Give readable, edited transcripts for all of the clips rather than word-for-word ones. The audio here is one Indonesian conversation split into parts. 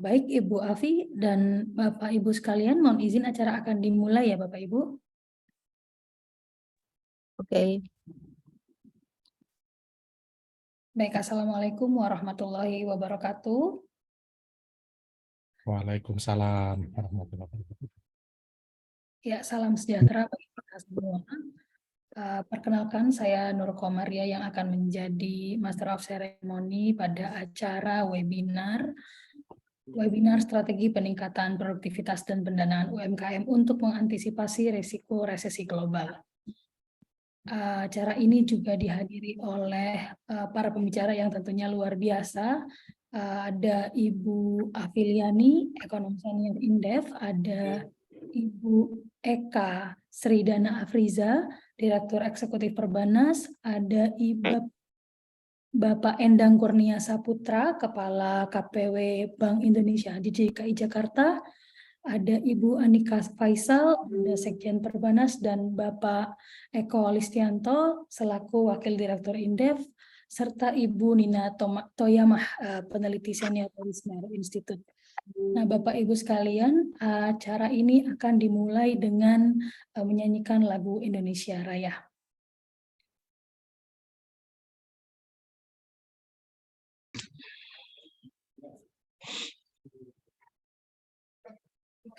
Baik Ibu Afi dan Bapak Ibu sekalian, mohon izin acara akan dimulai ya Bapak Ibu. Oke. Baik, Assalamualaikum warahmatullahi wabarakatuh. Waalaikumsalam warahmatullahi wabarakatuh. Ya, salam sejahtera bagi kita semua. Perkenalkan, saya Nur Komaria yang akan menjadi Master of Ceremony pada acara webinar strategi peningkatan produktivitas dan pendanaan UMKM untuk mengantisipasi risiko resesi global. Acara ini juga dihadiri oleh para pembicara yang tentunya luar biasa. Ada Ibu Afiliani, Ekonom Senior Indef, ada Ibu Eka Sridana Afriza, Direktur Eksekutif Perbanas, ada Bapak Endang Kurnia Saputra, Kepala KPW Bank Indonesia di DKI Jakarta, ada Ibu Anika Faisal, ada Sekjen Perbanas, dan Bapak Eko Listianto selaku Wakil Direktur Indef, serta Ibu Nina Toyamah, peneliti senior dari Semeru Institute. Nah, Bapak Ibu sekalian, acara ini akan dimulai dengan menyanyikan lagu Indonesia Raya.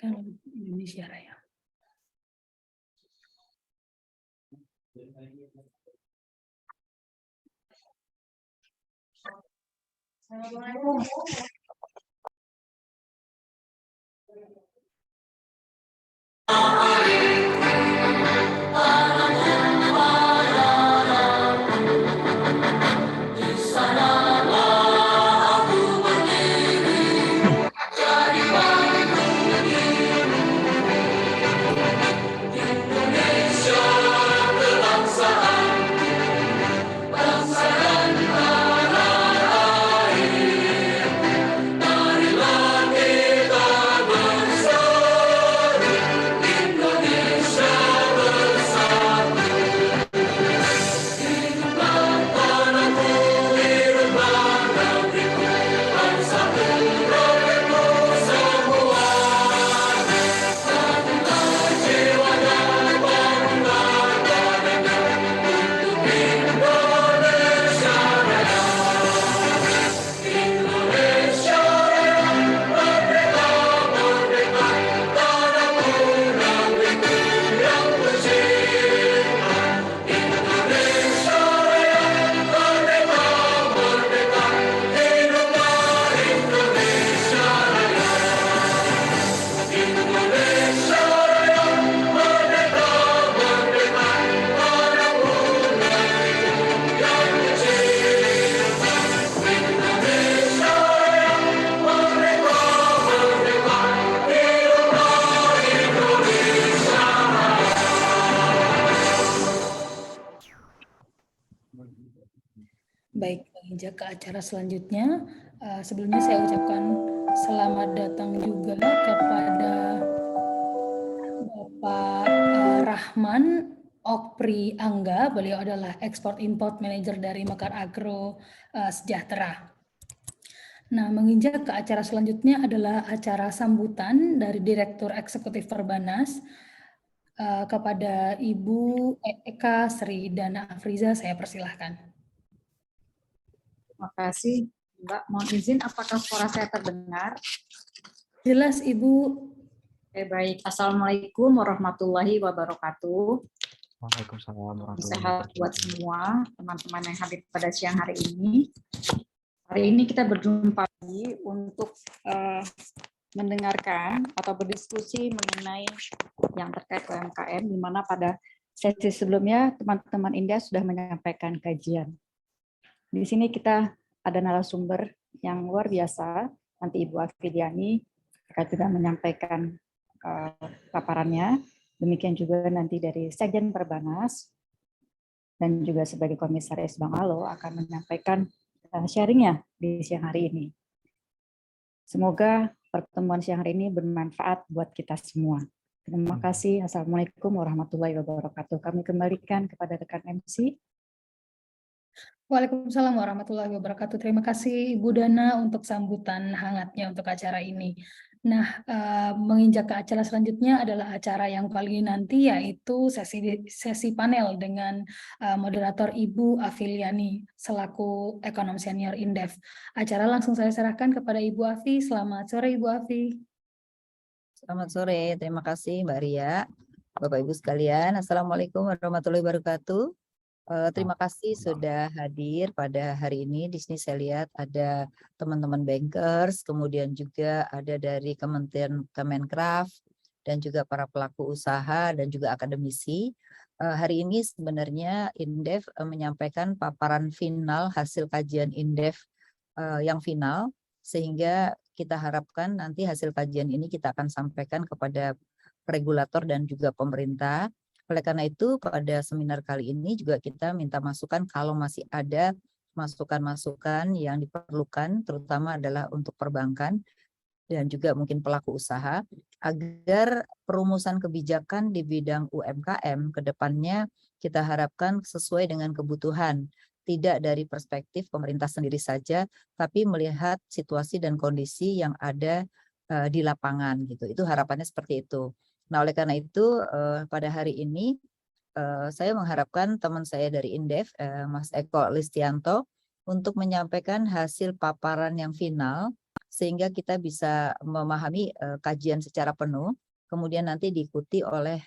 Indonesia Raya. Baik, menginjak ke acara selanjutnya, sebelumnya saya ucapkan selamat datang juga kepada Bapak Rahman Okpri Angga. Beliau adalah Export Import Manager dari Mekar Agro Sejahtera. Nah, menginjak ke acara selanjutnya adalah acara sambutan dari Direktur Eksekutif Perbanas kepada Ibu Eka Sridana Afriza. Saya persilahkan. Terima kasih, Mbak. Mohon izin, apakah suara saya terdengar? Jelas, Ibu. Oke, baik. Assalamualaikum warahmatullahi wabarakatuh. Waalaikumsalam warahmatullahi Sehat wabarakatuh. buat semua teman-teman yang hadir pada siang hari ini. Hari ini kita berjumpa lagi untuk mendengarkan atau berdiskusi mengenai yang terkait UMKM, di mana pada sesi sebelumnya teman-teman India sudah menyampaikan kajian. Di sini kita ada narasumber yang luar biasa, nanti Ibu Afiliani akan juga menyampaikan paparannya, demikian juga nanti dari Sekjen Perbanas, dan juga sebagai Komisaris Bank Alo akan menyampaikan sharingnya di siang hari ini. Semoga pertemuan siang hari ini bermanfaat buat kita semua. Terima kasih. Assalamualaikum warahmatullahi wabarakatuh. Kami kembalikan kepada rekan MC. Waalaikumsalam warahmatullahi wabarakatuh. Terima kasih Ibu Dana untuk sambutan hangatnya untuk acara ini. Nah, menginjak ke acara selanjutnya adalah acara yang paling nanti, yaitu sesi panel dengan moderator Ibu Afiliani selaku ekonom senior Indef. Acara langsung saya serahkan kepada Ibu Afi. Selamat sore Ibu Afi. Selamat sore, terima kasih Mbak Ria. Bapak Ibu sekalian, Assalamualaikum warahmatullahi wabarakatuh. Terima kasih sudah hadir pada hari ini. Di sini saya lihat ada teman-teman bankers, kemudian juga ada dari Kementerian Kemenkraf, dan juga para pelaku usaha dan juga akademisi. Hari ini sebenarnya Indef menyampaikan paparan final hasil kajian Indef yang final, sehingga kita harapkan nanti hasil kajian ini kita akan sampaikan kepada regulator dan juga pemerintah. Oleh karena itu, pada seminar kali ini juga kita minta masukan kalau masih ada masukan-masukan yang diperlukan, terutama adalah untuk perbankan dan juga mungkin pelaku usaha, agar perumusan kebijakan di bidang UMKM ke depannya kita harapkan sesuai dengan kebutuhan, tidak dari perspektif pemerintah sendiri saja, tapi melihat situasi dan kondisi yang ada di lapangan gitu. Itu harapannya seperti itu. Nah, oleh karena itu pada hari ini saya mengharapkan teman saya dari Indef, Mas Eko Listianto, untuk menyampaikan hasil paparan yang final, sehingga kita bisa memahami kajian secara penuh, kemudian nanti diikuti oleh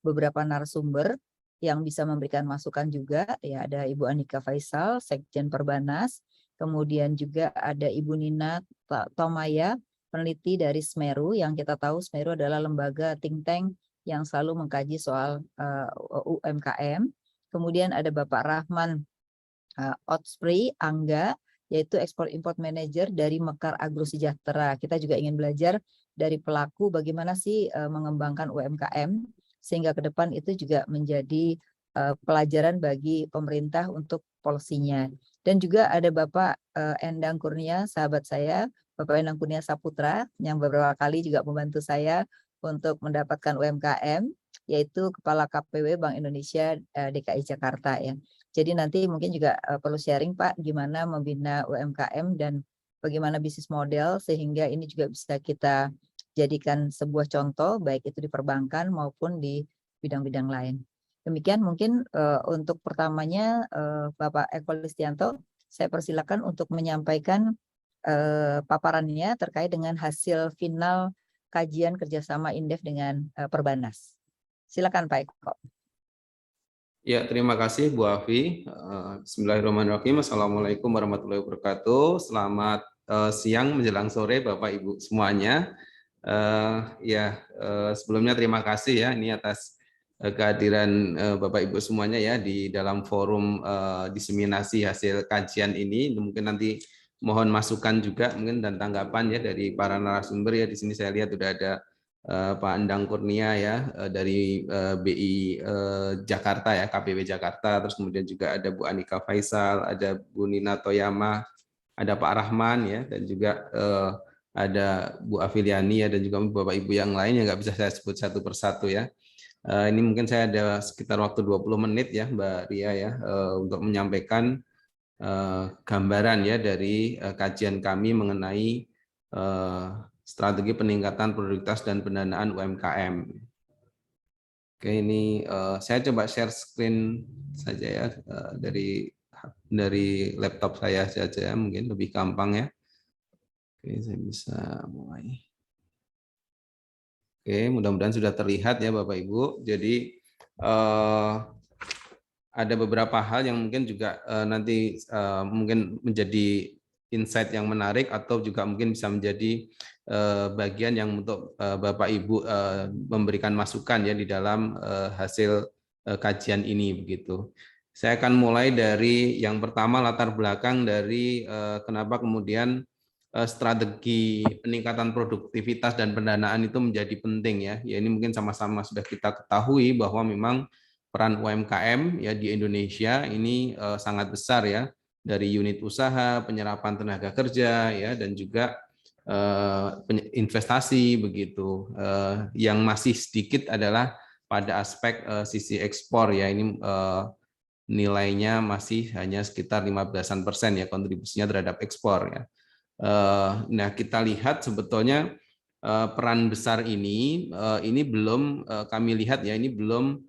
beberapa narasumber yang bisa memberikan masukan juga. Ya, ada Ibu Anika Faisal, Sekjen Perbanas, kemudian juga ada Ibu Nina Tomaya, peneliti dari Semeru, yang kita tahu Semeru adalah lembaga think tank yang selalu mengkaji soal UMKM. Kemudian ada Bapak Rahman Otspri Angga, yaitu Export Import Manager dari Mekar Agro Sejahtera. Kita juga ingin belajar dari pelaku bagaimana sih mengembangkan UMKM, sehingga ke depan itu juga menjadi pelajaran bagi pemerintah untuk polisinya. Dan juga ada Bapak Endang Kurnia, sahabat saya, Bapak Endang Kurnia Saputra, yang beberapa kali juga membantu saya untuk mendapatkan UMKM, yaitu Kepala KPW Bank Indonesia DKI Jakarta ya. Jadi nanti mungkin juga perlu sharing Pak, gimana membina UMKM dan bagaimana bisnis model, sehingga ini juga bisa kita jadikan sebuah contoh, baik itu di perbankan maupun di bidang-bidang lain. Demikian mungkin untuk pertamanya Bapak Eko Listianto, saya persilakan untuk menyampaikan paparannya terkait dengan hasil final kajian kerjasama Indef dengan Perbanas. Silakan Pak Eko. Ya, terima kasih Bu Afi. Bismillahirrahmanirrahim. Assalamualaikum warahmatullahi wabarakatuh. Selamat siang menjelang sore Bapak Ibu semuanya. Sebelumnya terima kasih ya ini atas kehadiran Bapak Ibu semuanya ya di dalam forum diseminasi hasil kajian ini. Mungkin nanti mohon masukan juga mungkin dan tanggapan ya dari para narasumber ya. Di sini saya lihat sudah ada Pak Endang Kurnia ya dari BI Jakarta ya, KPW Jakarta, terus kemudian juga ada Bu Anika Faisal, ada Bu Nina Toyama, ada Pak Rahman ya, dan juga ada Bu Afiliani ya, dan juga Bapak Ibu yang lain yang nggak bisa saya sebut satu persatu ya. Ini mungkin saya ada sekitar waktu 20 menit ya Mbak Ria ya untuk menyampaikan gambaran ya dari kajian kami mengenai strategi peningkatan produktivitas dan pendanaan UMKM. Oke, ini saya coba share screen saja ya dari laptop saya saja, mungkin lebih gampang ya. Oke, saya bisa mulai. Oke, mudah-mudahan sudah terlihat ya Bapak Ibu. Jadi ada beberapa hal yang mungkin juga nanti mungkin menjadi insight yang menarik atau juga mungkin bisa menjadi bagian yang untuk Bapak Ibu memberikan masukan ya di dalam hasil kajian ini begitu. Saya akan mulai dari yang pertama, latar belakang dari kenapa kemudian strategi peningkatan produktivitas dan pendanaan itu menjadi penting ya. Ya ini mungkin sama-sama sudah kita ketahui bahwa memang peran UMKM ya di Indonesia ini sangat besar ya, dari unit usaha, penyerapan tenaga kerja ya, dan juga investasi begitu. Yang masih sedikit adalah pada aspek sisi ekspor ya. Ini nilainya masih hanya sekitar 15% ya kontribusinya terhadap ekspor ya. Nah, kita lihat sebetulnya peran besar ini belum kami lihat ya, ini belum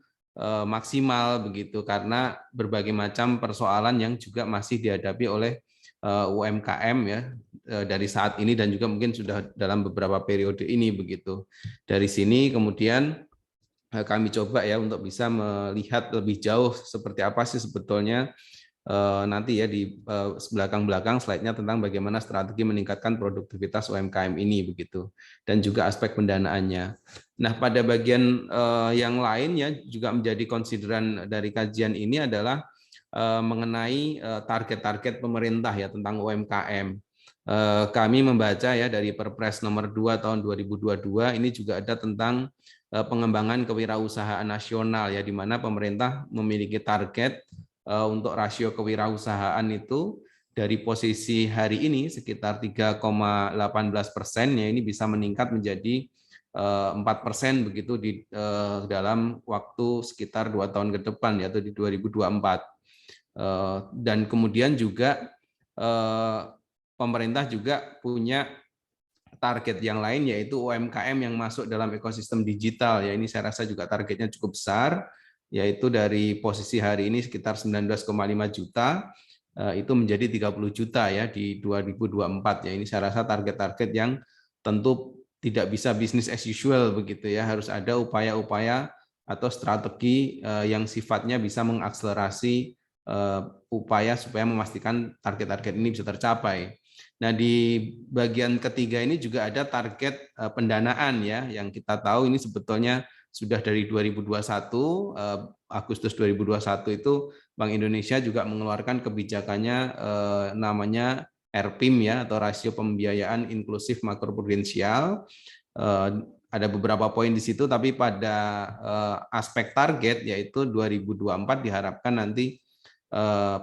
maksimal begitu karena berbagai macam persoalan yang juga masih dihadapi oleh UMKM ya dari saat ini dan juga mungkin sudah dalam beberapa periode ini begitu. Dari sini kemudian kami coba ya untuk bisa melihat lebih jauh seperti apa sih sebetulnya nanti ya di belakang-belakang slide-nya tentang bagaimana strategi meningkatkan produktivitas UMKM ini begitu dan juga aspek pendanaannya. Nah, pada bagian yang lain ya juga menjadi konsideran dari kajian ini adalah mengenai target-target pemerintah ya tentang UMKM. Kami membaca ya dari Perpres nomor 2 tahun 2022 ini juga ada tentang pengembangan kewirausahaan nasional ya di mana pemerintah memiliki target untuk rasio kewirausahaan itu dari posisi hari ini sekitar 3,18% ya ini bisa meningkat menjadi 4% begitu di dalam waktu sekitar 2 tahun ke depan yaitu di 2024. Dan kemudian juga pemerintah juga punya target yang lain yaitu UMKM yang masuk dalam ekosistem digital ya ini saya rasa juga targetnya cukup besar yaitu dari posisi hari ini sekitar 19,5 juta itu menjadi 30 juta ya di 2024 ya ini saya rasa target-target yang tentu tidak bisa bisnis as usual begitu ya harus ada upaya-upaya atau strategi yang sifatnya bisa mengakselerasi upaya supaya memastikan target-target ini bisa tercapai. Nah, di bagian ketiga ini juga ada target pendanaan ya yang kita tahu ini sebetulnya sudah dari 2021 Agustus 2021 itu Bank Indonesia juga mengeluarkan kebijakannya namanya RPIM ya atau rasio pembiayaan inklusif makroprudensial. Ada beberapa poin di situ tapi pada aspek target yaitu 2024 diharapkan nanti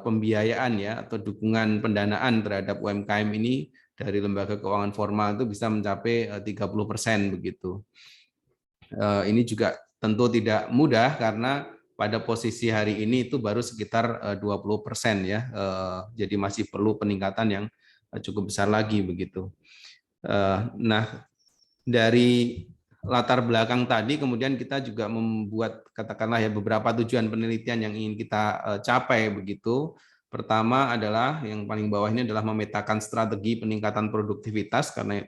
pembiayaan ya atau dukungan pendanaan terhadap UMKM ini dari lembaga keuangan formal itu bisa mencapai 30% begitu. Ini juga tentu tidak mudah karena pada posisi hari ini itu baru sekitar 20% ya. Jadi masih perlu peningkatan yang cukup besar lagi begitu. Nah, dari latar belakang tadi kemudian kita juga membuat katakanlah ya beberapa tujuan penelitian yang ingin kita capai begitu. Pertama adalah yang paling bawah ini adalah memetakan strategi peningkatan produktivitas karena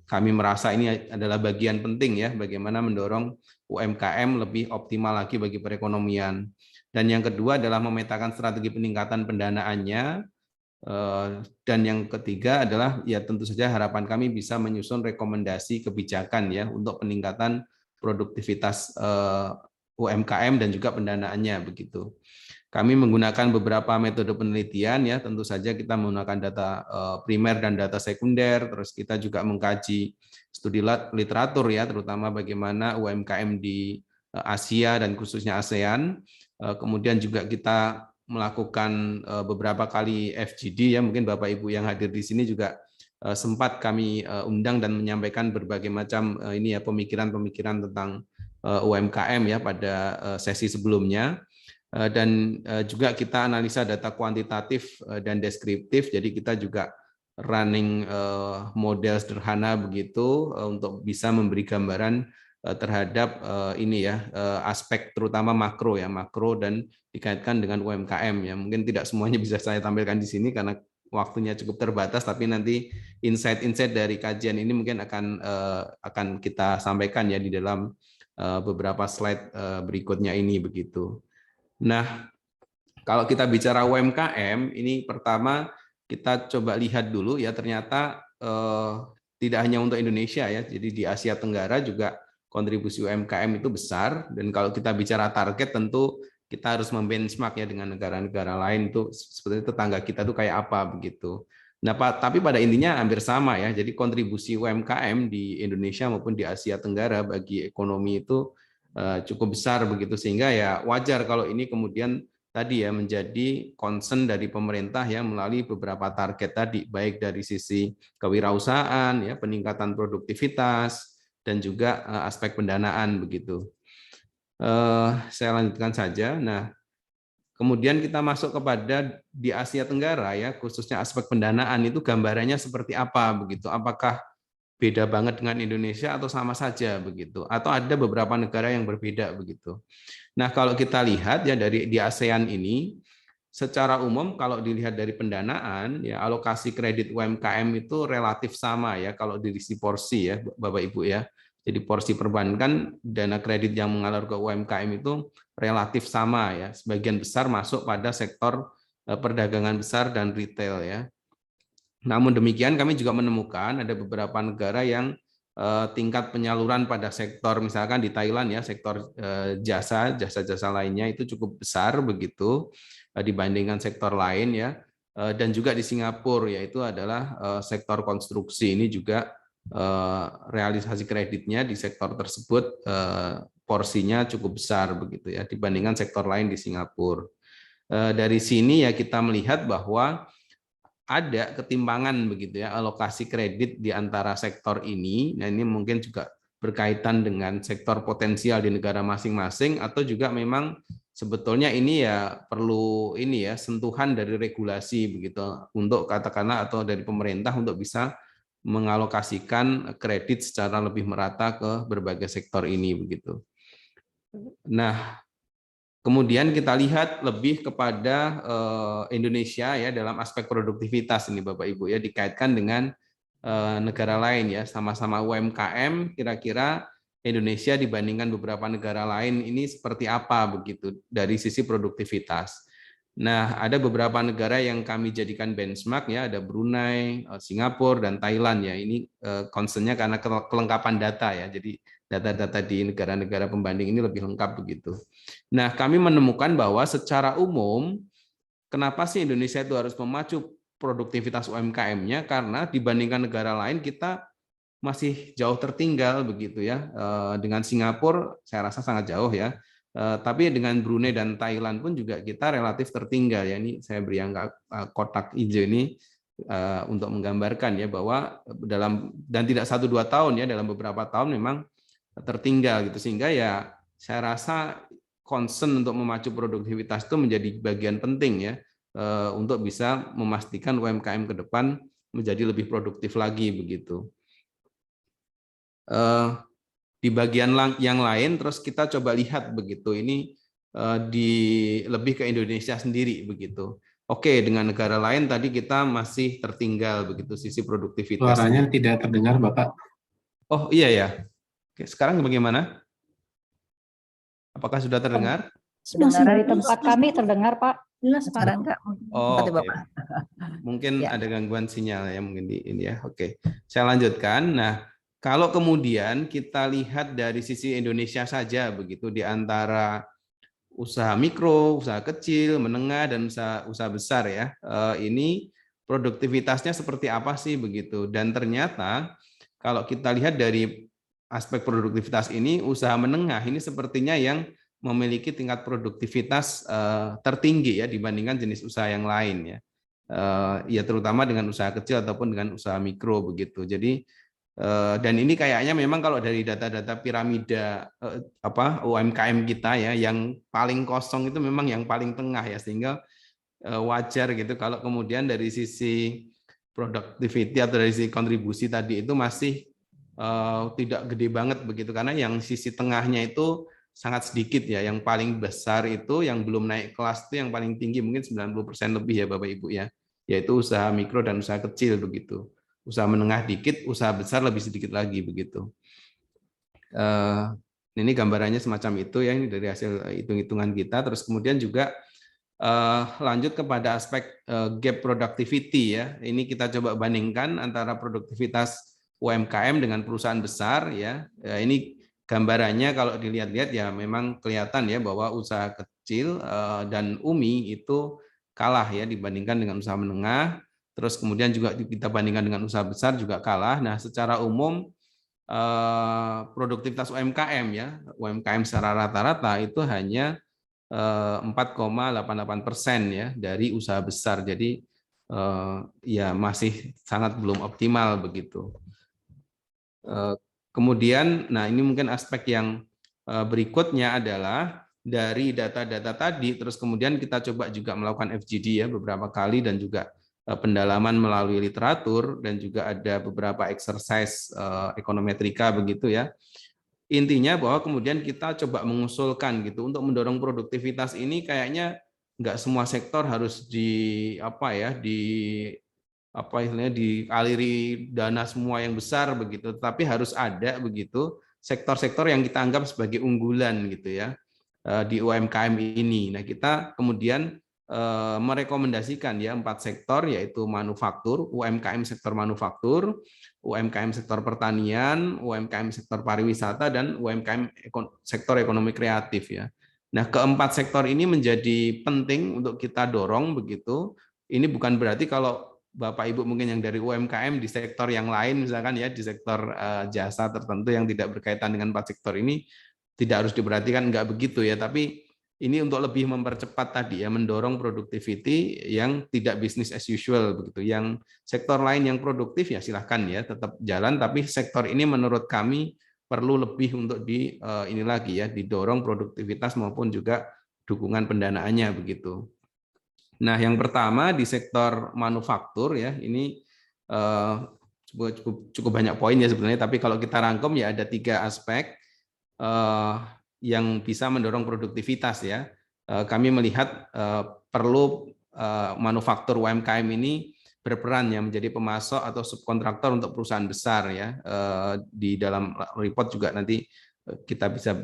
kami merasa ini adalah bagian penting ya bagaimana mendorong UMKM lebih optimal lagi bagi perekonomian. Dan yang kedua adalah memetakan strategi peningkatan pendanaannya. Dan yang ketiga adalah ya tentu saja harapan kami bisa menyusun rekomendasi kebijakan ya untuk peningkatan produktivitas UMKM dan juga pendanaannya begitu. Kami menggunakan beberapa metode penelitian ya tentu saja kita menggunakan data primer dan data sekunder terus kita juga mengkaji studi literatur ya terutama bagaimana UMKM di Asia dan khususnya ASEAN. Kemudian juga kita melakukan beberapa kali FGD ya mungkin Bapak Ibu yang hadir di sini juga sempat kami undang dan menyampaikan berbagai macam ini ya pemikiran-pemikiran tentang UMKM ya pada sesi sebelumnya dan juga kita analisa data kuantitatif dan deskriptif jadi kita juga running model sederhana begitu untuk bisa memberi gambaran terhadap ini ya aspek terutama makro dan dikaitkan dengan UMKM ya mungkin tidak semuanya bisa saya tampilkan di sini karena waktunya cukup terbatas tapi nanti insight-insight dari kajian ini mungkin akan kita sampaikan ya di dalam beberapa slide berikutnya ini begitu. Nah, kalau kita bicara UMKM ini pertama kita coba lihat dulu ya ternyata tidak hanya untuk Indonesia ya jadi di Asia Tenggara juga kontribusi UMKM itu besar dan kalau kita bicara target tentu kita harus membenchmark ya dengan negara-negara lain itu seperti tetangga kita tuh kayak apa begitu. Nah, tapi pada intinya hampir sama ya. Jadi kontribusi UMKM di Indonesia maupun di Asia Tenggara bagi ekonomi itu cukup besar begitu sehingga ya wajar kalau ini kemudian tadi ya menjadi concern dari pemerintah ya melalui beberapa target tadi baik dari sisi kewirausahaan ya peningkatan produktivitas dan juga aspek pendanaan begitu. Saya lanjutkan saja. Nah, Kemudian kita masuk kepada di Asia Tenggara ya, khususnya aspek pendanaan itu gambarannya seperti apa begitu? Apakah beda banget dengan Indonesia atau sama saja begitu? Atau ada beberapa negara yang berbeda begitu? Nah, kalau kita lihat ya dari di ASEAN ini, secara umum kalau dilihat dari pendanaan ya alokasi kredit UMKM itu relatif sama ya kalau dari sisi porsi ya Bapak Ibu ya. Jadi porsi perbankan dana kredit yang mengalir ke UMKM itu relatif sama ya. Sebagian besar masuk pada sektor perdagangan besar dan retail ya. Namun demikian kami juga menemukan ada beberapa negara yang tingkat penyaluran pada sektor misalkan di Thailand ya sektor jasa lainnya itu cukup besar begitu dibandingkan sektor lain ya, dan juga di Singapura yaitu adalah sektor konstruksi ini juga realisasi kreditnya di sektor tersebut porsinya cukup besar begitu ya dibandingkan sektor lain di Singapura. Dari sini ya kita melihat bahwa ada ketimpangan begitu ya alokasi kredit di antara sektor ini. Nah ini mungkin juga berkaitan dengan sektor potensial di negara masing-masing atau juga memang sebetulnya ini ya perlu ini ya sentuhan dari regulasi begitu untuk katakanlah atau dari pemerintah untuk bisa mengalokasikan kredit secara lebih merata ke berbagai sektor ini begitu. Nah, kemudian kita lihat lebih kepada Indonesia ya dalam aspek produktivitas ini Bapak Ibu ya dikaitkan dengan negara lain ya sama-sama UMKM kira-kira Indonesia dibandingkan beberapa negara lain ini seperti apa begitu dari sisi produktivitas. Nah, ada beberapa negara yang kami jadikan benchmark ya, ada Brunei, Singapura dan Thailand ya. Ini concern-nya karena kelengkapan data ya. Jadi data-data di negara-negara pembanding ini lebih lengkap begitu. Nah, kami menemukan bahwa secara umum kenapa sih Indonesia itu harus memacu produktivitas UMKM-nya karena dibandingkan negara lain kita masih jauh tertinggal begitu ya. Dengan Singapura saya rasa sangat jauh ya. Tapi dengan Brunei dan Thailand pun juga kita relatif tertinggal ya. Ini saya beri angka kotak hijau ini untuk menggambarkan ya bahwa dalam dan tidak 1-2 tahun ya dalam beberapa tahun memang tertinggal gitu sehingga ya saya rasa concern untuk memacu produktivitas itu menjadi bagian penting ya untuk bisa memastikan UMKM ke depan menjadi lebih produktif lagi begitu. Di bagian yang lain terus kita coba lihat begitu ini di lebih ke Indonesia sendiri begitu. Oke, dengan negara lain tadi kita masih tertinggal begitu sisi produktivitas. Suaranya tidak terdengar Bapak. Oh iya ya. Oke, sekarang bagaimana? Apakah sudah terdengar? Masih Dari jelas, tempat kami terdengar Pak. jelas Pak. Sekarang enggak. Oh, Oke, oke. Bapak. Mungkin Ya. ada gangguan sinyal ya mungkin di ini ya. Oke. Saya lanjutkan. Nah, kalau kemudian kita lihat dari sisi Indonesia saja begitu di antara usaha mikro, usaha kecil, menengah dan usaha besar ya. Ini produktivitasnya seperti apa sih begitu. Dan ternyata kalau kita lihat dari aspek produktivitas ini usaha menengah ini sepertinya yang memiliki tingkat produktivitas tertinggi ya dibandingkan jenis usaha yang lain ya. Ya terutama dengan usaha kecil ataupun dengan usaha mikro begitu. Jadi dan ini kayaknya memang kalau dari data-data piramida UMKM kita ya yang paling kosong itu memang yang paling tengah ya sehingga wajar gitu kalau kemudian dari sisi productivity atau dari sisi kontribusi tadi itu masih tidak gede banget begitu karena yang sisi tengahnya itu sangat sedikit ya, yang paling besar itu yang belum naik kelas itu yang paling tinggi mungkin 90% lebih ya Bapak Ibu ya, yaitu usaha mikro dan usaha kecil begitu. Usaha menengah dikit, usaha besar lebih sedikit lagi begitu. Ini gambarannya semacam itu ya, ini dari hasil hitung-hitungan kita. Terus kemudian juga lanjut kepada aspek gap productivity ya. Ini kita coba bandingkan antara produktivitas UMKM dengan perusahaan besar ya. Ini gambarannya kalau dilihat-lihat ya memang kelihatan ya bahwa usaha kecil dan UMI itu kalah ya dibandingkan dengan usaha menengah. Terus kemudian juga kita bandingkan dengan usaha besar juga kalah. Nah, secara umum produktivitas UMKM ya, UMKM secara rata-rata itu hanya 4,88% ya dari usaha besar. Jadi ya masih sangat belum optimal begitu. Kemudian, nah ini mungkin aspek yang berikutnya adalah dari data-data tadi, terus kemudian kita coba juga melakukan FGD ya beberapa kali dan juga pendalaman melalui literatur dan juga ada beberapa exercise ekonometrika begitu ya. Intinya bahwa kemudian kita coba mengusulkan gitu untuk mendorong produktivitas ini kayaknya nggak semua sektor harus istilahnya dialiri dana semua yang besar begitu, tapi harus ada begitu sektor-sektor yang kita anggap sebagai unggulan gitu ya di UMKM ini. Nah, kita kemudian merekomendasikan ya 4 sektor, yaitu manufaktur, UMKM sektor manufaktur, UMKM sektor pertanian, UMKM sektor pariwisata, dan UMKM sektor ekonomi kreatif ya. Nah, keempat sektor ini menjadi penting untuk kita dorong begitu. Ini bukan berarti kalau Bapak Ibu mungkin yang dari UMKM di sektor yang lain, misalkan ya di sektor jasa tertentu yang tidak berkaitan dengan 4 sektor ini, tidak harus diperhatikan, enggak begitu ya, tapi ini untuk lebih mempercepat tadi ya, mendorong productivity yang tidak business as usual begitu. Yang sektor lain yang produktif ya silahkan ya tetap jalan, tapi sektor ini menurut kami perlu lebih untuk ini lagi ya, didorong produktivitas maupun juga dukungan pendanaannya begitu. Nah, yang pertama di sektor manufaktur ya, ini cukup banyak poin ya sebenarnya, tapi kalau kita rangkum ya ada 3 aspek yang bisa mendorong produktivitas ya. Kami melihat perlu manufaktur UMKM ini berperan ya menjadi pemasok atau subkontraktor untuk perusahaan besar ya. Di dalam report juga nanti kita bisa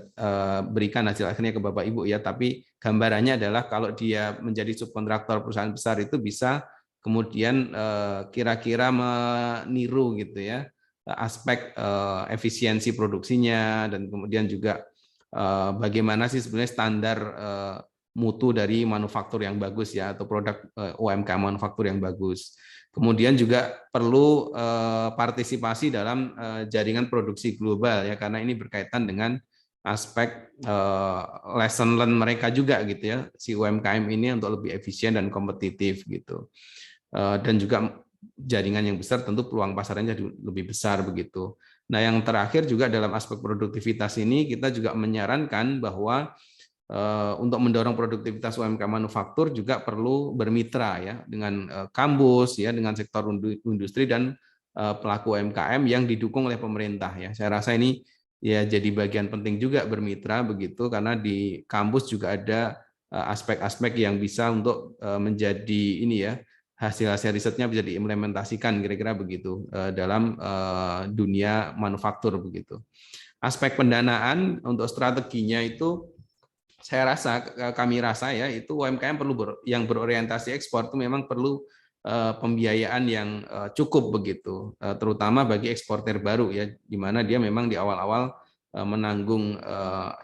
berikan hasil akhirnya ke Bapak Ibu ya, tapi gambarannya adalah kalau dia menjadi subkontraktor perusahaan besar itu bisa kemudian kira-kira meniru gitu ya aspek efisiensi produksinya, dan kemudian juga bagaimana sih sebenarnya standar mutu dari manufaktur yang bagus ya, atau produk UMKM manufaktur yang bagus. Kemudian juga perlu partisipasi dalam jaringan produksi global ya, karena ini berkaitan dengan aspek lesson learn mereka juga gitu ya, si UMKM ini untuk lebih efisien dan kompetitif gitu. Dan juga jaringan yang besar tentu peluang pasarnya lebih besar begitu. Nah, yang terakhir juga dalam aspek produktivitas ini kita juga menyarankan bahwa untuk mendorong produktivitas UMKM manufaktur juga perlu bermitra ya dengan kampus ya, dengan sektor industri dan pelaku UMKM yang didukung oleh pemerintah ya. Saya rasa ini ya jadi bagian penting juga bermitra begitu, karena di kampus juga ada aspek-aspek yang bisa untuk menjadi ini ya, hasil-hasil risetnya bisa diimplementasikan kira-kira begitu dalam dunia manufaktur begitu. Aspek pendanaan untuk strateginya itu kami rasa ya, itu UMKM yang berorientasi ekspor itu memang perlu pembiayaan yang cukup begitu, terutama bagi eksportir baru ya, di mana dia memang di awal-awal menanggung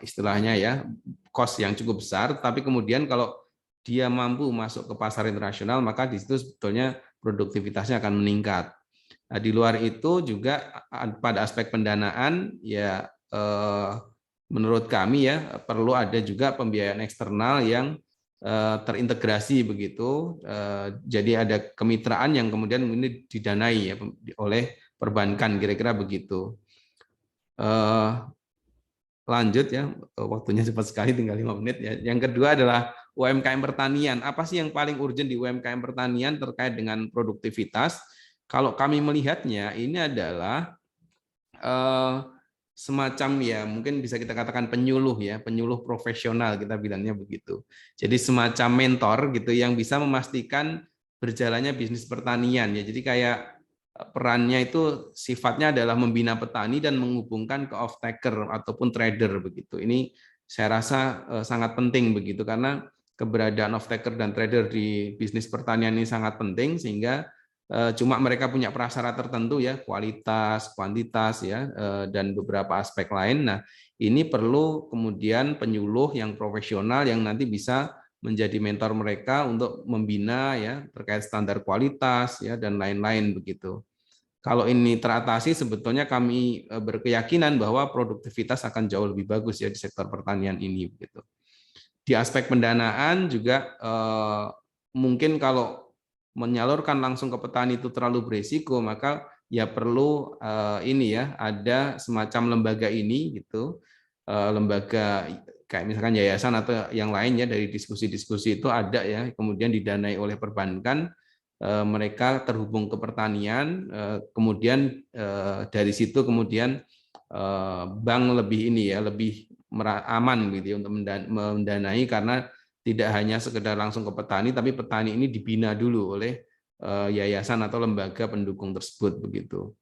istilahnya ya cost yang cukup besar, tapi kemudian kalau dia mampu masuk ke pasar internasional, maka di situ sebetulnya produktivitasnya akan meningkat. Nah, di luar itu juga pada aspek pendanaan ya, menurut kami ya perlu ada juga pembiayaan eksternal yang terintegrasi begitu. Jadi ada kemitraan yang kemudian ini didanai ya oleh perbankan, kira-kira begitu. Lanjut ya, waktunya cepat sekali, tinggal 5 menit ya. Yang kedua adalah UMKM pertanian. Apa sih yang paling urgent di UMKM pertanian terkait dengan produktivitas? Kalau kami melihatnya ini adalah semacam ya mungkin bisa kita katakan penyuluh ya, penyuluh profesional kita bilangnya begitu. Jadi semacam mentor gitu yang bisa memastikan berjalannya bisnis pertanian ya. Jadi kayak perannya itu sifatnya adalah membina petani dan menghubungkan ke off-taker ataupun trader begitu. Ini saya rasa sangat penting begitu, karena keberadaan off-taker dan trader di bisnis pertanian ini sangat penting, sehingga cuma mereka punya prasyarat tertentu ya, kualitas, kuantitas ya, dan beberapa aspek lain. Nah, ini perlu kemudian penyuluh yang profesional yang nanti bisa menjadi mentor mereka untuk membina ya terkait standar kualitas ya dan lain-lain begitu. Kalau ini teratasi, sebetulnya kami berkeyakinan bahwa produktivitas akan jauh lebih bagus ya di sektor pertanian ini begitu. Di aspek pendanaan juga mungkin kalau menyalurkan langsung ke petani itu terlalu berisiko, maka ya perlu ini ya ada semacam lembaga ini gitu lembaga kayak misalkan yayasan atau yang lainnya dari diskusi-diskusi itu ada ya, kemudian didanai oleh perbankan, mereka terhubung ke pertanian, kemudian dari situ kemudian bank lebih ini ya, lebih aman gitu ya untuk mendanai karena tidak hanya sekedar langsung ke petani, tapi petani ini dibina dulu oleh yayasan atau lembaga pendukung tersebut begitu.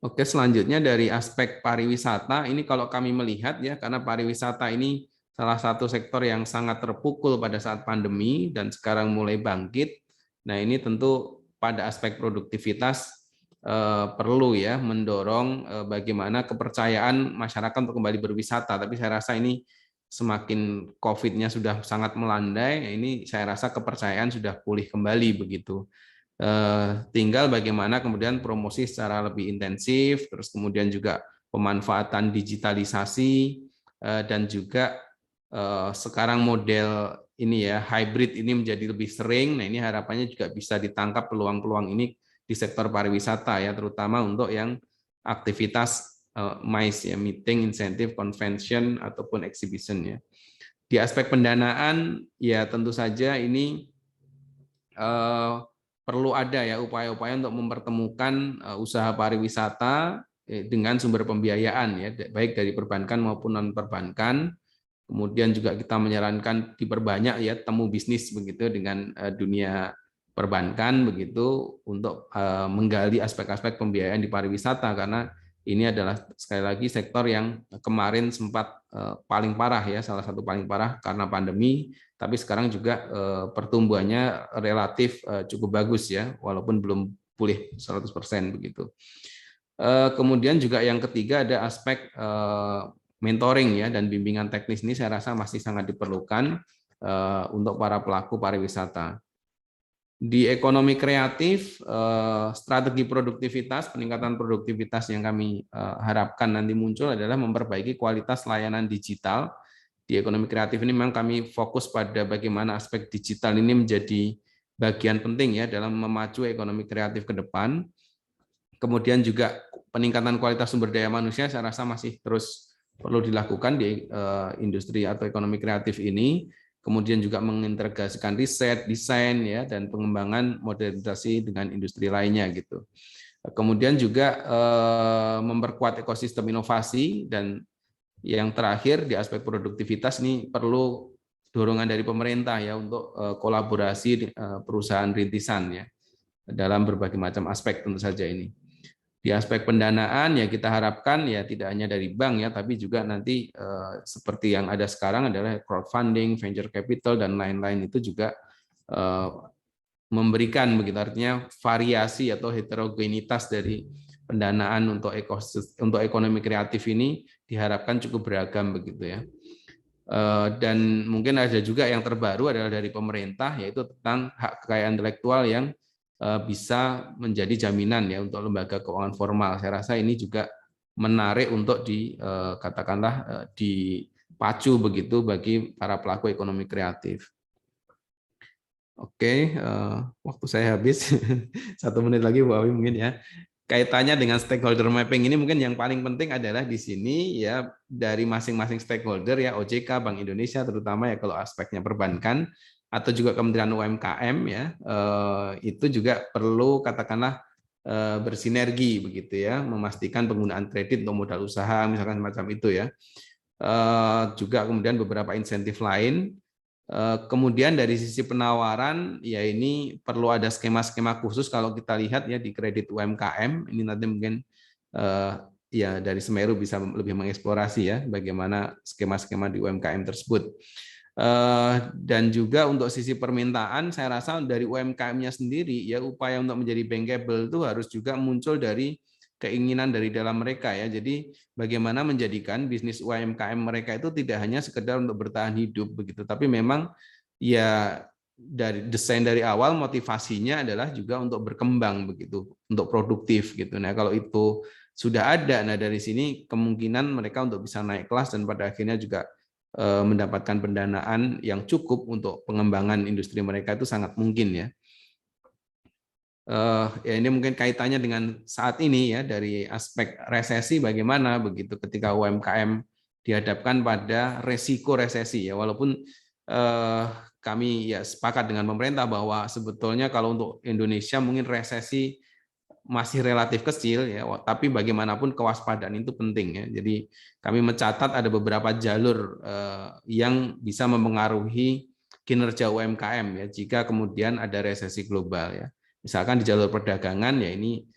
Oke, selanjutnya dari aspek pariwisata, ini kalau kami melihat ya, karena pariwisata ini salah satu sektor yang sangat terpukul pada saat pandemi dan sekarang mulai bangkit. Nah, ini tentu pada aspek produktivitas perlu ya mendorong bagaimana kepercayaan masyarakat untuk kembali berwisata. Tapi saya rasa ini semakin COVID-nya sudah sangat melandai, ini saya rasa kepercayaan sudah pulih kembali begitu. Tinggal bagaimana kemudian promosi secara lebih intensif, terus kemudian juga pemanfaatan digitalisasi, dan juga sekarang model ini ya hybrid ini menjadi lebih sering. Nah, ini harapannya juga bisa ditangkap peluang-peluang ini di sektor pariwisata ya, terutama untuk yang aktivitas MICE ya, meeting, incentive, convention ataupun exhibition ya. Di aspek pendanaan ya tentu saja ini perlu ada ya upaya-upaya untuk mempertemukan usaha pariwisata dengan sumber pembiayaan ya, baik dari perbankan maupun non perbankan. Kemudian juga kita menyarankan diperbanyak ya temu bisnis begitu dengan dunia perbankan begitu untuk menggali aspek-aspek pembiayaan di pariwisata, karena ini adalah sekali lagi sektor yang kemarin sempat paling parah ya, salah satu paling parah karena pandemi, tapi sekarang juga pertumbuhannya relatif cukup bagus ya, walaupun belum pulih 100% begitu. Kemudian juga yang ketiga ada aspek mentoring ya dan bimbingan teknis, ini saya rasa masih sangat diperlukan untuk para pelaku pariwisata. Di ekonomi kreatif, strategi produktivitas, peningkatan produktivitas yang kami harapkan nanti muncul adalah memperbaiki kualitas layanan digital. Di ekonomi kreatif ini memang kami fokus pada bagaimana aspek digital ini menjadi bagian penting ya dalam memacu ekonomi kreatif ke depan. Kemudian juga peningkatan kualitas sumber daya manusia saya rasa masih terus perlu dilakukan di industri atau ekonomi kreatif ini. Kemudian juga mengintegrasikan riset, desain ya dan pengembangan modernisasi dengan industri lainnya gitu. Kemudian juga memperkuat ekosistem inovasi, dan yang terakhir di aspek produktivitas ini perlu dorongan dari pemerintah ya untuk kolaborasi perusahaan rintisan ya dalam berbagai macam aspek tentu saja ini. Di aspek pendanaan ya kita harapkan ya tidak hanya dari bank ya, tapi juga nanti seperti yang ada sekarang adalah crowdfunding, venture capital dan lain-lain itu juga memberikan begitu, artinya variasi atau heterogenitas dari pendanaan untuk ekonomi kreatif ini diharapkan cukup beragam begitu ya. Dan mungkin ada juga yang terbaru adalah dari pemerintah, yaitu tentang hak kekayaan intelektual yang bisa menjadi jaminan ya untuk lembaga keuangan formal. Saya rasa ini juga menarik untuk katakanlah dipacu begitu bagi para pelaku ekonomi kreatif. Oke, waktu saya habis. 1 menit lagi Bu Awi mungkin ya. Kaitannya dengan stakeholder mapping ini mungkin yang paling penting adalah di sini ya dari masing-masing stakeholder ya, OJK, Bank Indonesia terutama ya kalau aspeknya perbankan, atau juga Kementerian UMKM ya, itu juga perlu katakanlah bersinergi begitu ya, memastikan penggunaan kredit untuk modal usaha misalkan semacam itu ya. Juga kemudian beberapa insentif lain. Kemudian dari sisi penawaran ya ini perlu ada skema-skema khusus kalau kita lihat ya di kredit UMKM ini nanti mungkin ya dari Semeru bisa lebih mengeksplorasi ya bagaimana skema-skema di UMKM tersebut. Dan juga untuk sisi permintaan saya rasa dari UMKM-nya sendiri ya upaya untuk menjadi bankable itu harus juga muncul dari keinginan dari dalam mereka ya. Jadi bagaimana menjadikan bisnis UMKM mereka itu tidak hanya sekedar untuk bertahan hidup begitu, tapi memang ya dari desain dari awal motivasinya adalah juga untuk berkembang begitu, untuk produktif gitu. Nah, kalau itu sudah ada, nah dari sini kemungkinan mereka untuk bisa naik kelas dan pada akhirnya juga mendapatkan pendanaan yang cukup untuk pengembangan industri mereka itu sangat mungkin ya. Ya ini mungkin kaitannya dengan saat ini ya, dari aspek resesi bagaimana begitu ketika UMKM dihadapkan pada resiko resesi ya, walaupun kami ya sepakat dengan pemerintah bahwa sebetulnya kalau untuk Indonesia mungkin resesi masih relatif kecil ya, tapi bagaimanapun kewaspadaan itu penting ya. Jadi kami mencatat ada beberapa jalur yang bisa mempengaruhi kinerja UMKM ya jika kemudian ada resesi global ya. Misalkan di jalur perdagangan ya ini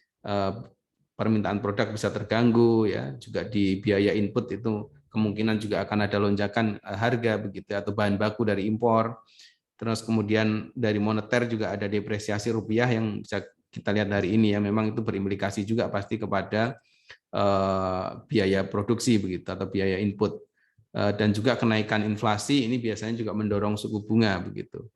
permintaan produk bisa terganggu ya, juga di biaya input itu kemungkinan juga akan ada lonjakan harga begitu atau bahan baku dari impor. Terus kemudian dari moneter juga ada depresiasi rupiah yang bisa kita lihat hari ini ya, memang itu berimplikasi juga pasti kepada biaya produksi begitu atau biaya input, dan juga kenaikan inflasi ini biasanya juga mendorong suku bunga begitu.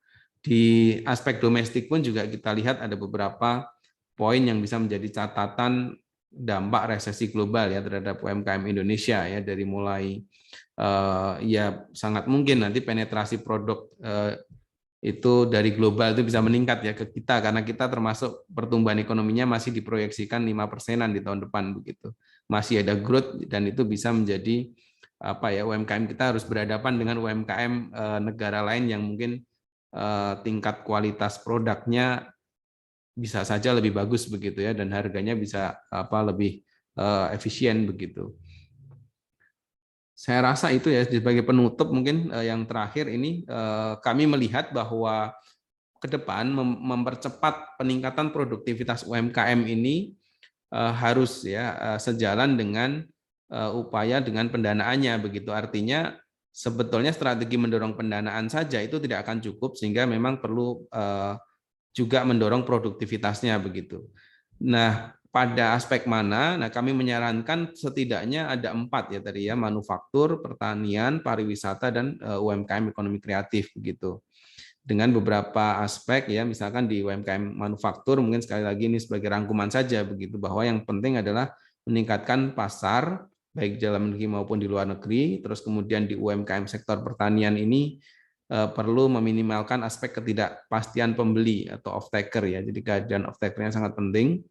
Di aspek domestik pun juga kita lihat ada beberapa poin yang bisa menjadi catatan dampak resesi global ya terhadap UMKM Indonesia ya, dari mulai ya sangat mungkin nanti penetrasi produk itu dari global itu bisa meningkat ya ke kita, karena kita termasuk pertumbuhan ekonominya masih diproyeksikan 5%-an di tahun depan begitu. Masih ada growth dan itu bisa menjadi apa ya, UMKM kita harus berhadapan dengan UMKM negara lain yang mungkin tingkat kualitas produknya bisa saja lebih bagus begitu ya, dan harganya bisa apa lebih efisien begitu. Saya rasa itu ya sebagai penutup mungkin yang terakhir ini kami melihat bahwa ke depan mempercepat peningkatan produktivitas UMKM ini harus ya sejalan dengan upaya dengan pendanaannya begitu. Artinya sebetulnya strategi mendorong pendanaan saja itu tidak akan cukup, sehingga memang perlu juga mendorong produktivitasnya begitu. Nah, pada aspek mana? Nah, kami menyarankan setidaknya ada 4 ya tadi ya, manufaktur, pertanian, pariwisata, dan UMKM ekonomi kreatif begitu. Dengan beberapa aspek ya, misalkan di UMKM manufaktur mungkin sekali lagi ini sebagai rangkuman saja begitu, bahwa yang penting adalah meningkatkan pasar baik dalam negeri maupun di luar negeri. Terus kemudian di UMKM sektor pertanian ini perlu meminimalkan aspek ketidakpastian pembeli atau off-taker ya. Jadi kehadiran off-takernya sangat penting.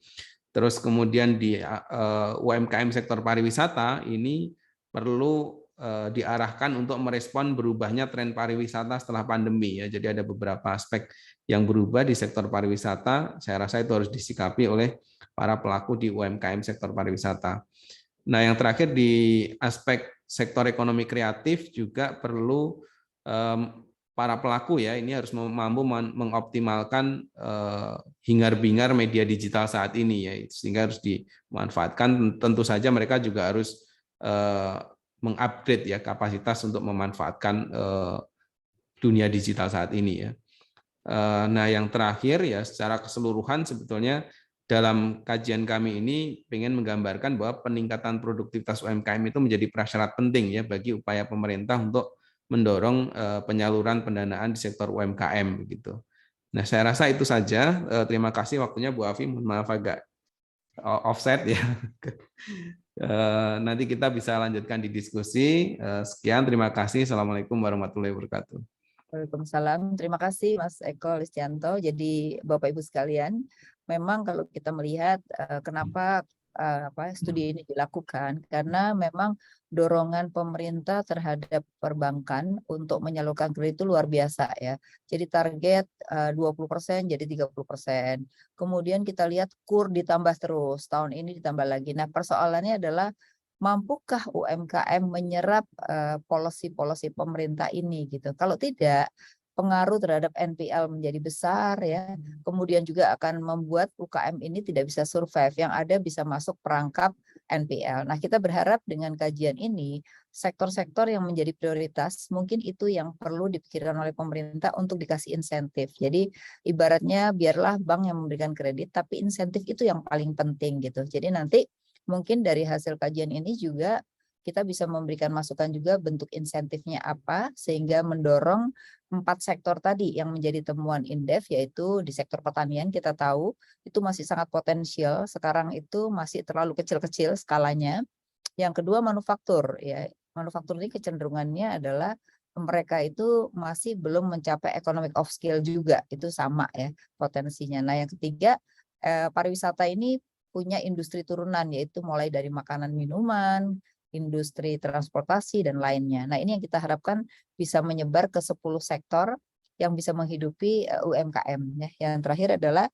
Terus kemudian di UMKM sektor pariwisata ini perlu diarahkan untuk merespon berubahnya tren pariwisata setelah pandemi ya. Jadi ada beberapa aspek yang berubah di sektor pariwisata. Saya rasa itu harus disikapi oleh para pelaku di UMKM sektor pariwisata. Nah, yang terakhir di aspek sektor ekonomi kreatif juga perlu para pelaku ya ini harus mampu mengoptimalkan hingar-bingar media digital saat ini ya, sehingga harus dimanfaatkan. Tentu saja mereka juga harus mengupgrade ya kapasitas untuk memanfaatkan dunia digital saat ini ya. Nah, yang terakhir ya secara keseluruhan sebetulnya dalam kajian kami ini ingin menggambarkan bahwa peningkatan produktivitas UMKM itu menjadi prasyarat penting ya bagi upaya pemerintah untuk mendorong penyaluran pendanaan di sektor UMKM begitu. Nah, saya rasa itu saja. Terima kasih waktunya Bu Afi. Mohon maaf agak offset ya. Nanti kita bisa lanjutkan di diskusi. Sekian, terima kasih. Assalamualaikum warahmatullahi wabarakatuh. Waalaikumsalam. Terima kasih Mas Eko Listianto. Jadi Bapak Ibu sekalian, memang kalau kita melihat kenapa studi ini dilakukan, karena memang dorongan pemerintah terhadap perbankan untuk menyalurkan kredit itu luar biasa ya. Jadi target 20% jadi 30%. Kemudian kita lihat KUR ditambah terus, tahun ini ditambah lagi. Nah, persoalannya adalah mampukah UMKM menyerap policy-policy pemerintah ini gitu. Kalau tidak, pengaruh terhadap NPL menjadi besar ya. Kemudian juga akan membuat UKM ini tidak bisa survive, yang ada bisa masuk perangkap NPL. Nah, kita berharap dengan kajian ini sektor-sektor yang menjadi prioritas mungkin itu yang perlu dipikirkan oleh pemerintah untuk dikasih insentif. Jadi ibaratnya biarlah bank yang memberikan kredit, tapi insentif itu yang paling penting gitu. Jadi nanti mungkin dari hasil kajian ini juga kita bisa memberikan masukan juga bentuk insentifnya apa, sehingga mendorong 4 sektor tadi yang menjadi temuan Indef, yaitu di sektor pertanian kita tahu itu masih sangat potensial, sekarang itu masih terlalu kecil-kecil skalanya. Yang kedua manufaktur, ya manufaktur ini kecenderungannya adalah mereka itu masih belum mencapai economic of scale juga, itu sama ya potensinya. Nah yang ketiga pariwisata ini punya industri turunan, yaitu mulai dari makanan minuman, industri transportasi, dan lainnya. Nah, ini yang kita harapkan bisa menyebar ke 10 sektor yang bisa menghidupi UMKM. Ya. Yang terakhir adalah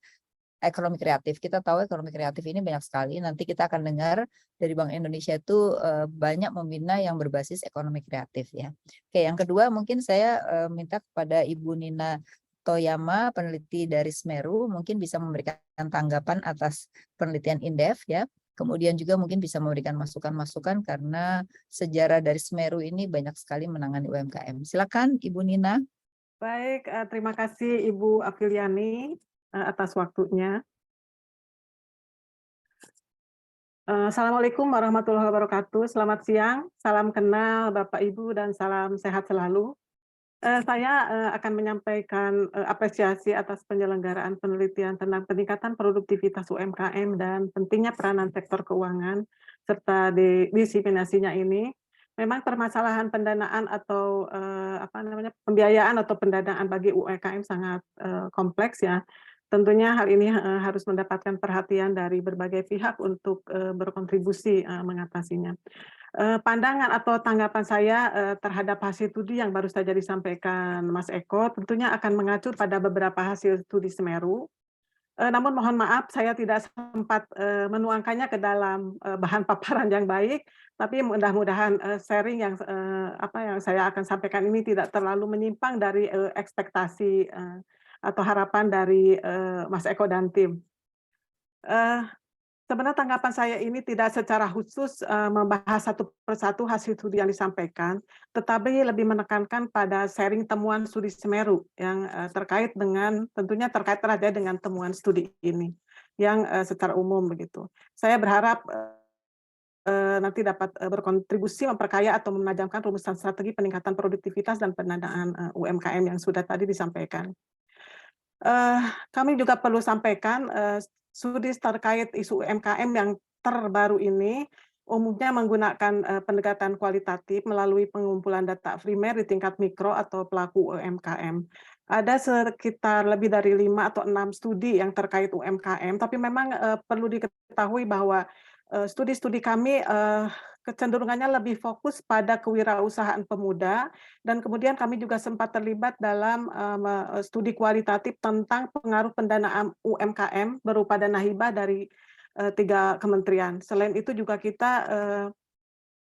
ekonomi kreatif. Kita tahu ekonomi kreatif ini banyak sekali. Nanti kita akan dengar dari Bank Indonesia itu banyak membina yang berbasis ekonomi kreatif ya. Oke, yang kedua mungkin saya minta kepada Ibu Nina Toyama, peneliti dari Semeru, mungkin bisa memberikan tanggapan atas penelitian Indef ya. Kemudian juga mungkin bisa memberikan masukan-masukan karena sejarah dari Semeru ini banyak sekali menangani UMKM. Silakan Ibu Nina. Baik, terima kasih Ibu Afiliani atas waktunya. Assalamualaikum warahmatullahi wabarakatuh. Selamat siang, salam kenal Bapak Ibu dan salam sehat selalu. Saya akan menyampaikan apresiasi atas penyelenggaraan penelitian tentang peningkatan produktivitas UMKM dan pentingnya peranan sektor keuangan serta diseminasinya ini. Memang permasalahan pendanaan atau pembiayaan atau pendanaan bagi UMKM sangat kompleks ya. Tentunya hal ini harus mendapatkan perhatian dari berbagai pihak untuk berkontribusi mengatasinya. Pandangan atau tanggapan saya terhadap hasil studi yang baru saja disampaikan Mas Eko tentunya akan mengacu pada beberapa hasil studi Semeru. Namun mohon maaf saya tidak sempat menuangkannya ke dalam bahan paparan yang baik, tapi mudah-mudahan sharing yang yang saya akan sampaikan ini tidak terlalu menyimpang dari ekspektasi atau harapan dari Mas Eko dan tim. Sebenarnya tanggapan saya ini tidak secara khusus membahas satu persatu hasil studi yang disampaikan, tetapi lebih menekankan pada sharing temuan studi Semeru yang tentunya terkait dengan temuan studi ini yang secara umum begitu. Saya berharap nanti dapat berkontribusi memperkaya atau menajamkan rumusan strategi peningkatan produktivitas dan pendanaan UMKM yang sudah tadi disampaikan. Kami juga perlu sampaikan studi terkait isu UMKM yang terbaru ini umumnya menggunakan pendekatan kualitatif melalui pengumpulan data primer di tingkat mikro atau pelaku UMKM. Ada sekitar lebih dari 5 atau 6 studi yang terkait UMKM, tapi memang perlu diketahui bahwa studi-studi kami kecenderungannya lebih fokus pada kewirausahaan pemuda, dan kemudian kami juga sempat terlibat dalam studi kualitatif tentang pengaruh pendanaan UMKM berupa dana hibah dari 3 kementerian. Selain itu juga kita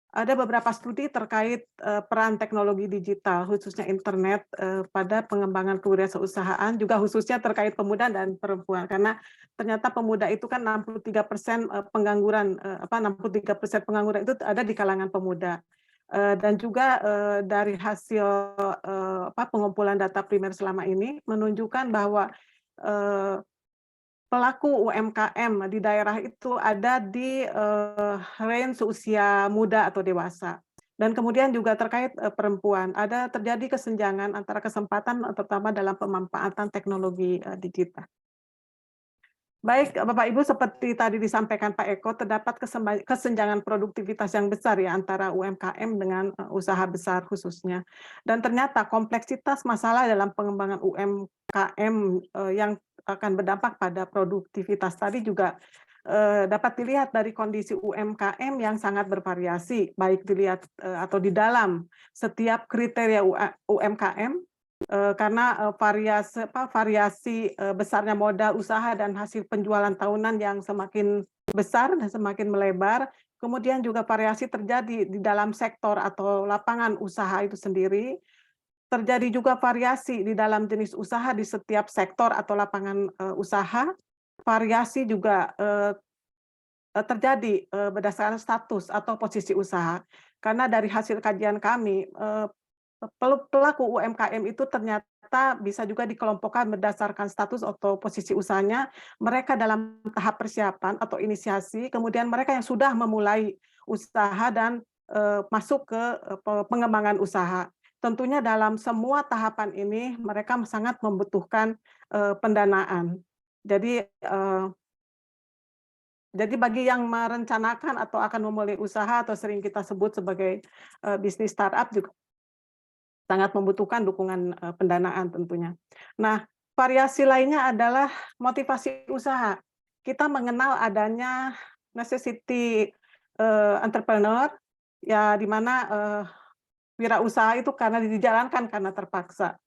ada beberapa studi terkait peran teknologi digital, khususnya internet, pada pengembangan kewirausahaan, juga khususnya terkait pemuda dan perempuan. Karena ternyata pemuda itu kan 63% pengangguran, 63% pengangguran itu ada di kalangan pemuda. Dan juga dari hasil pengumpulan data primer selama ini menunjukkan bahwa pelaku UMKM di daerah itu ada di range usia muda atau dewasa. Dan kemudian juga terkait perempuan, ada terjadi kesenjangan antara kesempatan terutama dalam pemanfaatan teknologi digital. Baik, Bapak Ibu, seperti tadi disampaikan Pak Eko, terdapat kesenjangan produktivitas yang besar ya antara UMKM dengan usaha besar khususnya. Dan ternyata kompleksitas masalah dalam pengembangan UMKM yang akan berdampak pada produktivitas tadi juga dapat dilihat dari kondisi UMKM yang sangat bervariasi, baik dilihat atau di dalam setiap kriteria UMKM, karena variasi besarnya modal usaha dan hasil penjualan tahunan yang semakin besar dan semakin melebar, kemudian juga variasi terjadi di dalam sektor atau lapangan usaha itu sendiri, terjadi juga variasi di dalam jenis usaha di setiap sektor atau lapangan usaha, variasi juga terjadi berdasarkan status atau posisi usaha. Karena dari hasil kajian kami, pelaku UMKM itu ternyata bisa juga dikelompokkan berdasarkan status atau posisi usahanya, mereka dalam tahap persiapan atau inisiasi, kemudian mereka yang sudah memulai usaha dan masuk ke pengembangan usaha. Tentunya dalam semua tahapan ini mereka sangat membutuhkan pendanaan. Jadi bagi yang merencanakan atau akan memulai usaha atau sering kita sebut sebagai bisnis startup juga sangat membutuhkan dukungan pendanaan tentunya. Nah, variasi lainnya adalah motivasi usaha. kita mengenal adanya necessity entrepreneur, ya di mana wirausaha itu karena dijalankan karena terpaksa.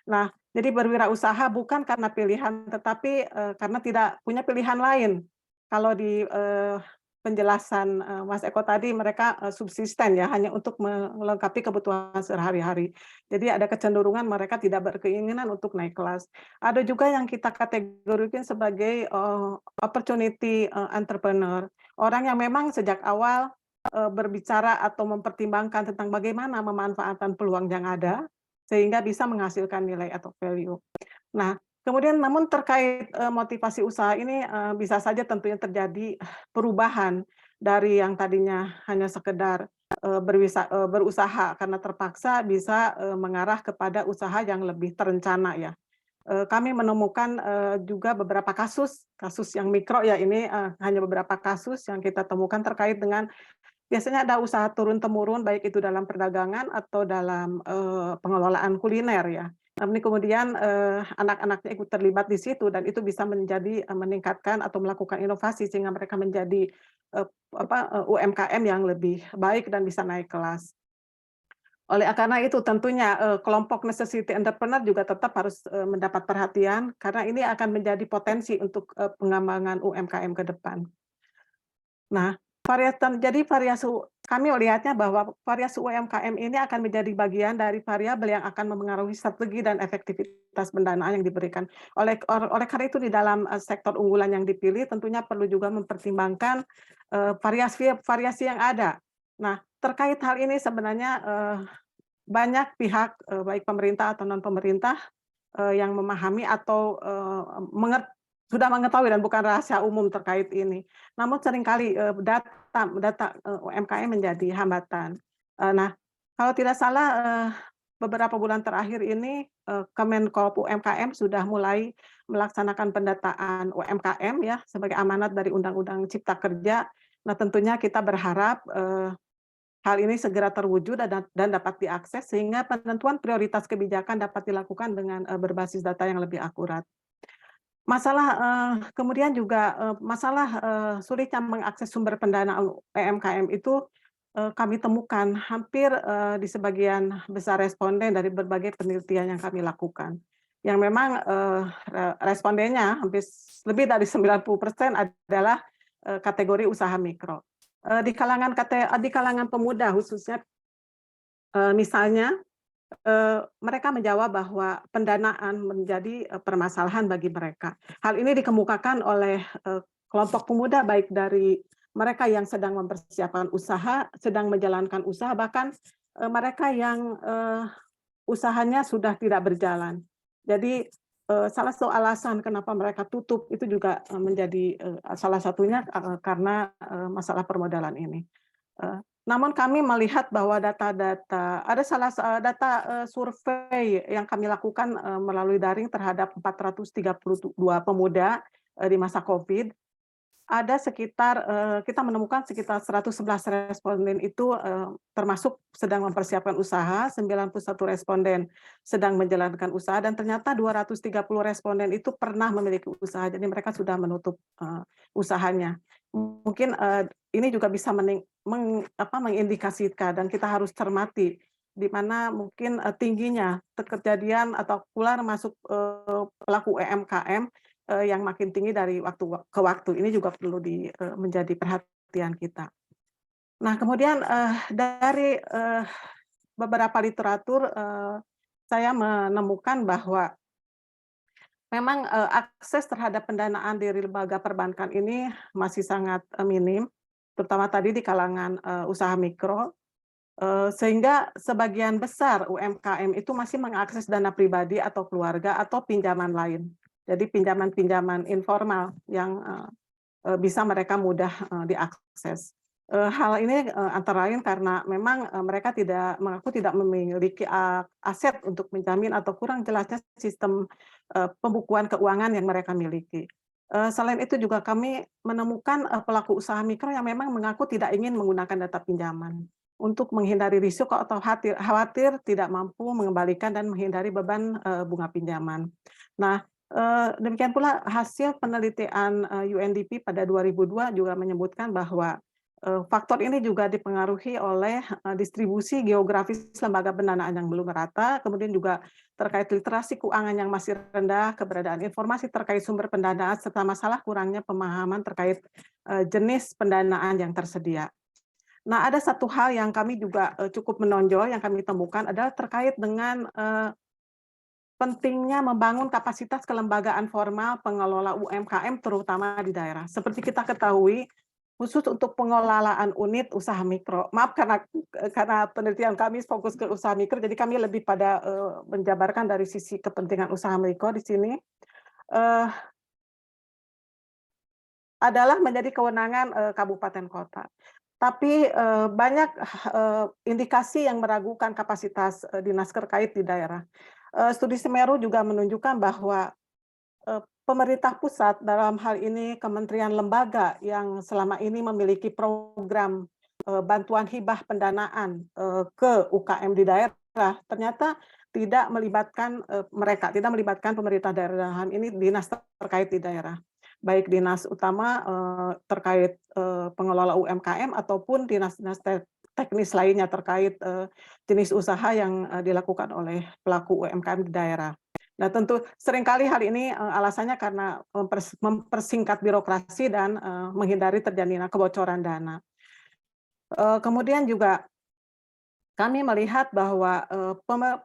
Nah, jadi berwirausaha bukan karena pilihan, tetapi karena tidak punya pilihan lain. Kalau di penjelasan Mas Eko tadi, mereka subsisten ya, hanya untuk melengkapi kebutuhan sehari-hari. Jadi ada kecenderungan mereka tidak berkeinginan untuk naik kelas. Ada juga yang kita kategorikan sebagai opportunity entrepreneur, orang yang memang sejak awal berbicara atau mempertimbangkan tentang bagaimana memanfaatkan peluang yang ada, sehingga bisa menghasilkan nilai atau value. Nah, kemudian namun terkait motivasi usaha ini bisa saja tentunya terjadi perubahan dari yang tadinya hanya sekedar berusaha karena terpaksa bisa mengarah kepada usaha yang lebih terencana ya. Kami menemukan juga beberapa kasus yang mikro ya, ini hanya beberapa kasus yang kita temukan terkait dengan biasanya ada usaha turun-temurun, baik itu dalam perdagangan atau dalam pengelolaan kuliner ya. Namun kemudian anak-anaknya ikut terlibat di situ, dan itu bisa menjadi meningkatkan atau melakukan inovasi sehingga mereka menjadi UMKM yang lebih baik dan bisa naik kelas. Oleh karena itu tentunya kelompok necessity entrepreneur juga tetap harus mendapat perhatian, karena ini akan menjadi potensi untuk pengembangan UMKM ke depan. Nah, variasi kami melihatnya bahwa variasi UMKM ini akan menjadi bagian dari variabel yang akan mempengaruhi strategi dan efektivitas pendanaan yang diberikan. Oleh karena itu di dalam sektor unggulan yang dipilih tentunya perlu juga mempertimbangkan variasi yang ada. Nah, terkait hal ini sebenarnya banyak pihak baik pemerintah atau non pemerintah yang memahami atau sudah mengetahui dan bukan rahasia umum terkait ini. Namun seringkali data UMKM menjadi hambatan. Nah, kalau tidak salah beberapa bulan terakhir ini Kemenko UMKM sudah mulai melaksanakan pendataan UMKM ya sebagai amanat dari Undang-Undang Cipta Kerja. Nah, tentunya kita berharap hal ini segera terwujud dan dapat diakses sehingga penentuan prioritas kebijakan dapat dilakukan dengan berbasis data yang lebih akurat. Kemudian juga masalah sulitnya mengakses sumber pendanaan UMKM itu kami temukan hampir di sebagian besar responden dari berbagai penelitian yang kami lakukan. Yang memang respondennya hampir lebih dari 90% adalah kategori usaha mikro. Di kalangan pemuda khususnya, misalnya mereka menjawab bahwa pendanaan menjadi permasalahan bagi mereka. Hal ini dikemukakan oleh kelompok pemuda baik dari mereka yang sedang mempersiapkan usaha, sedang menjalankan usaha, bahkan mereka yang usahanya sudah tidak berjalan. Jadi salah satu alasan kenapa mereka tutup itu juga menjadi salah satunya karena masalah permodalan ini. Namun kami melihat bahwa data survei yang kami lakukan melalui daring terhadap 432 pemuda di masa COVID, ada sekitar kita menemukan sekitar 111 responden itu termasuk sedang mempersiapkan usaha, 91 responden sedang menjalankan usaha, dan ternyata 230 responden itu pernah memiliki usaha, jadi mereka sudah menutup usahanya. Mungkin ini juga bisa mengindikasikan dan kita harus cermati di mana mungkin tingginya kejadian atau keluar masuk pelaku UMKM yang makin tinggi dari waktu ke waktu. Ini juga perlu menjadi perhatian kita. Nah, kemudian dari beberapa literatur saya menemukan bahwa memang akses terhadap pendanaan dari lembaga perbankan ini masih sangat minim, terutama tadi di kalangan usaha mikro, sehingga sebagian besar UMKM itu masih mengakses dana pribadi atau keluarga atau pinjaman lain. Jadi pinjaman-pinjaman informal yang bisa mereka mudah diakses. Hal ini antara lain karena memang mereka mengaku tidak memiliki aset untuk menjamin atau kurang jelasnya sistem pembukuan keuangan yang mereka miliki. Selain itu juga kami menemukan pelaku usaha mikro yang memang mengaku tidak ingin menggunakan data pinjaman untuk menghindari risiko atau khawatir tidak mampu mengembalikan dan menghindari beban bunga pinjaman. Nah, Demikian pula hasil penelitian UNDP pada 2002 juga menyebutkan bahwa faktor ini juga dipengaruhi oleh distribusi geografis lembaga pendanaan yang belum merata, kemudian juga terkait literasi keuangan yang masih rendah, keberadaan informasi terkait sumber pendanaan, serta masalah kurangnya pemahaman terkait jenis pendanaan yang tersedia. Nah, ada satu hal yang kami juga cukup menonjol, yang kami temukan adalah terkait dengan pentingnya membangun kapasitas kelembagaan formal pengelola UMKM terutama di daerah. Seperti kita ketahui, khusus untuk pengelolaan unit usaha mikro. Maaf karena penelitian kami fokus ke usaha mikro, jadi kami lebih pada menjabarkan dari sisi kepentingan usaha mikro di sini. Adalah menjadi kewenangan kabupaten kota. Tapi banyak indikasi yang meragukan kapasitas dinas terkait di daerah. Studi Semeru juga menunjukkan bahwa pemerintah pusat, dalam hal ini kementerian lembaga yang selama ini memiliki program bantuan hibah pendanaan ke UKM di daerah, ternyata tidak melibatkan mereka, tidak melibatkan pemerintah daerah ini dinas terkait di daerah, baik dinas utama terkait pengelola UMKM ataupun dinas-dinas teknis lainnya terkait jenis usaha yang dilakukan oleh pelaku UMKM di daerah. Nah, tentu seringkali hal ini alasannya karena mempersingkat birokrasi dan menghindari terjadinya kebocoran dana. Kemudian juga kami melihat bahwa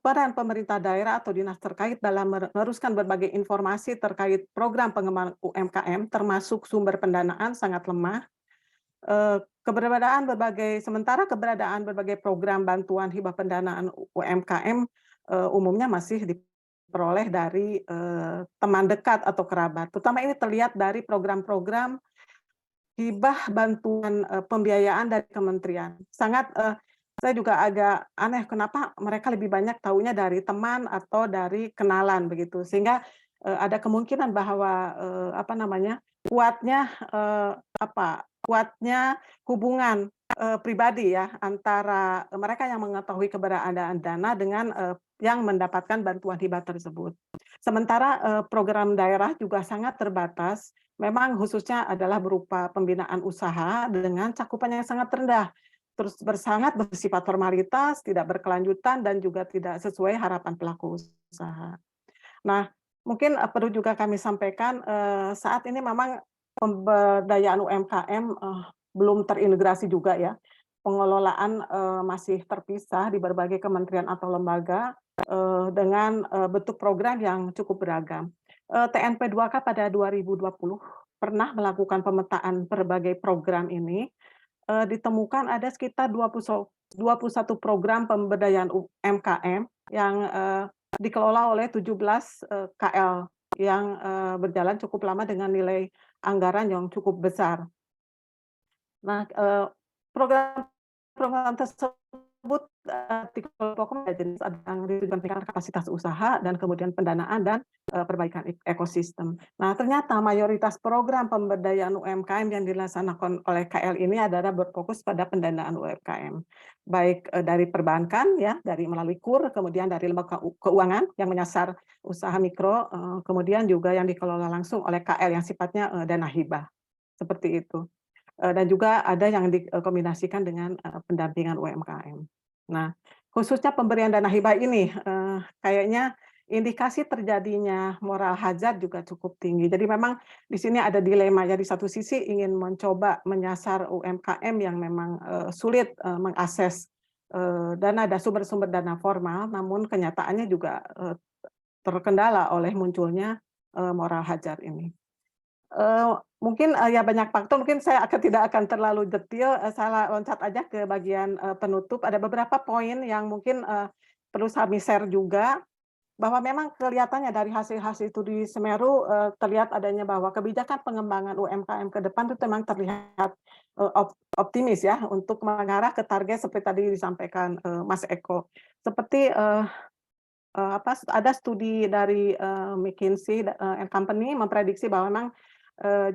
peran pemerintah daerah atau dinas terkait dalam meneruskan berbagai informasi terkait program pengembangan UMKM termasuk sumber pendanaan sangat lemah. Sementara keberadaan berbagai program bantuan hibah pendanaan UMKM umumnya masih diperoleh dari teman dekat atau kerabat. Terutama ini terlihat dari program-program hibah bantuan pembiayaan dari kementerian. Saya juga agak aneh kenapa mereka lebih banyak tahunya dari teman atau dari kenalan begitu, sehingga ada kemungkinan bahwa kuatnya hubungan pribadi ya antara mereka yang mengetahui keberadaan dana dengan yang mendapatkan bantuan hibah tersebut. Sementara program daerah juga sangat terbatas, memang khususnya adalah berupa pembinaan usaha dengan cakupan yang sangat rendah, terus sangat bersifat formalitas, tidak berkelanjutan, dan juga tidak sesuai harapan pelaku usaha. Nah, mungkin perlu juga kami sampaikan, saat ini memang pemberdayaan UMKM belum terintegrasi juga ya. Pengelolaan masih terpisah di berbagai kementerian atau lembaga dengan bentuk program yang cukup beragam. TNP 2K pada 2020 pernah melakukan pemetaan berbagai program ini. Ditemukan ada sekitar 21 program pemberdayaan UMKM yang dikelola oleh 17 KL yang berjalan cukup lama dengan nilai anggaran yang cukup besar. Nah, program tersebut dikelompokkan jenis ada yang ditujukan kapasitas usaha dan kemudian pendanaan dan perbaikan ekosistem. Nah, ternyata mayoritas program pemberdayaan UMKM yang dilaksanakan oleh KL ini adalah berfokus pada pendanaan UMKM, baik dari perbankan ya, dari melalui KUR, kemudian dari lembaga keuangan yang menyasar usaha mikro, kemudian juga yang dikelola langsung oleh KL yang sifatnya dana hibah, seperti itu. Dan juga ada yang dikombinasikan dengan pendampingan UMKM. Nah, khususnya pemberian dana hibah ini kayaknya indikasi terjadinya moral hazard juga cukup tinggi. Jadi memang di sini ada dilema ya, di satu sisi ingin mencoba menyasar UMKM yang memang sulit mengakses dana dan sumber-sumber dana formal, namun kenyataannya juga terkendala oleh munculnya moral hazard ini. Mungkin ya banyak faktor, mungkin saya tidak akan terlalu detail, saya loncat aja ke bagian penutup. Ada beberapa poin yang mungkin perlu kami share juga, bahwa memang kelihatannya dari hasil-hasil studi Semeru terlihat adanya bahwa kebijakan pengembangan UMKM ke depan itu memang terlihat optimis ya untuk mengarah ke target seperti tadi disampaikan Mas Eko. Seperti ada studi dari McKinsey and Company memprediksi bahwa memang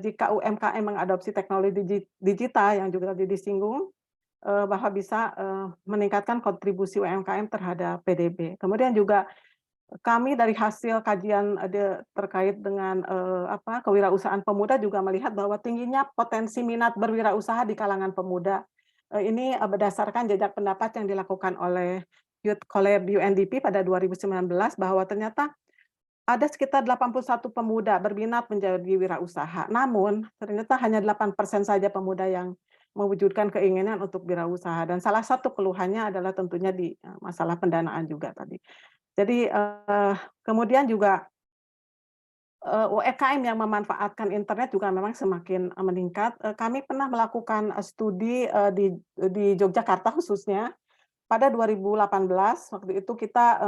jika UMKM mengadopsi teknologi digital yang juga disinggung, bahwa bisa meningkatkan kontribusi UMKM terhadap PDB. Kemudian juga kami dari hasil kajian terkait dengan kewirausahaan pemuda juga melihat bahwa tingginya potensi minat berwirausaha di kalangan pemuda. Ini berdasarkan jejak pendapat yang dilakukan oleh Youth Collab UNDP pada 2019 bahwa ternyata ada sekitar 81 pemuda berminat menjadi wirausaha. Namun ternyata hanya 8% saja pemuda yang mewujudkan keinginan untuk wirausaha, dan salah satu keluhannya adalah tentunya di masalah pendanaan juga tadi. Jadi kemudian juga UMKM yang memanfaatkan internet juga memang semakin meningkat. Kami pernah melakukan studi di Yogyakarta khususnya pada 2018. Waktu itu kita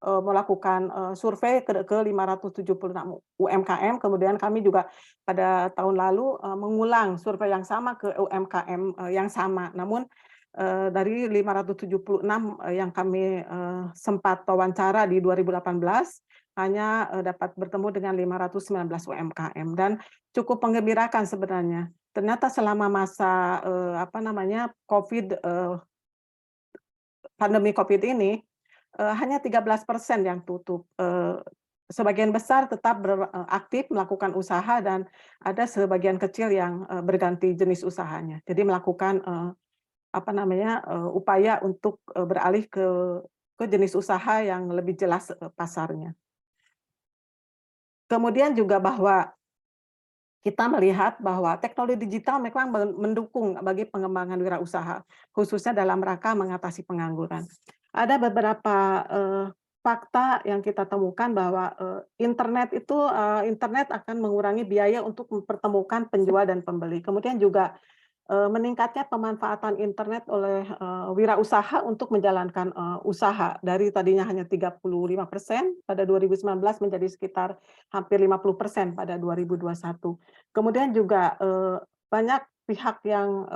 melakukan survei ke 576 UMKM. Kemudian kami juga pada tahun lalu mengulang survei yang sama ke UMKM yang sama. Namun dari 576 yang kami sempat wawancara di 2018 hanya dapat bertemu dengan 519 UMKM, dan cukup menggembirakan sebenarnya. Ternyata selama masa pandemi COVID ini hanya 13% yang tutup. Sebagian besar tetap aktif melakukan usaha, dan ada sebagian kecil yang berganti jenis usahanya. Jadi melakukan upaya untuk beralih ke jenis usaha yang lebih jelas pasarnya. Kemudian juga bahwa kita melihat bahwa teknologi digital memang mendukung bagi pengembangan wirausaha, khususnya dalam rangka mengatasi pengangguran. Ada beberapa fakta yang kita temukan bahwa internet akan mengurangi biaya untuk mempertemukan penjual dan pembeli. Kemudian juga meningkatnya pemanfaatan internet oleh wirausaha untuk menjalankan usaha dari tadinya hanya 35% pada 2019 menjadi sekitar hampir 50% pada 2021. Kemudian juga banyak pihak yang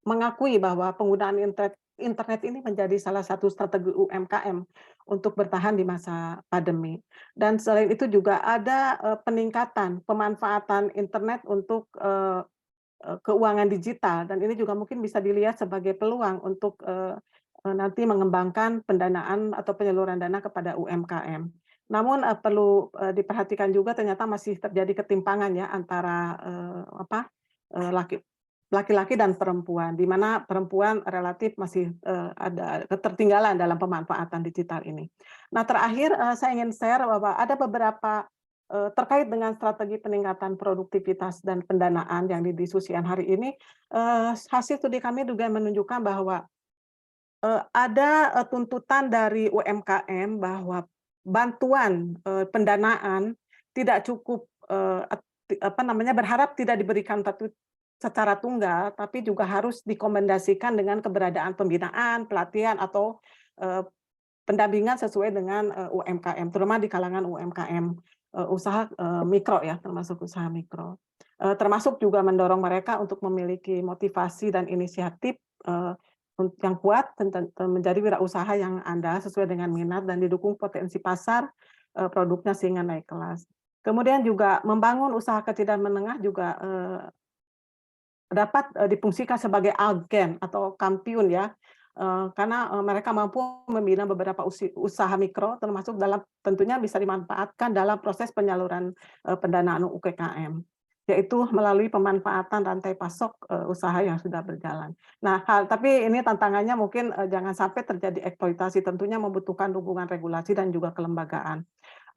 mengakui bahwa penggunaan internet ini menjadi salah satu strategi UMKM untuk bertahan di masa pandemi. Dan selain itu juga ada peningkatan pemanfaatan internet untuk keuangan digital, dan ini juga mungkin bisa dilihat sebagai peluang untuk nanti mengembangkan pendanaan atau penyaluran dana kepada UMKM. Namun perlu diperhatikan juga ternyata masih terjadi ketimpangan ya antara laki-laki dan perempuan, di mana perempuan relatif masih ada ketertinggalan dalam pemanfaatan digital ini. Nah, terakhir saya ingin share bahwa ada beberapa terkait dengan strategi peningkatan produktivitas dan pendanaan yang didiskusikan hari ini. Hasil studi kami juga menunjukkan bahwa ada tuntutan dari UMKM bahwa bantuan pendanaan tidak cukup berharap tidak diberikan secara tunggal, tapi juga harus dikombinasikan dengan keberadaan pembinaan, pelatihan atau pendampingan sesuai dengan UMKM, terutama di kalangan UMKM usaha mikro ya, termasuk usaha mikro. Termasuk juga mendorong mereka untuk memiliki motivasi dan inisiatif yang kuat menjadi wirausaha yang andal sesuai dengan minat dan didukung potensi pasar produknya sehingga naik kelas. Kemudian juga membangun usaha kecil dan menengah juga dapat difungsikan sebagai agen atau kampiun ya, karena mereka mampu membina beberapa usaha mikro, termasuk dalam tentunya bisa dimanfaatkan dalam proses penyaluran pendanaan UMKM, yaitu melalui pemanfaatan rantai pasok usaha yang sudah berjalan. Nah, tapi ini tantangannya mungkin jangan sampai terjadi eksploitasi, tentunya membutuhkan dukungan regulasi dan juga kelembagaan.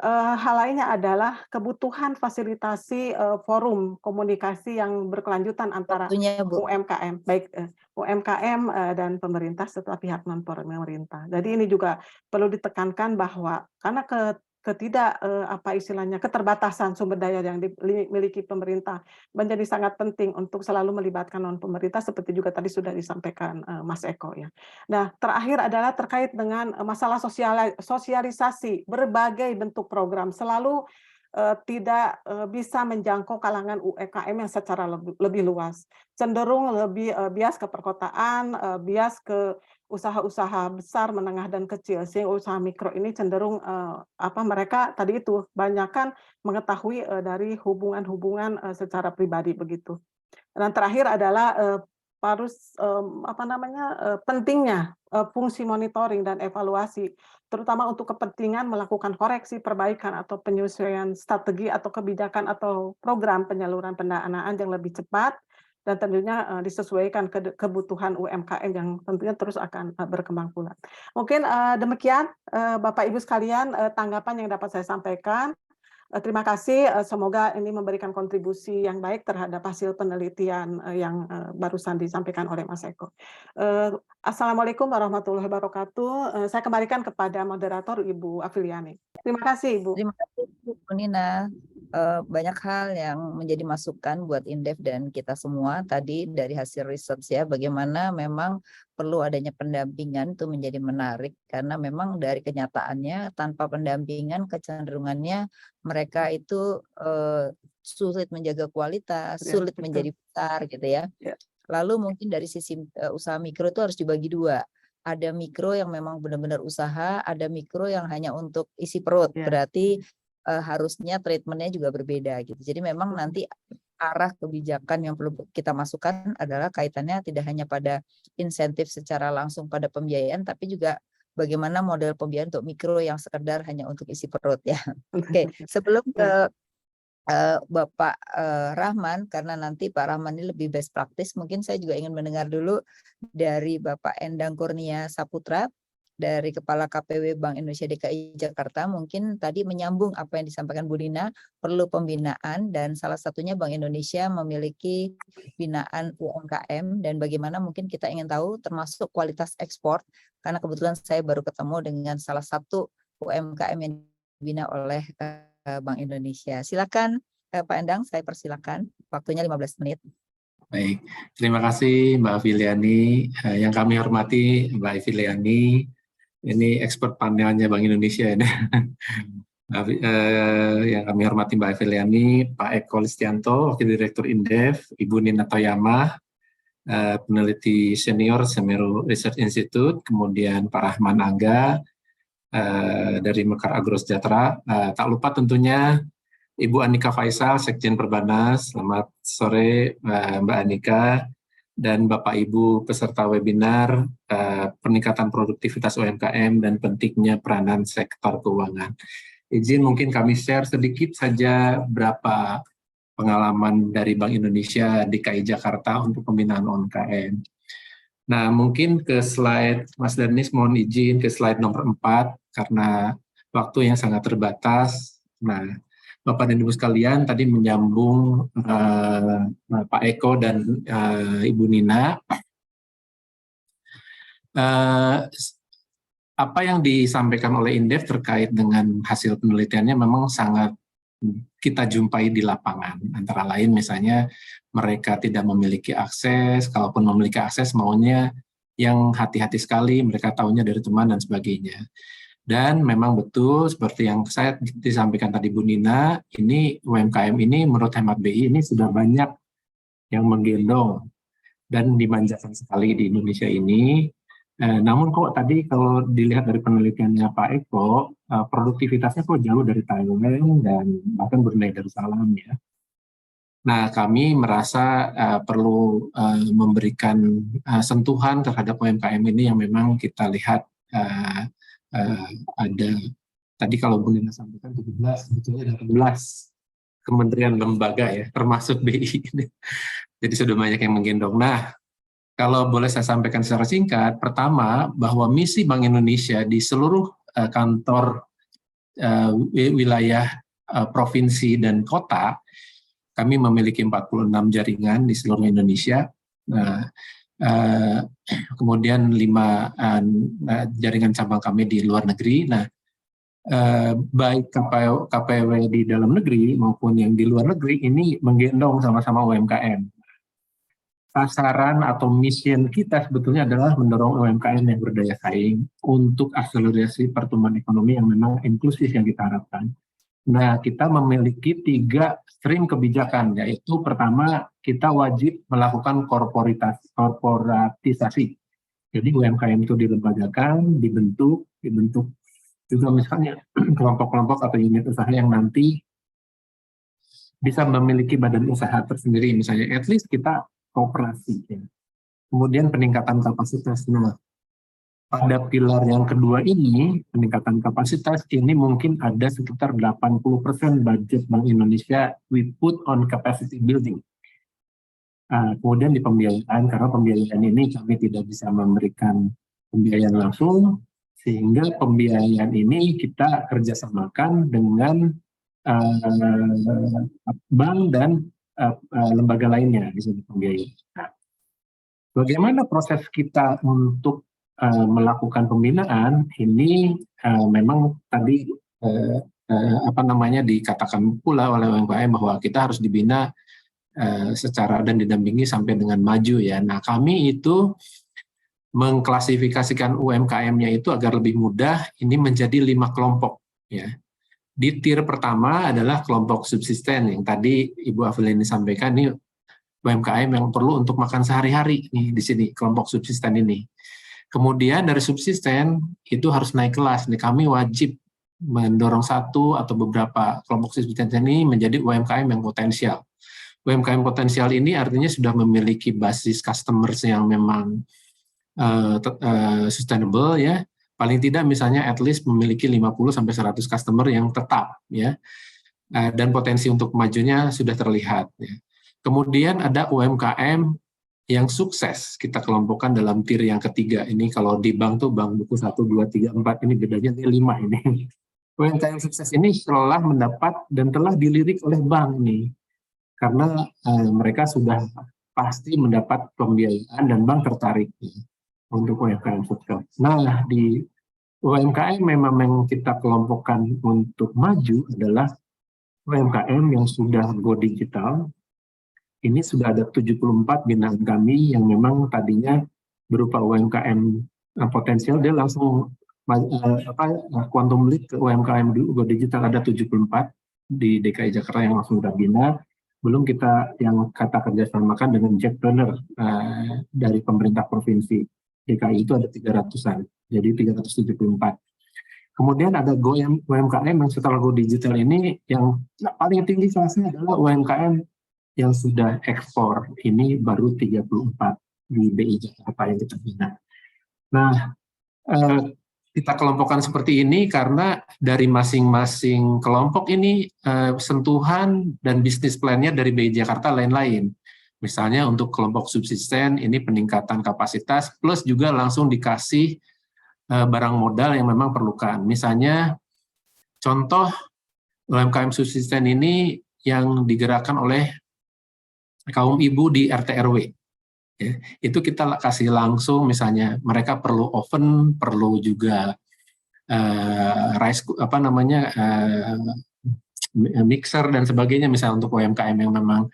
Hal lainnya adalah kebutuhan fasilitasi forum komunikasi yang berkelanjutan antara Waktunya, Bu. UMKM, baik UMKM dan pemerintah serta pihak non pemerintah. Jadi ini juga perlu ditekankan bahwa karena keterbatasan sumber daya yang dimiliki pemerintah menjadi sangat penting untuk selalu melibatkan non pemerintah seperti juga tadi sudah disampaikan Mas Eko ya. Nah, terakhir adalah terkait dengan masalah sosialisasi berbagai bentuk program selalu tidak bisa menjangkau kalangan UMKM yang secara lebih luas, cenderung lebih bias ke perkotaan, bias ke usaha-usaha besar, menengah dan kecil, sehingga usaha mikro ini cenderung mereka tadi itu banyakkan mengetahui dari hubungan-hubungan secara pribadi begitu. Dan terakhir adalah harus pentingnya fungsi monitoring dan evaluasi, terutama untuk kepentingan melakukan koreksi, perbaikan atau penyesuaian strategi atau kebijakan atau program penyaluran pendanaan yang lebih cepat dan tentunya disesuaikan kebutuhan UMKM yang tentunya terus akan berkembang pula. Mungkin demikian Bapak Ibu sekalian tanggapan yang dapat saya sampaikan. Terima kasih, semoga ini memberikan kontribusi yang baik terhadap hasil penelitian yang barusan disampaikan oleh Mas Eko. Assalamualaikum warahmatullahi wabarakatuh. Saya kembalikan kepada moderator Ibu Afiliani. Terima kasih, Ibu. Terima kasih Bu Nina. Banyak hal yang menjadi masukan buat Indef dan kita semua tadi dari hasil research ya, bagaimana memang perlu adanya pendampingan itu menjadi menarik karena memang dari kenyataannya tanpa pendampingan kecenderungannya mereka itu sulit menjaga kualitas, Ya, sulit betul. menjadi besar gitu ya. Ya. Lalu mungkin dari sisi usaha mikro itu harus dibagi dua. Ada mikro yang memang benar-benar usaha, ada mikro yang hanya untuk isi perut. Ya. Berarti harusnya treatmentnya juga berbeda gitu. Jadi memang nanti arah kebijakan yang perlu kita masukkan adalah kaitannya tidak hanya pada insentif secara langsung pada pembiayaan, tapi juga bagaimana model pembiayaan untuk mikro yang sekedar hanya untuk isi perut ya. Oke, sebelum ke Bapak Rahman, karena nanti Pak Rahman ini lebih best practice, mungkin saya juga ingin mendengar dulu dari Bapak Endang Kurnia Saputra, dari Kepala KPW Bank Indonesia DKI Jakarta. Mungkin tadi menyambung apa yang disampaikan Bu Nina, perlu pembinaan dan salah satunya Bank Indonesia memiliki binaan UMKM dan bagaimana mungkin kita ingin tahu termasuk kualitas ekspor, karena kebetulan saya baru ketemu dengan salah satu UMKM yang dibina oleh Bank Indonesia. Silakan Pak Endang, saya persilakan. Waktunya 15 menit. Baik, terima kasih Mbak Afiliani. Yang kami hormati Mbak Afiliani, ini expert panelnya Bank Indonesia ini. Yang kami hormati Mbak Afiliani, Pak Eko Listianto, Wakil Direktur Indef, Ibu Nina Toyama, peneliti senior Semeru Research Institute, kemudian Pak Rahman Angga dari Mekar Agro Sejahtera. Tak lupa tentunya Ibu Anika Faisal, Sekjen Perbanas. Selamat sore Mbak Anika dan Bapak Ibu peserta webinar peningkatan produktivitas UMKM dan pentingnya peranan sektor keuangan. Izin mungkin kami share sedikit saja berapa pengalaman dari Bank Indonesia DKI Jakarta untuk pembinaan UMKM. Nah, mungkin ke slide Mas Danis, mohon izin ke slide nomor 4 karena waktu yang sangat terbatas. Nah, Bapak dan Ibu sekalian, tadi menyambung Pak Eko dan Ibu Nina. Apa yang disampaikan oleh Indef terkait dengan hasil penelitiannya memang sangat kita jumpai di lapangan. Antara lain misalnya mereka tidak memiliki akses, kalaupun memiliki akses maunya yang hati-hati sekali, mereka tahunya dari teman dan sebagainya. Dan memang betul seperti yang saya disampaikan tadi Bu Nina, ini UMKM ini menurut hemat BI ini sudah banyak yang menggendong dan dimanjakan sekali di Indonesia ini. Namun kok tadi kalau dilihat dari penelitiannya Pak Eko, produktivitasnya kok jauh dari Thailand dan bahkan Brunei Darussalam ya. Nah, kami merasa perlu memberikan sentuhan terhadap UMKM ini yang memang kita lihat ada tadi kalau Bu Nina sampaikan 17, sebetulnya ada 11 kementerian lembaga ya, termasuk BI. Jadi sudah banyak yang menggendong. Nah, kalau boleh saya sampaikan secara singkat, pertama bahwa misi Bank Indonesia di seluruh kantor wilayah provinsi dan kota, kami memiliki 46 jaringan di seluruh Indonesia. Nah, kemudian 5 jaringan cabang kami di luar negeri. Nah, baik KPW di dalam negeri maupun yang di luar negeri ini menggendong sama-sama UMKM. Sasaran atau mission kita sebetulnya adalah mendorong UMKM yang berdaya saing untuk akselerasi pertumbuhan ekonomi yang memang inklusif yang kita harapkan. Nah, kita memiliki 3 stream kebijakan, yaitu pertama kita wajib melakukan korporatisasi. Jadi UMKM itu dilembagakan, dibentuk juga misalnya kelompok-kelompok atau unit usaha yang nanti bisa memiliki badan usaha tersendiri, misalnya at least kita kooperasi. Ya. kemudian peningkatan kapasitas. Nah, pada pilar yang kedua ini, peningkatan kapasitas, ini mungkin ada sekitar 80% budget Bank Indonesia we put on capacity building. Kemudian di pembiayaan, karena pembiayaan ini kami tidak bisa memberikan pembiayaan langsung, sehingga pembiayaan ini kita kerjasamakan dengan bank dan lembaga lainnya di sini pembiayaan. Nah, bagaimana proses kita untuk melakukan pembinaan ini memang tadi dikatakan pula oleh UMKM bahwa kita harus dibina secara dan didampingi sampai dengan maju ya. Nah, kami itu mengklasifikasikan UMKM-nya itu agar lebih mudah ini menjadi 5 kelompok ya. Di tier pertama adalah kelompok subsisten yang tadi Ibu Afiliani sampaikan, ini UMKM yang perlu untuk makan sehari-hari nih di sini kelompok subsisten ini. Kemudian dari subsisten itu harus naik kelas nih, kami wajib mendorong satu atau beberapa kelompok subsisten ini menjadi UMKM yang potensial. UMKM potensial ini artinya sudah memiliki basis customers yang memang sustainable ya, paling tidak misalnya at least memiliki 50-100 customer yang tetap ya, dan potensi untuk majunya sudah terlihat ya. Kemudian ada UMKM yang sukses, kita kelompokkan dalam tier yang ketiga ini. Kalau di bank tuh bank buku 1, 2, 3, 4 ini bedanya 5 ini. UMKM sukses ini telah mendapat dan telah dilirik oleh bank ini, karena mereka sudah pasti mendapat pembiayaan dan bank tertarik ya, untuk UMKM sukses. Nah, di UMKM memang yang kita kelompokkan untuk maju adalah UMKM yang sudah go digital. Ini sudah ada 74 binaan kami yang memang tadinya berupa UMKM potensial, dia langsung quantum leap ke UMKM go digital, ada 74 di DKI Jakarta yang langsung sudah bina. Belum kita yang kata kerjasamakan dengan Jackpreneur dari pemerintah provinsi. DKI itu ada 300-an, jadi 374. Kemudian ada UMKM yang setelah go digital ini, yang paling tinggi kelasnya adalah UMKM yang sudah ekspor. Ini baru 34 di BI Jakarta yang kita bina. Nah, kita kelompokkan seperti ini karena dari masing-masing kelompok ini sentuhan dan bisnis plan-nya dari BI Jakarta lain-lain. Misalnya untuk kelompok subsisten ini peningkatan kapasitas plus juga langsung dikasih barang modal yang memang perlukan. Misalnya contoh UMKM subsisten ini yang digerakkan oleh kaum ibu di RT RW. Ya, itu kita kasih langsung, misalnya mereka perlu oven, perlu juga mixer dan sebagainya, misalnya untuk UMKM yang memang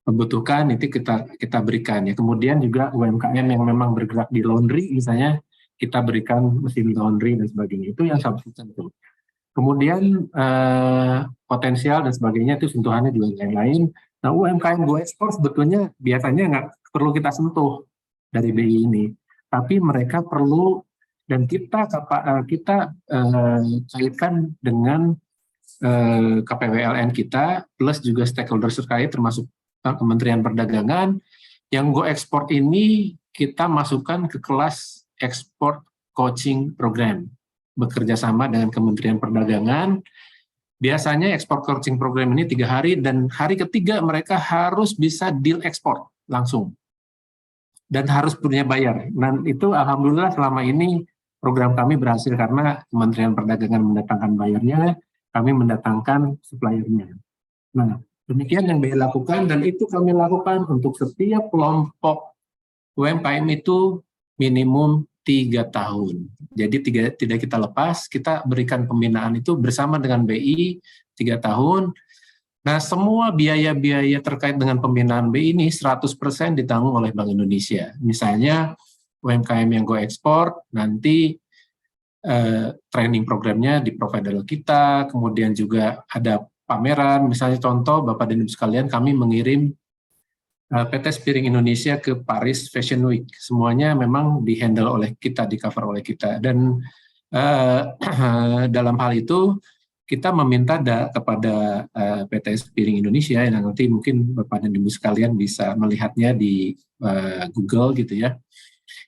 membutuhkan, itu kita berikan ya. Kemudian juga UMKM yang memang bergerak di laundry misalnya, kita berikan mesin laundry dan sebagainya. Itu yang subsisten itu. Kemudian potensial dan sebagainya itu sentuhannya juga lain-lain. Nah, UMKM go ekspor sebetulnya biasanya nggak perlu kita sentuh dari BI ini, tapi mereka perlu, dan kita kaitkan dengan KPWLN kita plus juga stakeholder terkait termasuk Kementerian Perdagangan. Yang go ekspor ini kita masukkan ke kelas ekspor coaching program, bekerja sama dengan Kementerian Perdagangan. Biasanya ekspor coaching program ini 3 hari, dan hari ketiga mereka harus bisa deal ekspor langsung dan harus punya bayar. Dan itu alhamdulillah selama ini program kami berhasil karena Kementerian Perdagangan mendatangkan bayarnya, kami mendatangkan suppliernya. Nah, demikian yang BI lakukan, dan itu kami lakukan untuk setiap kelompok UMKM itu minimum 3 tahun. Jadi tidak kita lepas, kita berikan pembinaan itu bersama dengan BI 3 tahun. Nah, semua biaya-biaya terkait dengan pembinaan BI ini 100% ditanggung oleh Bank Indonesia. Misalnya UMKM yang go ekspor, nanti training programnya di provider kita, kemudian juga ada pameran, misalnya contoh Bapak dan Ibu sekalian, kami mengirim PT Spiring Indonesia ke Paris Fashion Week. Semuanya memang di-handle oleh kita, di-cover oleh kita. Dan dalam hal itu kita meminta kepada PT Spiring Indonesia, yang nanti mungkin Bapak dan Ibu sekalian bisa melihatnya di Google gitu ya,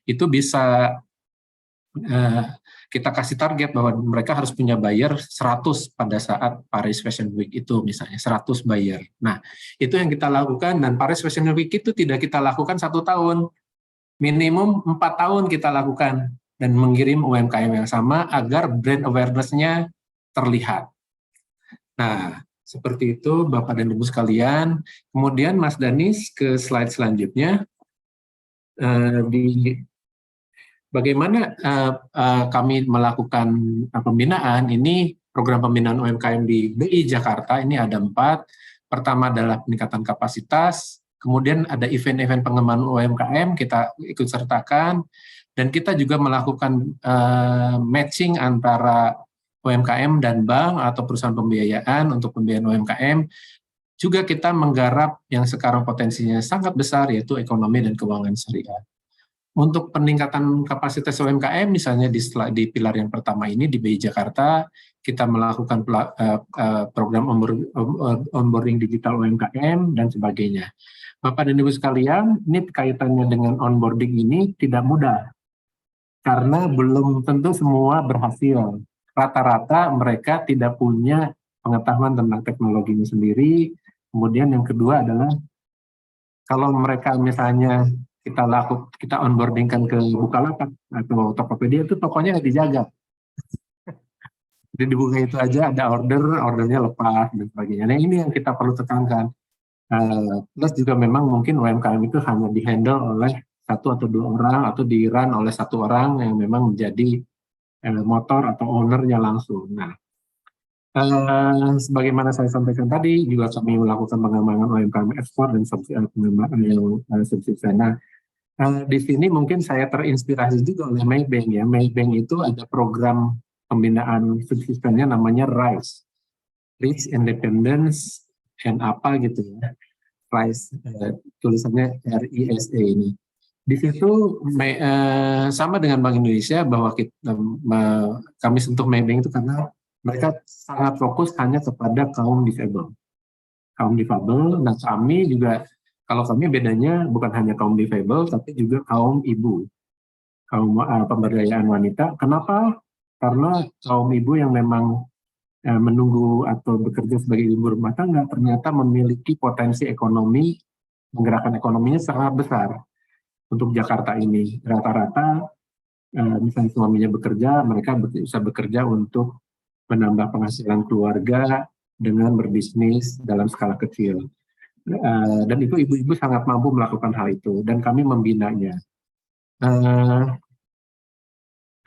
itu bisa kita kasih target bahwa mereka harus punya buyer 100 pada saat Paris Fashion Week itu, misalnya 100 buyer. Nah, itu yang kita lakukan, dan Paris Fashion Week itu tidak kita lakukan 1 tahun, minimum 4 tahun kita lakukan, dan mengirim UMKM yang sama agar brand awareness-nya terlihat. Nah, seperti itu Bapak dan Ibu sekalian. Kemudian Mas Danis ke slide selanjutnya. Bagaimana kami melakukan pembinaan, ini program pembinaan UMKM di BI Jakarta, ini ada 4. Pertama adalah peningkatan kapasitas, kemudian ada event-event pengembangan UMKM, kita ikut sertakan, dan kita juga melakukan matching antara UMKM dan bank atau perusahaan pembiayaan untuk pembiayaan UMKM. Juga kita menggarap yang sekarang potensinya sangat besar, yaitu ekonomi dan keuangan syariah. Untuk peningkatan kapasitas UMKM, misalnya di pilar yang pertama ini di BI Jakarta, kita melakukan program onboarding digital UMKM dan sebagainya. Bapak dan Ibu sekalian, ini kaitannya dengan onboarding ini tidak mudah, karena belum tentu semua berhasil. Rata-rata mereka tidak punya pengetahuan tentang teknologinya sendiri. Kemudian yang kedua adalah, kalau mereka misalnya kita onboardingkan ke Bukalapak atau Tokopedia, itu tokonya nggak dijaga. Jadi dibuka itu aja ada ordernya lepas dan sebagainya. Nah, ini yang kita perlu tekankan. Plus juga memang mungkin UMKM itu hanya dihandle oleh 1 atau 2 orang atau di-run oleh 1 orang yang memang menjadi motor atau ownernya langsung. Nah, sebagaimana saya sampaikan tadi, juga kami melakukan pengembangan UMKM ekspor dan pengembangan subsisten. Di sini mungkin saya terinspirasi juga oleh Maybank ya. Maybank itu ada program pembinaan subsistennya namanya RISE, Rich Independence and apa gitu ya. RISE, tulisannya RISE ini. Di situ sama dengan Bank Indonesia, bahwa kami sentuh Maybank itu karena mereka sangat fokus hanya kepada kaum difabel. Kaum difabel, nah kami juga, kalau kami bedanya bukan hanya kaum difabel, tapi juga kaum ibu, kaum pemberdayaan wanita. Kenapa? Karena kaum ibu yang memang menunggu atau bekerja sebagai ibu rumah tangga ternyata memiliki potensi ekonomi, menggerakkan ekonominya sangat besar. Untuk Jakarta ini, rata-rata misalnya suaminya bekerja, mereka bisa bekerja untuk menambah penghasilan keluarga dengan berbisnis dalam skala kecil. Dan itu ibu-ibu sangat mampu melakukan hal itu, dan kami membinanya.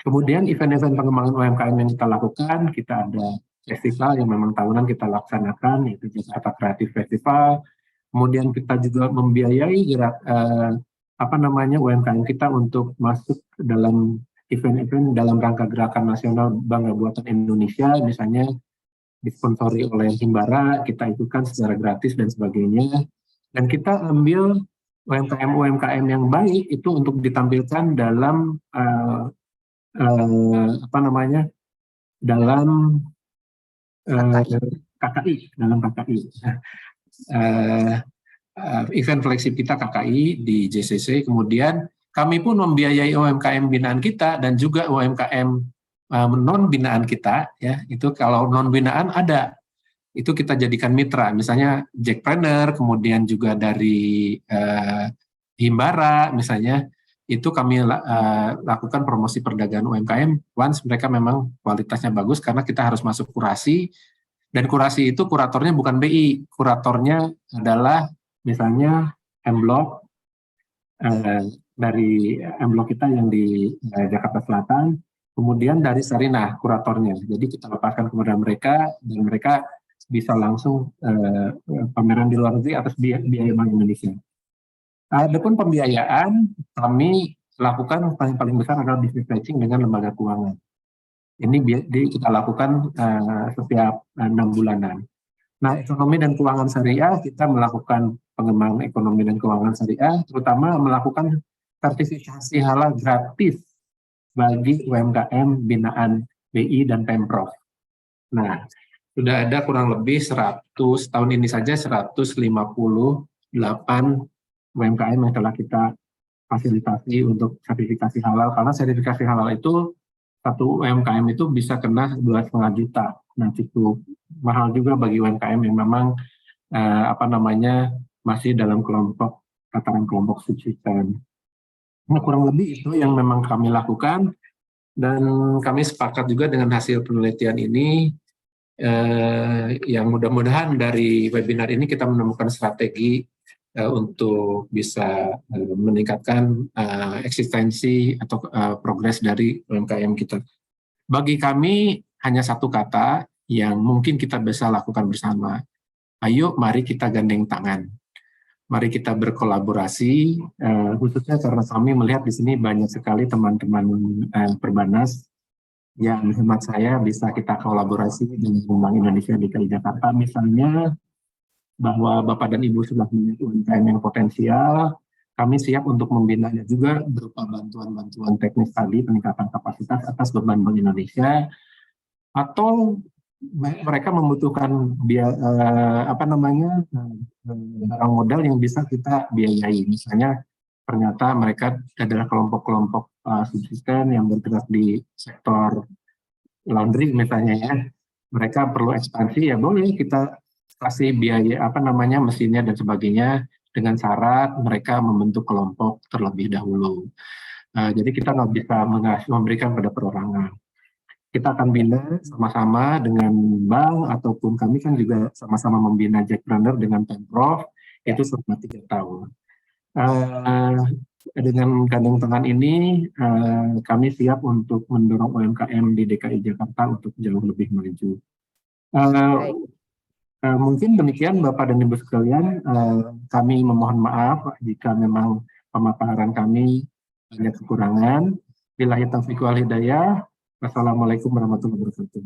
Kemudian event-event pengembangan UMKM yang kita lakukan, kita ada festival yang memang tahunan kita laksanakan, yaitu Jakarta Creative Festival. Kemudian kita juga membiayai UMKM kita untuk masuk dalam event-event dalam rangka gerakan nasional Bangga Buatan Indonesia, misalnya disponsori oleh Himbara, kita ikutkan secara gratis dan sebagainya. Dan kita ambil UMKM yang baik itu untuk ditampilkan dalam dalam KKI, event flagship kita KKI di JCC. Kemudian kami pun membiayai UMKM binaan kita dan juga UMKM non binaan kita, ya. Itu kalau non binaan ada, itu kita jadikan mitra, misalnya Jackpreneur, kemudian juga dari Himbara misalnya, itu kami lakukan promosi perdagangan UMKM once mereka memang kualitasnya bagus, karena kita harus masuk kurasi, dan kurasi itu kuratornya bukan BI, kuratornya adalah misalnya M-Block, dari M-Block kita yang di Jakarta Selatan, kemudian dari Sarinah kuratornya. Jadi kita lepaskan kepada mereka, dan mereka bisa langsung pameran di luar negeri atas biaya Bank Indonesia. Adapun pembiayaan, kami lakukan paling besar adalah business matching dengan lembaga keuangan. Ini kita lakukan setiap 6 bulanan. Nah, ekonomi dan keuangan syariah, kita melakukan pengembangan ekonomi dan keuangan syariah, terutama melakukan sertifikasi halal gratis bagi UMKM binaan BI dan Pemprov. Nah, sudah ada kurang lebih 100, tahun ini saja 158 UMKM yang telah kita fasilitasi untuk sertifikasi halal, karena sertifikasi halal itu satu UMKM itu bisa kena 2,5 juta. Nah, cukup mahal juga bagi UMKM yang memang masih dalam tataran kelompok subsisten. Nah, kurang lebih itu yang memang kami lakukan, dan kami sepakat juga dengan hasil penelitian ini. Yang mudah-mudahan dari webinar ini kita menemukan strategi untuk bisa meningkatkan eksistensi atau progres dari UMKM kita. Bagi kami hanya satu kata yang mungkin kita bisa lakukan bersama. Ayo, mari kita gandeng tangan. Mari kita berkolaborasi, khususnya karena kami melihat di sini banyak sekali teman-teman Perbanas yang hemat saya bisa kita kolaborasi dengan Bank Indonesia DKI Jakarta, misalnya bahwa Bapak dan Ibu sudah memiliki UMKM yang potensial, kami siap untuk membinanya juga berupa bantuan-bantuan teknis tadi, peningkatan kapasitas atas beban Bank Indonesia, atau mereka membutuhkan barang modal yang bisa kita biayai. Misalnya ternyata mereka adalah kelompok-kelompok subsisten yang bergerak di sektor laundry misalnya ya, mereka perlu ekspansi, ya boleh kita kasih biaya mesinnya dan sebagainya, dengan syarat mereka membentuk kelompok terlebih dahulu. Jadi kita nggak bisa memberikan pada perorangan. Kita akan bina sama-sama dengan bank, ataupun kami kan juga sama-sama membina Jackpreneur dengan Pemprov, itu selama 3 tahun. Dengan gandeng tangan ini, kami siap untuk mendorong UMKM di DKI Jakarta untuk jauh lebih maju. Mungkin demikian Bapak dan Ibu sekalian, kami memohon maaf jika memang pemaparan kami ada kekurangan. Billahi taufiq wal hidayah. Wassalamualaikum warahmatullahi wabarakatuh.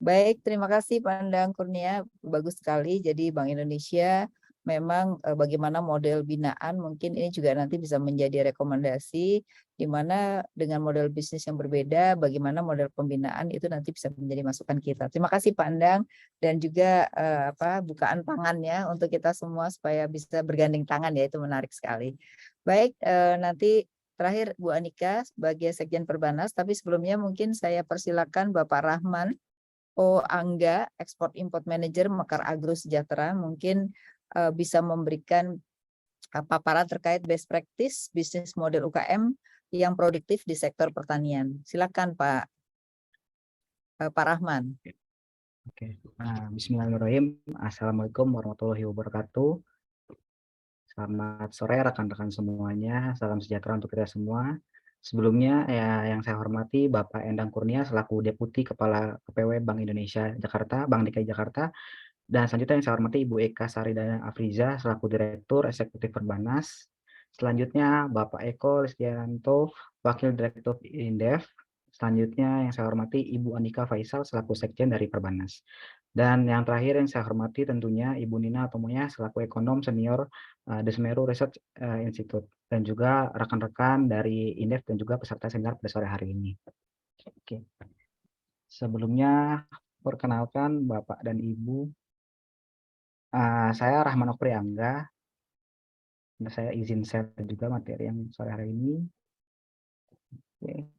Baik, terima kasih Pandang Kurnia, bagus sekali. Jadi Bank Indonesia memang bagaimana model binaan, mungkin ini juga nanti bisa menjadi rekomendasi di mana dengan model bisnis yang berbeda, bagaimana model pembinaan itu nanti bisa menjadi masukan kita. Terima kasih Pandang, dan juga bukaan tangannya untuk kita semua supaya bisa bergandeng tangan, ya itu menarik sekali. Baik, nanti terakhir Bu Anika sebagai Sekjen Perbanas, tapi sebelumnya mungkin saya persilakan Bapak Rahman Angga, Export Import Manager Mekar Agro Sejahtera, mungkin bisa memberikan paparan terkait best practice bisnis model UKM yang produktif di sektor pertanian. Silakan Pak Rahman. Oke. Bismillahirrahmanirrahim. Assalamualaikum warahmatullahi wabarakatuh. Selamat sore rekan-rekan semuanya. Salam sejahtera untuk kita semua. Sebelumnya yang saya hormati Bapak Endang Kurnia selaku Deputi Kepala KPW Bank Indonesia Jakarta, Bank DKI Jakarta. Dan selanjutnya yang saya hormati Ibu Eka Saridana Afriza selaku Direktur Eksekutif Perbanas. Selanjutnya Bapak Eko Listianto, Wakil Direktur Indef. Selanjutnya yang saya hormati Ibu Anika Faisal selaku Sekjen dari Perbanas. Dan yang terakhir yang saya hormati tentunya Ibu Nina Atomoya selaku Ekonom Senior The Semeru Research Institute, dan juga rekan-rekan dari Indef dan juga peserta seminar pada sore hari ini. Oke. Sebelumnya perkenalkan Bapak dan Ibu, saya Rahman Okri Angga. Saya izin share juga materi yang sore hari ini. Oke.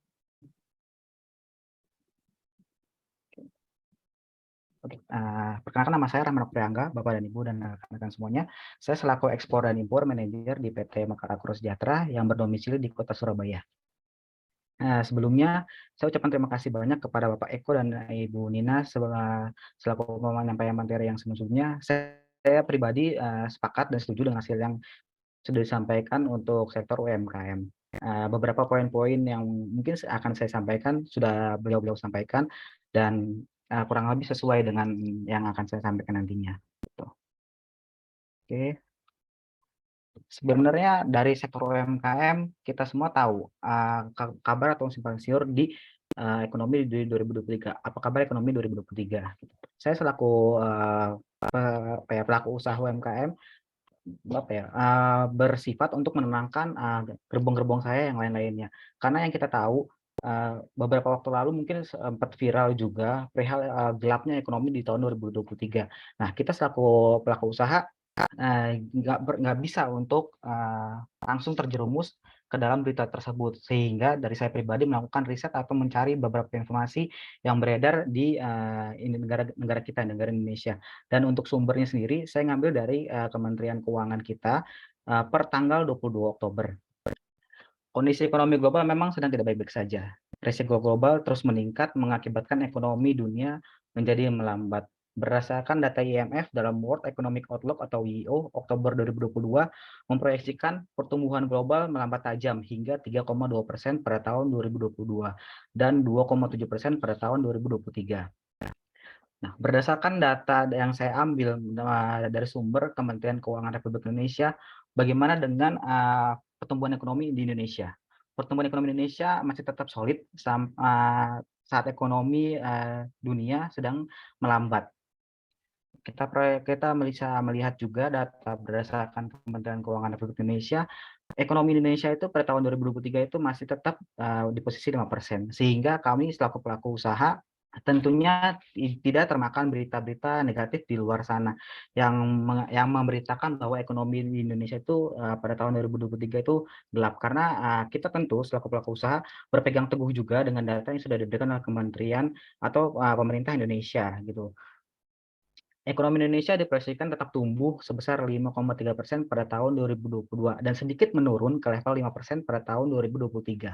Perkenalkan nama saya Rahman Okri Angga, Bapak dan Ibu dan rekan-rekan semuanya. Saya selaku Ekspor dan Impor Manager di PT Mekar Agro Sejahtera yang berdomisili di Kota Surabaya. Sebelumnya saya ucapkan terima kasih banyak kepada Bapak Eko dan Ibu Nina selaku penyampaian materi yang sebelumnya. Saya pribadi sepakat dan setuju dengan hasil yang sudah disampaikan untuk sektor UMKM. Beberapa poin-poin yang mungkin akan saya sampaikan sudah beliau-beliau sampaikan, dan kurang lebih sesuai dengan yang akan saya sampaikan nantinya. Oke. Sebenarnya dari sektor UMKM kita semua tahu kabar atau simpang siur di ekonomi di 2023. Apa kabar ekonomi 2023? Saya selaku pelaku usaha UMKM bersifat untuk menenangkan gerbong-gerbong saya yang lain-lainnya. Karena yang kita tahu beberapa waktu lalu mungkin sempat viral juga perihal gelapnya ekonomi di tahun 2023. Nah, kita selaku pelaku usaha nggak bisa untuk langsung terjerumus ke dalam berita tersebut, sehingga dari saya pribadi melakukan riset atau mencari beberapa informasi yang beredar di negara kita, negara Indonesia. Dan untuk sumbernya sendiri saya ngambil dari Kementerian Keuangan kita per tanggal 22 Oktober. Kondisi ekonomi global memang sedang tidak baik-baik saja. Risiko global terus meningkat mengakibatkan ekonomi dunia menjadi melambat. Berdasarkan data IMF dalam World Economic Outlook atau WEO Oktober 2022 memproyeksikan pertumbuhan global melambat tajam hingga 3,2% pada tahun 2022 dan 2,7% pada tahun 2023. Nah, berdasarkan data yang saya ambil dari sumber Kementerian Keuangan Republik Indonesia, bagaimana dengan pertumbuhan ekonomi di Indonesia? Pertumbuhan ekonomi Indonesia masih tetap solid saat ekonomi dunia sedang melambat. Kita bisa melihat juga data berdasarkan Kementerian Keuangan Republik Indonesia, ekonomi Indonesia itu pada tahun 2023 itu masih tetap di posisi 5%, sehingga kami selaku pelaku usaha tentunya tidak termakan berita-berita negatif di luar sana yang memberitakan bahwa ekonomi di Indonesia itu pada tahun 2023 itu gelap, karena kita tentu selaku pelaku usaha berpegang teguh juga dengan data yang sudah diberikan oleh kementerian atau pemerintah Indonesia gitu. Ekonomi Indonesia diproyeksikan tetap tumbuh sebesar 5,3% pada tahun 2022 dan sedikit menurun ke level 5% pada tahun 2023.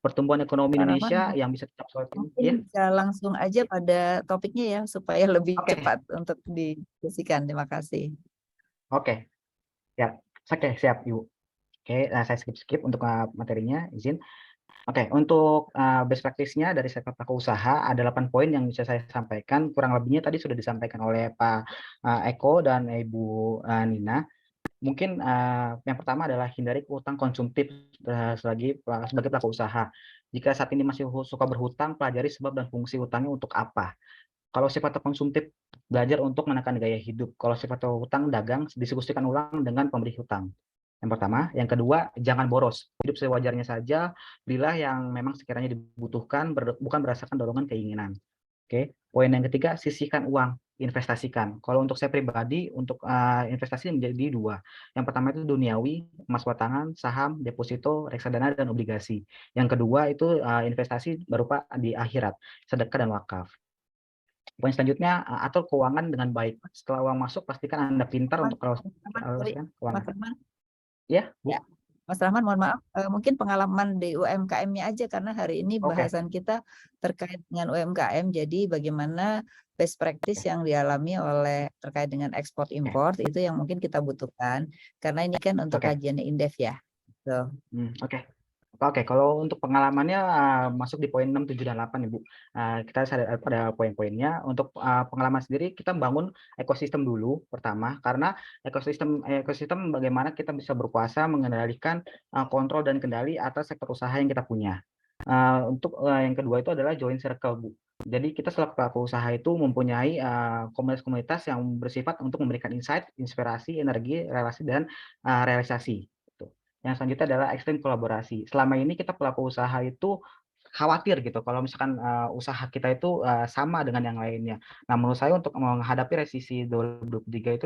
Pertumbuhan ekonomi Indonesia yang bisa tetap solid Mungkin ya. bisa langsung aja pada topiknya ya supaya lebih Oke. cepat untuk didiskusikan. Terima kasih. Oke. Ya, oke, siap, Ibu. Oke, saya skip untuk materinya, izin. Oke, untuk best practice-nya dari sektor pelaku usaha ada 8 poin yang bisa saya sampaikan. Kurang lebihnya tadi sudah disampaikan oleh Pak Eko dan Ibu Nina. Mungkin yang pertama adalah hindari utang konsumtif sebagai pelaku usaha. Jika saat ini masih suka berhutang, pelajari sebab dan fungsi utangnya untuk apa. Kalau sifatnya konsumtif, belajar untuk menekan gaya hidup. Kalau sifatnya hutang, dagang, diskusikan ulang dengan pemberi hutang. Yang pertama. Yang kedua, jangan boros. Hidup sewajarnya saja, belilah yang memang sekiranya dibutuhkan, bukan berdasarkan dorongan keinginan. Oke. Poin yang ketiga, sisihkan uang, investasikan. Kalau untuk saya pribadi, untuk investasi menjadi dua. Yang pertama itu duniawi, emas batangan, saham, deposito, reksadana, dan obligasi. Yang kedua itu investasi berupa di akhirat, sedekah dan wakaf. Poin selanjutnya, atur keuangan dengan baik. Setelah uang masuk, pastikan Anda pintar untuk alokasikan keuangan. Mas Rahman. Ya, Bu. Ya, Mas Rahman, mohon maaf, mungkin pengalaman di UMKM-nya aja karena hari ini bahasan kita terkait dengan UMKM. Jadi bagaimana best practice yang dialami oleh terkait dengan ekspor import itu yang mungkin kita butuhkan karena ini kan untuk kajiannya Indef ya. So. Oke, kalau untuk pengalamannya masuk di poin 6, 7, dan 8 Ibu. Kita pada poin-poinnya. Untuk pengalaman sendiri kita bangun ekosistem dulu pertama, karena ekosistem bagaimana kita bisa berkuasa mengendalikan kontrol dan kendali atas sektor usaha yang kita punya. Untuk yang kedua itu adalah joint circle, Bu. Jadi kita selaku pelaku usaha itu mempunyai komunitas-komunitas yang bersifat untuk memberikan insight, inspirasi, energi, relasi, dan realisasi. Yang selanjutnya adalah ekstrim kolaborasi. Selama ini kita pelaku usaha itu khawatir gitu kalau misalkan usaha kita itu sama dengan yang lainnya. Nah, menurut saya untuk menghadapi resisi 2023 itu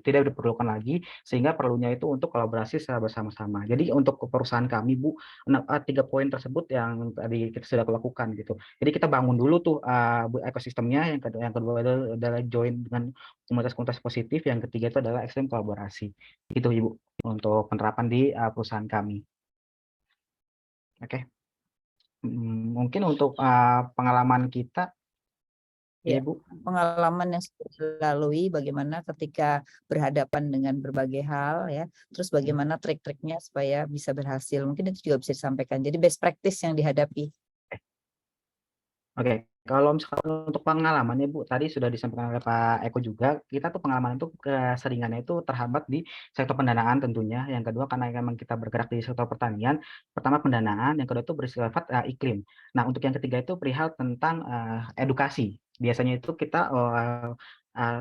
tidak diperlukan lagi, sehingga perlunya itu untuk kolaborasi secara bersama-sama. Jadi untuk perusahaan kami, Bu, 3 poin tersebut yang tadi kita sudah lakukan gitu. Jadi kita bangun dulu tuh ekosistemnya. Yang kedua adalah join dengan komunitas-komunitas positif. Yang ketiga itu adalah ekstrim kolaborasi. Itu Ibu untuk penerapan di perusahaan kami. Oke. Mungkin untuk pengalaman kita, ya, Ibu. Pengalaman yang sudah dilalui, bagaimana ketika berhadapan dengan berbagai hal, ya, terus bagaimana trik-triknya supaya bisa berhasil. Mungkin itu juga bisa disampaikan. Jadi best practice yang dihadapi. Oke, kalau misalkan untuk pengalamannya Bu, tadi sudah disampaikan oleh Pak Eko juga, kita tuh pengalaman itu keseringannya itu terhambat di sektor pendanaan tentunya. Yang kedua karena memang kita bergerak di sektor pertanian, pertama pendanaan, yang kedua itu bersifat iklim. Nah, untuk yang ketiga itu perihal tentang edukasi. Biasanya itu kita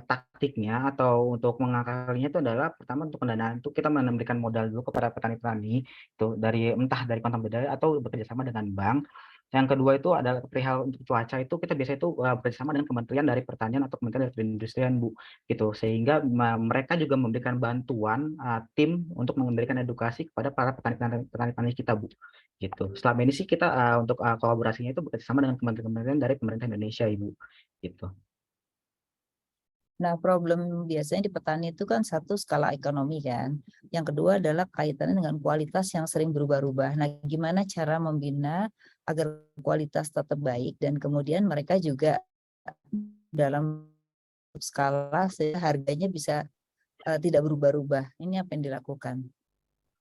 taktiknya atau untuk mengakalinya itu adalah pertama untuk pendanaan itu kita memberikan modal dulu kepada petani-petani itu dari entah dari kontak bedaya atau bekerjasama dengan bank. Yang kedua itu adalah perihal untuk cuaca itu kita biasanya itu bersama dengan Kementerian dari Pertanian atau Kementerian dari Perindustrian Bu gitu, sehingga mereka juga memberikan bantuan tim untuk memberikan edukasi kepada para petani-petani kita Bu gitu. Selama ini sih kita untuk kolaborasinya itu bekerjasama dengan kementerian-kementerian dari pemerintah Indonesia Ibu gitu. Nah, problem biasanya di petani itu kan satu skala ekonomi kan. Yang kedua adalah kaitannya dengan kualitas yang sering berubah-ubah. Nah, gimana cara membina agar kualitas tetap baik dan kemudian mereka juga dalam skala sehingga harganya bisa tidak berubah-ubah. Ini apa yang dilakukan?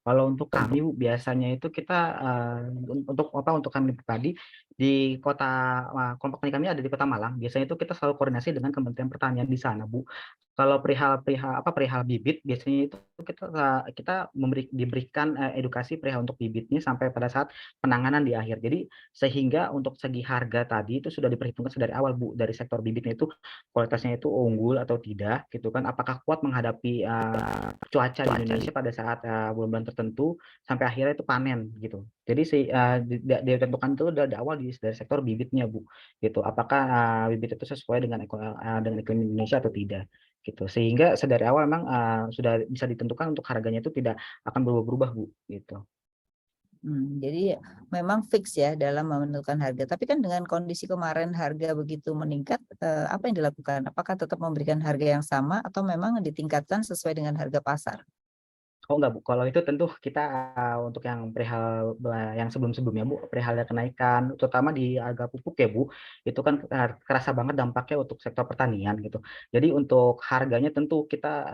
Kalau untuk kami Bu, biasanya itu kita untuk kami pribadi di kota kelompok tani kami ada di Kota Malang. Biasanya itu kita selalu koordinasi dengan Kementerian Pertanian di sana Bu. Kalau perihal bibit biasanya itu kita diberikan edukasi perihal untuk bibitnya sampai pada saat penanganan di akhir. Jadi sehingga untuk segi harga tadi itu sudah diperhitungkan dari awal Bu, dari sektor bibitnya itu kualitasnya itu unggul atau tidak gitu kan, apakah kuat menghadapi cuaca di Indonesia pada saat bulan-bulan tertentu sampai akhirnya itu panen gitu. Jadi ditentukan itu dari awal dari sektor bibitnya Bu gitu. Apakah bibit itu sesuai dengan iklim Indonesia atau tidak gitu. Sehingga sedari awal memang sudah bisa ditentukan untuk harganya itu tidak akan berubah-ubah Bu gitu. Jadi memang fix ya dalam menentukan harga. Tapi kan dengan kondisi kemarin harga begitu meningkat, apa yang dilakukan? Apakah tetap memberikan harga yang sama atau memang ditingkatkan sesuai dengan harga pasar? Oh enggak Bu, kalau itu tentu kita untuk yang perihal yang sebelum-sebelumnya Bu, perihal kenaikan terutama di harga pupuk ya Bu, itu kan kerasa banget dampaknya untuk sektor pertanian gitu. Jadi untuk harganya tentu kita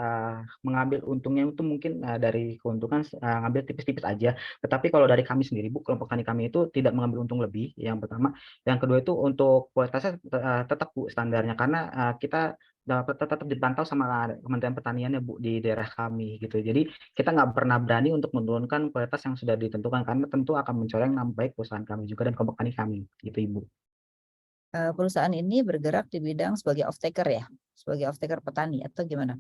mengambil untungnya itu mungkin dari keuntungan ngambil tipis-tipis aja. Tetapi kalau dari kami sendiri Bu, kelompok tani kami itu tidak mengambil untung lebih, yang pertama. Yang kedua itu untuk kualitasnya tetap Bu standarnya, karena kita tetap dipantau sama Kementerian Pertanian ya Bu di daerah kami gitu. Jadi kita nggak pernah berani untuk menurunkan kualitas yang sudah ditentukan karena tentu akan mencoreng nama baik perusahaan kami juga dan kelompok tani kami gitu Ibu. Perusahaan ini bergerak di bidang sebagai off-taker ya? Sebagai off-taker petani atau gimana?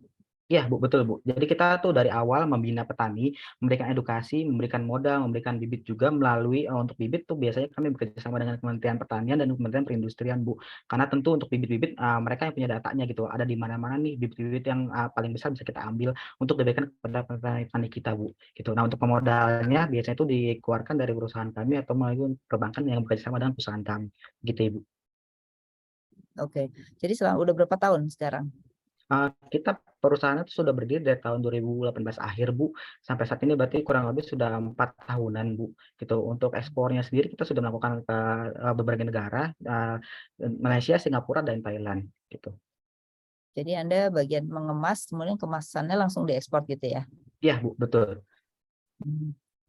Iya Bu, betul Bu. Jadi kita tuh dari awal membina petani, memberikan edukasi, memberikan modal, memberikan bibit juga melalui untuk bibit tuh biasanya kami bekerjasama dengan Kementerian Pertanian dan Kementerian Perindustrian Bu. Karena tentu untuk bibit-bibit mereka yang punya datanya gitu, ada di mana-mana nih bibit-bibit yang paling besar bisa kita ambil untuk diberikan kepada petani kita Bu. Gitu. Nah untuk pemodalnya biasanya itu dikeluarkan dari perusahaan kami atau melalui perbankan yang bekerjasama dengan perusahaan kami. Gitu Ibu. Oke, jadi selama udah berapa tahun sekarang? Kita perusahaan itu sudah berdiri dari tahun 2018 akhir Bu, sampai saat ini berarti kurang lebih sudah 4 tahunan Bu, gitu. Untuk ekspornya sendiri kita sudah melakukan ke berbagai negara, Malaysia, Singapura, dan Thailand, gitu. Jadi Anda bagian mengemas, kemudian kemasannya langsung diekspor gitu ya? Iya Bu, betul.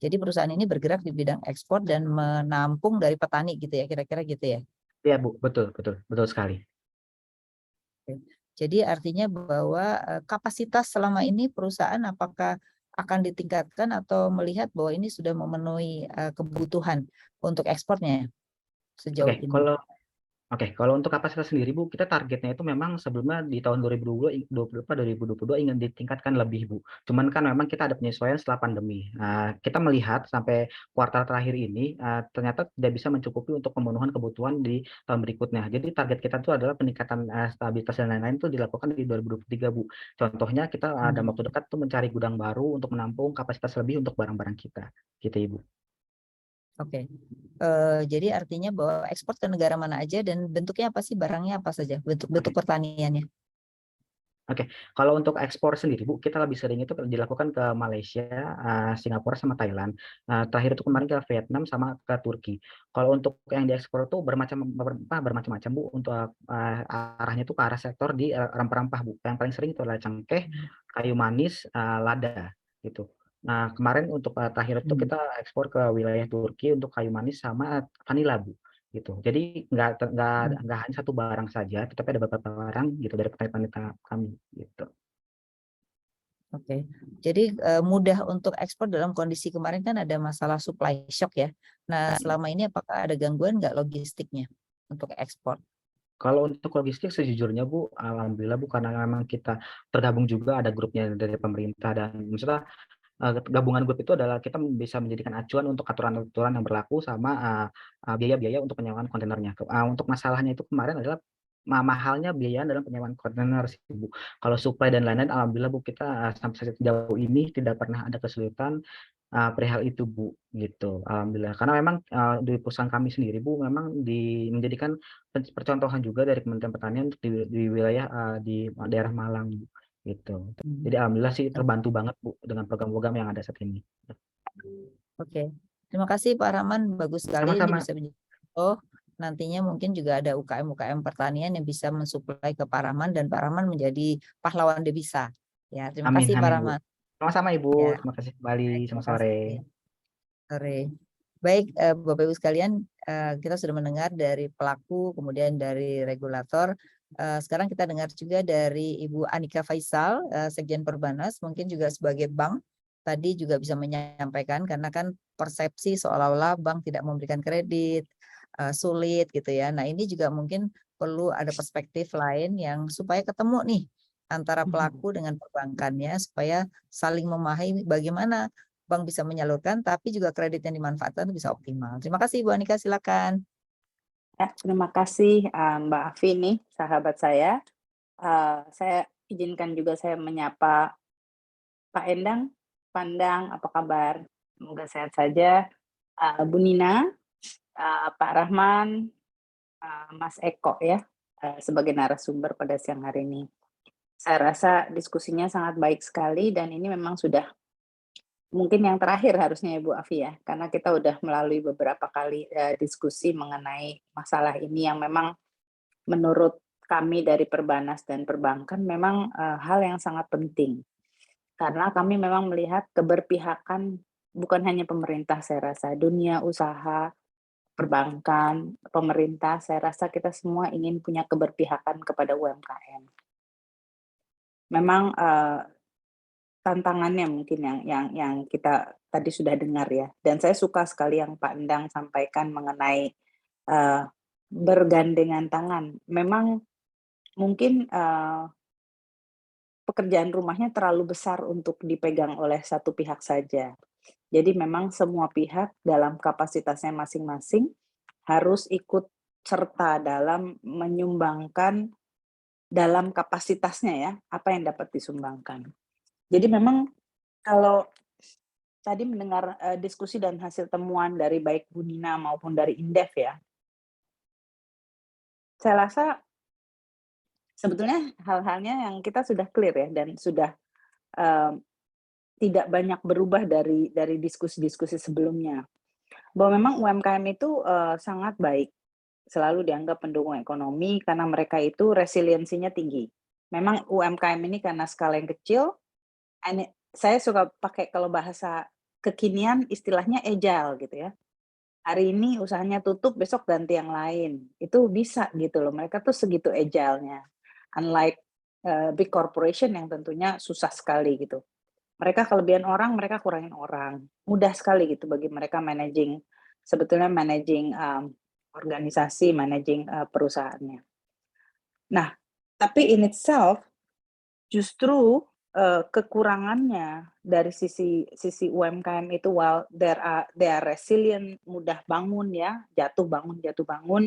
Jadi perusahaan ini bergerak di bidang ekspor dan menampung dari petani gitu ya, kira-kira gitu ya? Iya Bu, betul sekali. Jadi artinya bahwa kapasitas selama ini perusahaan apakah akan ditingkatkan atau melihat bahwa ini sudah memenuhi kebutuhan untuk ekspornya sejauh ini? Kalau untuk kapasitas sendiri Bu, kita targetnya itu memang sebelumnya di tahun 2022 ingin ditingkatkan lebih Bu. Cuman kan memang kita ada penyesuaian setelah pandemi. Kita melihat sampai kuartal terakhir ini ternyata tidak bisa mencukupi untuk pemenuhan kebutuhan di tahun berikutnya. Jadi target kita itu adalah peningkatan stabilitas dan lain-lain itu dilakukan di 2023 Bu. Contohnya kita dalam waktu dekat tuh mencari gudang baru untuk menampung kapasitas lebih untuk barang-barang kita. Gitu Ibu. Oke, jadi artinya bahwa ekspor ke negara mana aja dan bentuknya apa sih, barangnya apa saja, bentuk pertaniannya? Oke, kalau untuk ekspor sendiri Bu, kita lebih sering itu dilakukan ke Malaysia, Singapura, sama Thailand. Terakhir itu kemarin ke Vietnam sama ke Turki. Kalau untuk yang diekspor itu bermacam-macam Bu, untuk arahnya itu ke arah sektor di rempah-rempah Bu. Yang paling sering itu adalah cengkeh, kayu manis, lada gitu. Nah kemarin untuk terakhir itu kita ekspor ke wilayah Turki untuk kayu manis sama vanila Bu. Gitu. Jadi nggak hanya satu barang saja, tetapi ada beberapa barang gitu dari petani-petani kami gitu. Oke, jadi mudah untuk ekspor dalam kondisi kemarin kan ada masalah supply shock ya. Nah selama ini apakah ada gangguan nggak logistiknya untuk ekspor? Kalau untuk logistik sejujurnya Bu, alhamdulillah Bu, karena memang kita tergabung juga ada grupnya dari pemerintah dan maksudnya gabungan grup itu adalah kita bisa menjadikan acuan untuk aturan-aturan yang berlaku sama biaya-biaya untuk penyewaan kontainernya. Untuk masalahnya itu kemarin adalah mahalnya biaya dalam penyewaan kontainer sih, Bu. Kalau supply dan lain-lain, alhamdulillah Bu, kita sampai sejauh ini tidak pernah ada kesulitan perihal itu, Bu, gitu. Alhamdulillah. Karena memang di perusahaan kami sendiri, Bu, memang menjadikan percontohan juga dari Kementerian Pertanian untuk di wilayah di daerah Malang, Bu, gitu. Jadi alhamdulillah sih terbantu banget, Bu, dengan program-program yang ada saat ini. Oke, terima kasih Pak Rahman, bagus sekali ini Sama-sama. bisa menjadi contoh. Nantinya mungkin juga ada UKM-UKM pertanian yang bisa mensuplai ke Pak Rahman dan Pak Rahman menjadi pahlawan devisa. Ya, terima Amin, kasih Pak amin, Bu. Rahman. Sama-sama, Ibu. Ya, Terima kasih kembali. baik, Selamat terima sore. kasih. Sore. Baik, Bapak Ibu sekalian, kita sudah mendengar dari pelaku, kemudian dari regulator. Sekarang kita dengar juga dari Ibu Anika Faisal, Sekjen Perbanas, mungkin juga sebagai bank tadi juga bisa menyampaikan, karena kan persepsi seolah-olah bank tidak memberikan kredit, sulit gitu ya. Nah ini juga mungkin perlu ada perspektif lain yang supaya ketemu nih antara pelaku dengan perbankannya, supaya saling memahami bagaimana bank bisa menyalurkan, tapi juga kredit yang dimanfaatkan bisa optimal. Terima kasih Bu Anika, silakan. Ya, terima kasih Mbak Afi nih, sahabat saya. Saya izinkan juga saya menyapa Pak Endang, Pandang, apa kabar? Semoga sehat saja. Bu Nina, Pak Rahman, Mas Eko ya, sebagai narasumber pada siang hari ini. Saya rasa diskusinya sangat baik sekali dan ini memang sudah mungkin yang terakhir harusnya ya Bu Afi ya, karena kita udah melalui beberapa kali diskusi mengenai masalah ini yang memang menurut kami dari Perbanas dan perbankan memang hal yang sangat penting. Karena kami memang melihat keberpihakan bukan hanya pemerintah, saya rasa dunia usaha, perbankan, pemerintah, saya rasa kita semua ingin punya keberpihakan kepada UMKM. Memang tantangannya mungkin yang kita tadi sudah dengar ya. Dan saya suka sekali yang Pak Endang sampaikan mengenai bergandengan tangan. Memang mungkin pekerjaan rumahnya terlalu besar untuk dipegang oleh satu pihak saja. Jadi memang semua pihak dalam kapasitasnya masing-masing harus ikut serta dalam menyumbangkan dalam kapasitasnya ya, apa yang dapat disumbangkan. Jadi memang kalau tadi mendengar diskusi dan hasil temuan dari baik Bu Nina maupun dari Indef ya, saya rasa sebetulnya hal-halnya yang kita sudah clear ya dan sudah tidak banyak berubah dari diskusi-diskusi sebelumnya. Bahwa memang UMKM itu sangat baik, selalu dianggap pendukung ekonomi karena mereka itu resiliensinya tinggi. Memang UMKM ini karena skala yang kecil, saya suka pakai kalau bahasa kekinian istilahnya agile gitu ya. Hari ini usahanya tutup, besok ganti yang lain. Itu bisa gitu loh, mereka tuh segitu agile-nya. Unlike big corporation yang tentunya susah sekali gitu. Mereka kelebihan orang, mereka kurangin orang. Mudah sekali gitu bagi mereka managing organisasi, managing perusahaannya. Nah, tapi in itself justru kekurangannya dari sisi UMKM itu while they are resilient, mudah bangun ya, jatuh bangun,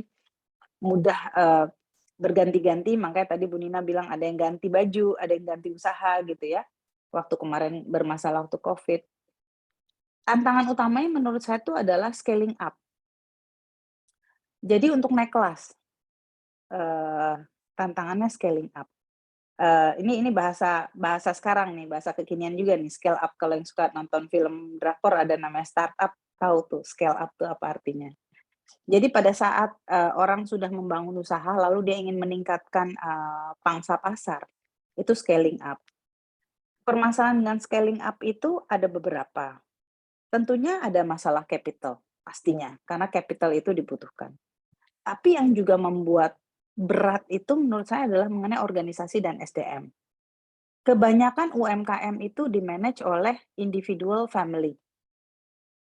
mudah berganti-ganti, makanya tadi Bu Nina bilang ada yang ganti baju, ada yang ganti usaha gitu ya. Waktu kemarin bermasalah waktu COVID. Tantangan utamanya menurut saya itu adalah scaling up. Jadi untuk naik kelas, tantangannya scaling up. Ini bahasa sekarang nih, bahasa kekinian juga nih, scale up. Kalau yang suka nonton film drakor ada namanya startup, tahu tuh scale up tuh apa artinya. Jadi pada saat orang sudah membangun usaha lalu dia ingin meningkatkan pangsa pasar, itu scaling up. Permasalahan dengan scaling up itu ada beberapa. Tentunya ada masalah capital, pastinya, karena capital itu dibutuhkan. Tapi yang juga membuat berat itu menurut saya adalah mengenai organisasi dan SDM. Kebanyakan UMKM itu dimanage oleh individual family.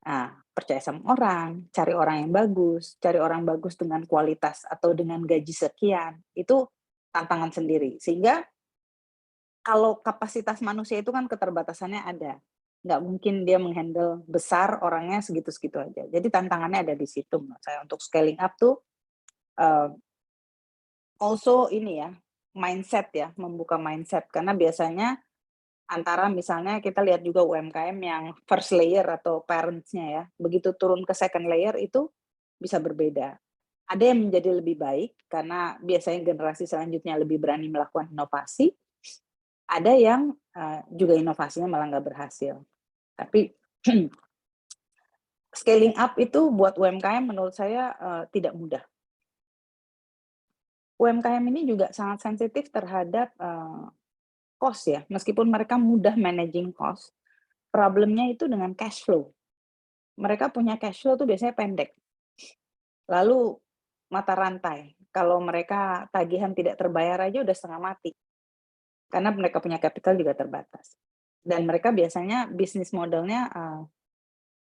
Nah, percaya sama orang, cari orang yang bagus dengan kualitas atau dengan gaji sekian, itu tantangan sendiri. Sehingga kalau kapasitas manusia itu kan keterbatasannya ada. nggak mungkin dia menghandle besar, orangnya segitu-segitu aja. Jadi tantangannya ada di situ menurut saya untuk scaling up tuh also ini ya, mindset ya, membuka mindset. Karena biasanya antara misalnya kita lihat juga UMKM yang first layer atau parents-nya ya, begitu turun ke second layer itu bisa berbeda. Ada yang menjadi lebih baik karena biasanya generasi selanjutnya lebih berani melakukan inovasi. Ada yang juga inovasinya malah nggak berhasil. Tapi scaling up itu buat UMKM menurut saya tidak mudah. UMKM ini juga sangat sensitif terhadap cost ya, meskipun mereka mudah managing cost, problemnya itu dengan cash flow. Mereka punya cash flow tuh biasanya pendek. Lalu mata rantai, kalau mereka tagihan tidak terbayar aja udah setengah mati. Karena mereka punya capital juga terbatas. Dan mereka biasanya bisnis modelnya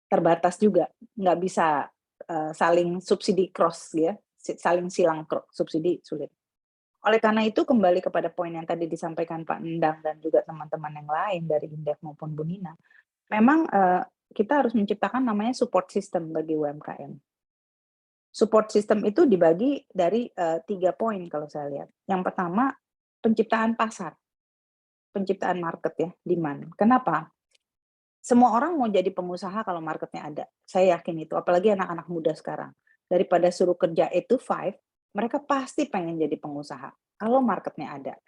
terbatas juga, nggak bisa saling subsidi cross ya, saling silang subsidi sulit. Oleh karena itu kembali kepada poin yang tadi disampaikan Pak Endang dan juga teman-teman yang lain dari Indef maupun Bu Nina, memang kita harus menciptakan namanya support system bagi UMKM. Support system itu dibagi dari 3 poin kalau saya lihat. Yang pertama, penciptaan pasar, penciptaan market ya, demand. Kenapa? Semua orang mau jadi pengusaha kalau marketnya ada. Saya yakin itu, apalagi anak-anak muda sekarang. Daripada suruh kerja 8 to 5, mereka pasti pengen jadi pengusaha kalau marketnya ada.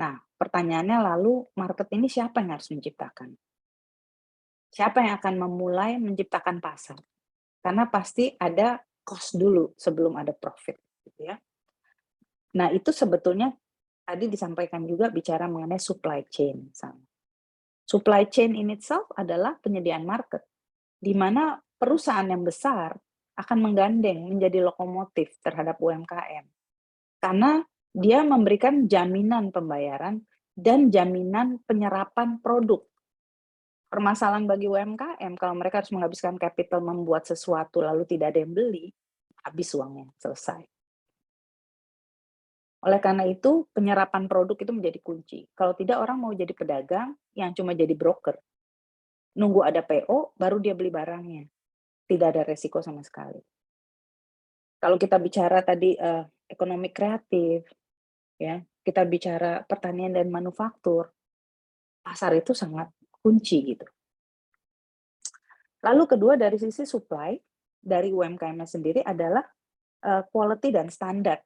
Nah, pertanyaannya lalu market ini siapa yang harus menciptakan? Siapa yang akan memulai menciptakan pasar? Karena pasti ada cost dulu sebelum ada profit, gitu ya. Nah, itu sebetulnya tadi disampaikan juga bicara mengenai supply chain. Supply chain in itself adalah penyediaan market, di mana perusahaan yang besar akan menggandeng menjadi lokomotif terhadap UMKM. Karena dia memberikan jaminan pembayaran dan jaminan penyerapan produk. Permasalahan bagi UMKM, kalau mereka harus menghabiskan capital membuat sesuatu lalu tidak ada yang beli, habis uangnya, selesai. Oleh karena itu, penyerapan produk itu menjadi kunci. Kalau tidak, orang mau jadi pedagang yang cuma jadi broker. Nunggu ada PO, baru dia beli barangnya. Tidak ada resiko sama sekali. Kalau kita bicara tadi ekonomi kreatif, ya, kita bicara pertanian dan manufaktur, pasar itu sangat kunci gitu. Lalu kedua dari sisi supply dari UMKM sendiri adalah quality dan standar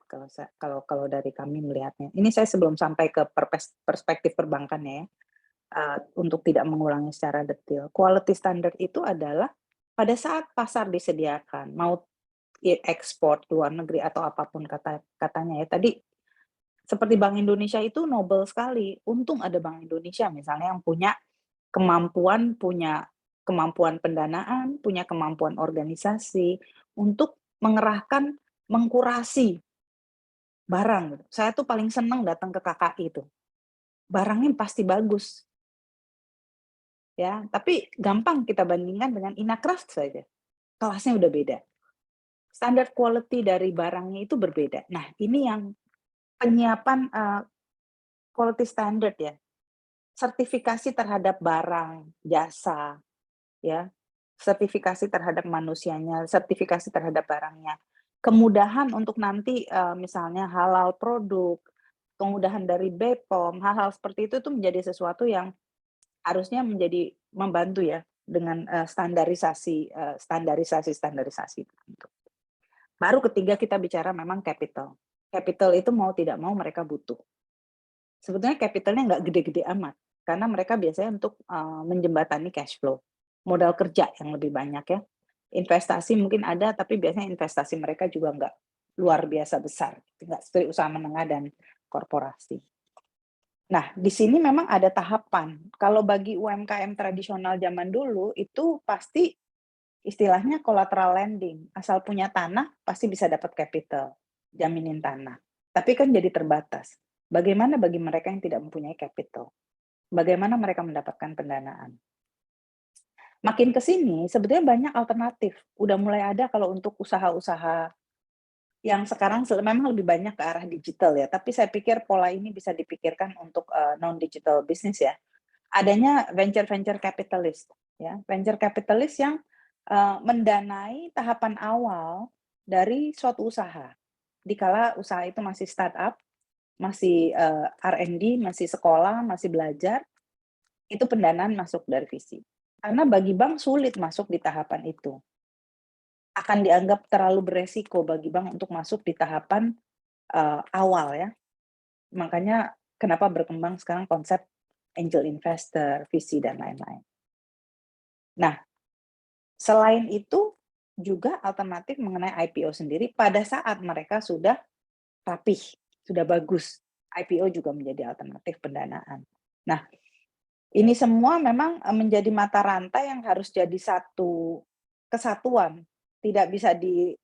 kalau dari kami melihatnya. Ini saya sebelum sampai ke perspektif perbankannya ya, untuk tidak mengulangi secara detail. Quality standard itu adalah pada saat pasar disediakan, mau ekspor ke luar negeri atau apapun katanya ya. Tadi seperti Bank Indonesia itu nobel sekali. Untung ada Bank Indonesia misalnya yang punya kemampuan pendanaan, punya kemampuan organisasi untuk mengerahkan, mengkurasi barang. Saya tuh paling senang datang ke KKI itu. Barangnya pasti bagus. Ya, tapi gampang kita bandingkan dengan Inacraft saja. Kelasnya udah beda. Standar quality dari barangnya itu berbeda. Nah, ini yang penyiapan quality standard ya. Sertifikasi terhadap barang, jasa, ya. Sertifikasi terhadap manusianya, sertifikasi terhadap barangnya. Kemudahan untuk nanti misalnya halal produk, kemudahan dari BPOM, hal-hal seperti itu tuh menjadi sesuatu yang harusnya menjadi membantu ya dengan standarisasi. Baru ketiga kita bicara memang capital. Capital itu mau tidak mau mereka butuh. Sebetulnya capitalnya nggak gede-gede amat, karena mereka biasanya untuk menjembatani cash flow. Modal kerja yang lebih banyak ya. Investasi mungkin ada, tapi biasanya investasi mereka juga nggak luar biasa besar. Nggak seperti usaha menengah dan korporasi. Nah, di sini memang ada tahapan. Kalau bagi UMKM tradisional zaman dulu, itu pasti istilahnya collateral lending. Asal punya tanah, pasti bisa dapat capital, jaminin tanah. Tapi kan jadi terbatas. Bagaimana bagi mereka yang tidak mempunyai capital? Bagaimana mereka mendapatkan pendanaan? Makin ke sini, sebetulnya banyak alternatif. Udah mulai ada kalau untuk usaha-usaha yang sekarang memang lebih banyak ke arah digital ya. Tapi saya pikir pola ini bisa dipikirkan untuk non-digital business ya. adanya venture capitalist, ya, venture capitalist yang mendanai tahapan awal dari suatu usaha. Dikala usaha itu masih startup, masih R&D, masih sekolah, masih belajar, itu pendanaan masuk dari visi. Karena bagi bank sulit masuk di tahapan itu. Akan dianggap terlalu beresiko bagi bank untuk masuk di tahapan awal, ya. Makanya kenapa berkembang sekarang konsep angel investor, visi, dan lain-lain. Nah, selain itu juga alternatif mengenai IPO sendiri pada saat mereka sudah rapih, sudah bagus. IPO juga menjadi alternatif pendanaan. Nah, ini semua memang menjadi mata rantai yang harus jadi satu kesatuan. Tidak bisa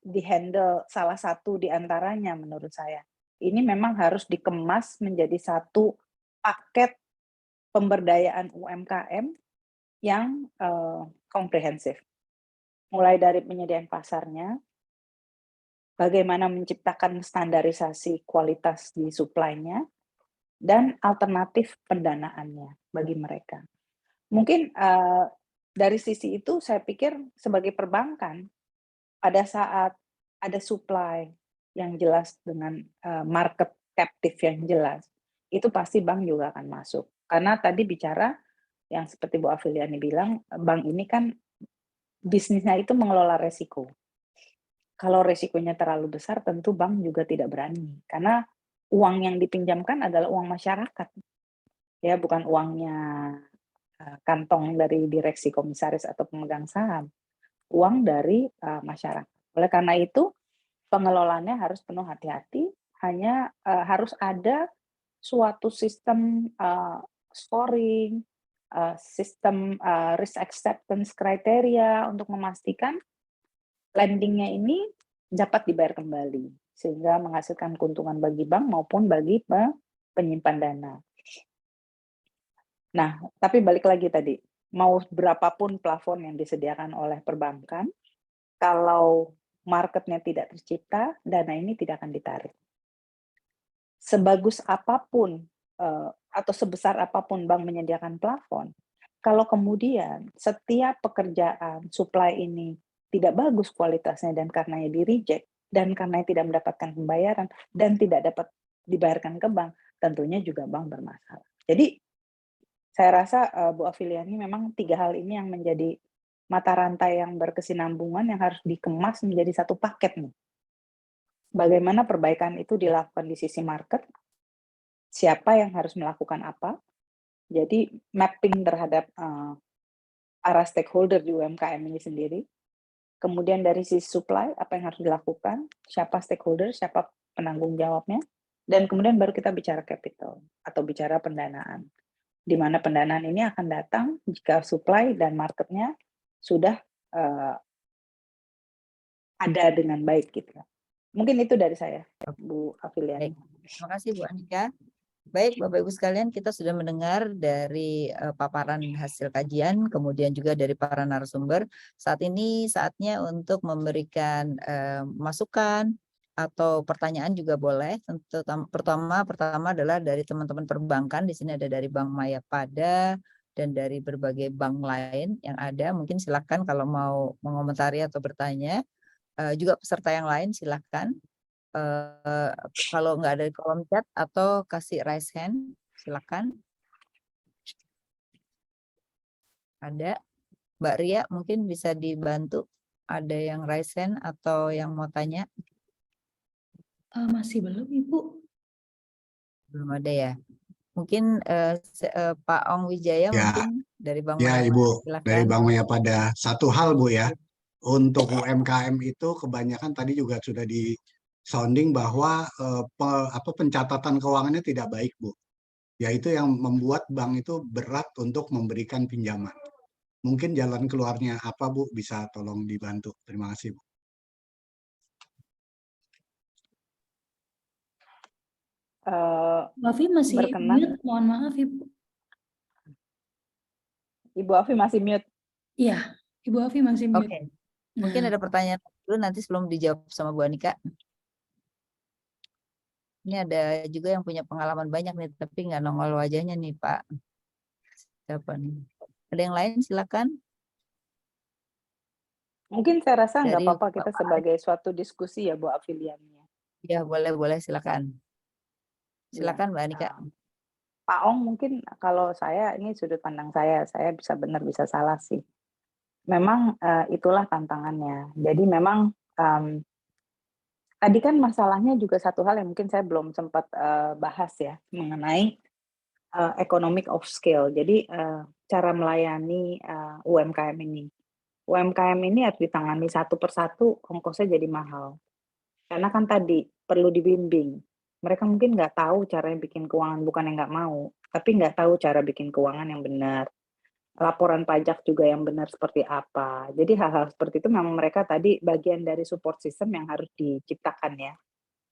di-handle salah satu di antaranya menurut saya. Ini memang harus dikemas menjadi satu paket pemberdayaan UMKM yang komprehensif. Mulai dari penyediaan pasarnya, bagaimana menciptakan standarisasi kualitas di supply-nya, dan alternatif pendanaannya bagi mereka. Mungkin dari sisi itu saya pikir sebagai perbankan, pada saat ada supply yang jelas dengan market captive yang jelas, itu pasti bank juga akan masuk. Karena tadi bicara yang seperti Bu Afiliani bilang, bank ini kan bisnisnya itu mengelola resiko. Kalau resikonya terlalu besar, tentu bank juga tidak berani. Karena uang yang dipinjamkan adalah uang masyarakat. Ya, bukan uangnya kantong dari direksi komisaris atau pemegang saham. Uang dari masyarakat. Oleh karena itu, pengelolaannya harus penuh hati-hati, hanya harus ada suatu sistem scoring, sistem risk acceptance kriteria untuk memastikan lendingnya ini dapat dibayar kembali, sehingga menghasilkan keuntungan bagi bank maupun bagi penyimpan dana. Nah, tapi balik lagi tadi, mau berapapun plafon yang disediakan oleh perbankan, kalau marketnya tidak tercipta, dana ini tidak akan ditarik. Sebagus apapun atau sebesar apapun bank menyediakan plafon, kalau kemudian setiap pekerjaan supply ini tidak bagus kualitasnya dan karenanya di-reject, dan karena tidak mendapatkan pembayaran, dan tidak dapat dibayarkan ke bank, tentunya juga bank bermasalah. Jadi, saya rasa Bu Afiliani memang 3 hal ini yang menjadi mata rantai yang berkesinambungan yang harus dikemas menjadi satu paket nih. Bagaimana perbaikan itu dilakukan di sisi market, siapa yang harus melakukan apa, jadi mapping terhadap para stakeholder di UMKM ini sendiri, kemudian dari sisi supply, apa yang harus dilakukan, siapa stakeholder, siapa penanggung jawabnya, dan kemudian baru kita bicara capital atau bicara pendanaan. Di mana pendanaan ini akan datang jika supply dan marketnya sudah ada dengan baik gitu. Mungkin itu dari saya, Bu Afiliani. Terima kasih Bu Anika. Baik, Bapak Ibu sekalian, kita sudah mendengar dari paparan hasil kajian, kemudian juga dari para narasumber. Saat ini saatnya untuk memberikan masukan atau pertanyaan juga boleh. Pertama adalah dari teman-teman perbankan. Di sini ada dari Bank Mayapada dan dari berbagai bank lain yang ada. Mungkin silakan kalau mau mengomentari atau bertanya. Juga peserta yang lain silakan. Kalau nggak ada di kolom chat atau kasih raise hand, silakan. Ada Mbak Ria, mungkin bisa dibantu. Ada yang raise hand atau yang mau tanya? Masih belum, Ibu. Belum ada ya. Mungkin Pak Ong Wijaya Ya, mungkin dari Bank ya Mayapada. Ibu, Silakan. dari Bank Mayapada. Satu hal Bu ya, untuk UMKM itu kebanyakan tadi juga sudah di sounding bahwa pencatatan keuangannya tidak baik Bu. Yaitu yang membuat bank itu berat untuk memberikan pinjaman. Mungkin jalan keluarnya apa Bu, bisa tolong dibantu. Terima kasih Bu. Afi masih berkenan. mute, mohon maaf Ibu. Ibu Afi masih mute. Iya, Ibu Afi masih mute. Oke. Mungkin ada pertanyaan dulu nanti sebelum dijawab sama Bu Anika. Ini ada juga yang punya pengalaman banyak nih, tapi nggak nongol wajahnya nih Pak. Siapa nih? Ada yang lain silakan. Mungkin saya rasa nggak Dari apa-apa kita Bapak. sebagai suatu diskusi ya Bu Afiliannya. Ya, boleh silakan. Ya, Silakan Mbak Anika. Pak Ong mungkin kalau saya ini sudut pandang saya bisa benar bisa salah sih. Memang itulah tantangannya. Jadi memang tadi kan masalahnya juga satu hal yang mungkin saya belum sempat bahas ya mengenai economic of scale. Jadi cara melayani UMKM ini. UMKM ini harus ditangani satu persatu, ongkosnya jadi mahal. Karena kan tadi perlu dibimbing. Mereka mungkin nggak tahu caranya bikin keuangan, bukan yang nggak mau, tapi nggak tahu cara bikin keuangan yang benar. Laporan pajak juga yang benar seperti apa. Jadi hal-hal seperti itu memang mereka tadi bagian dari support system yang harus diciptakan ya.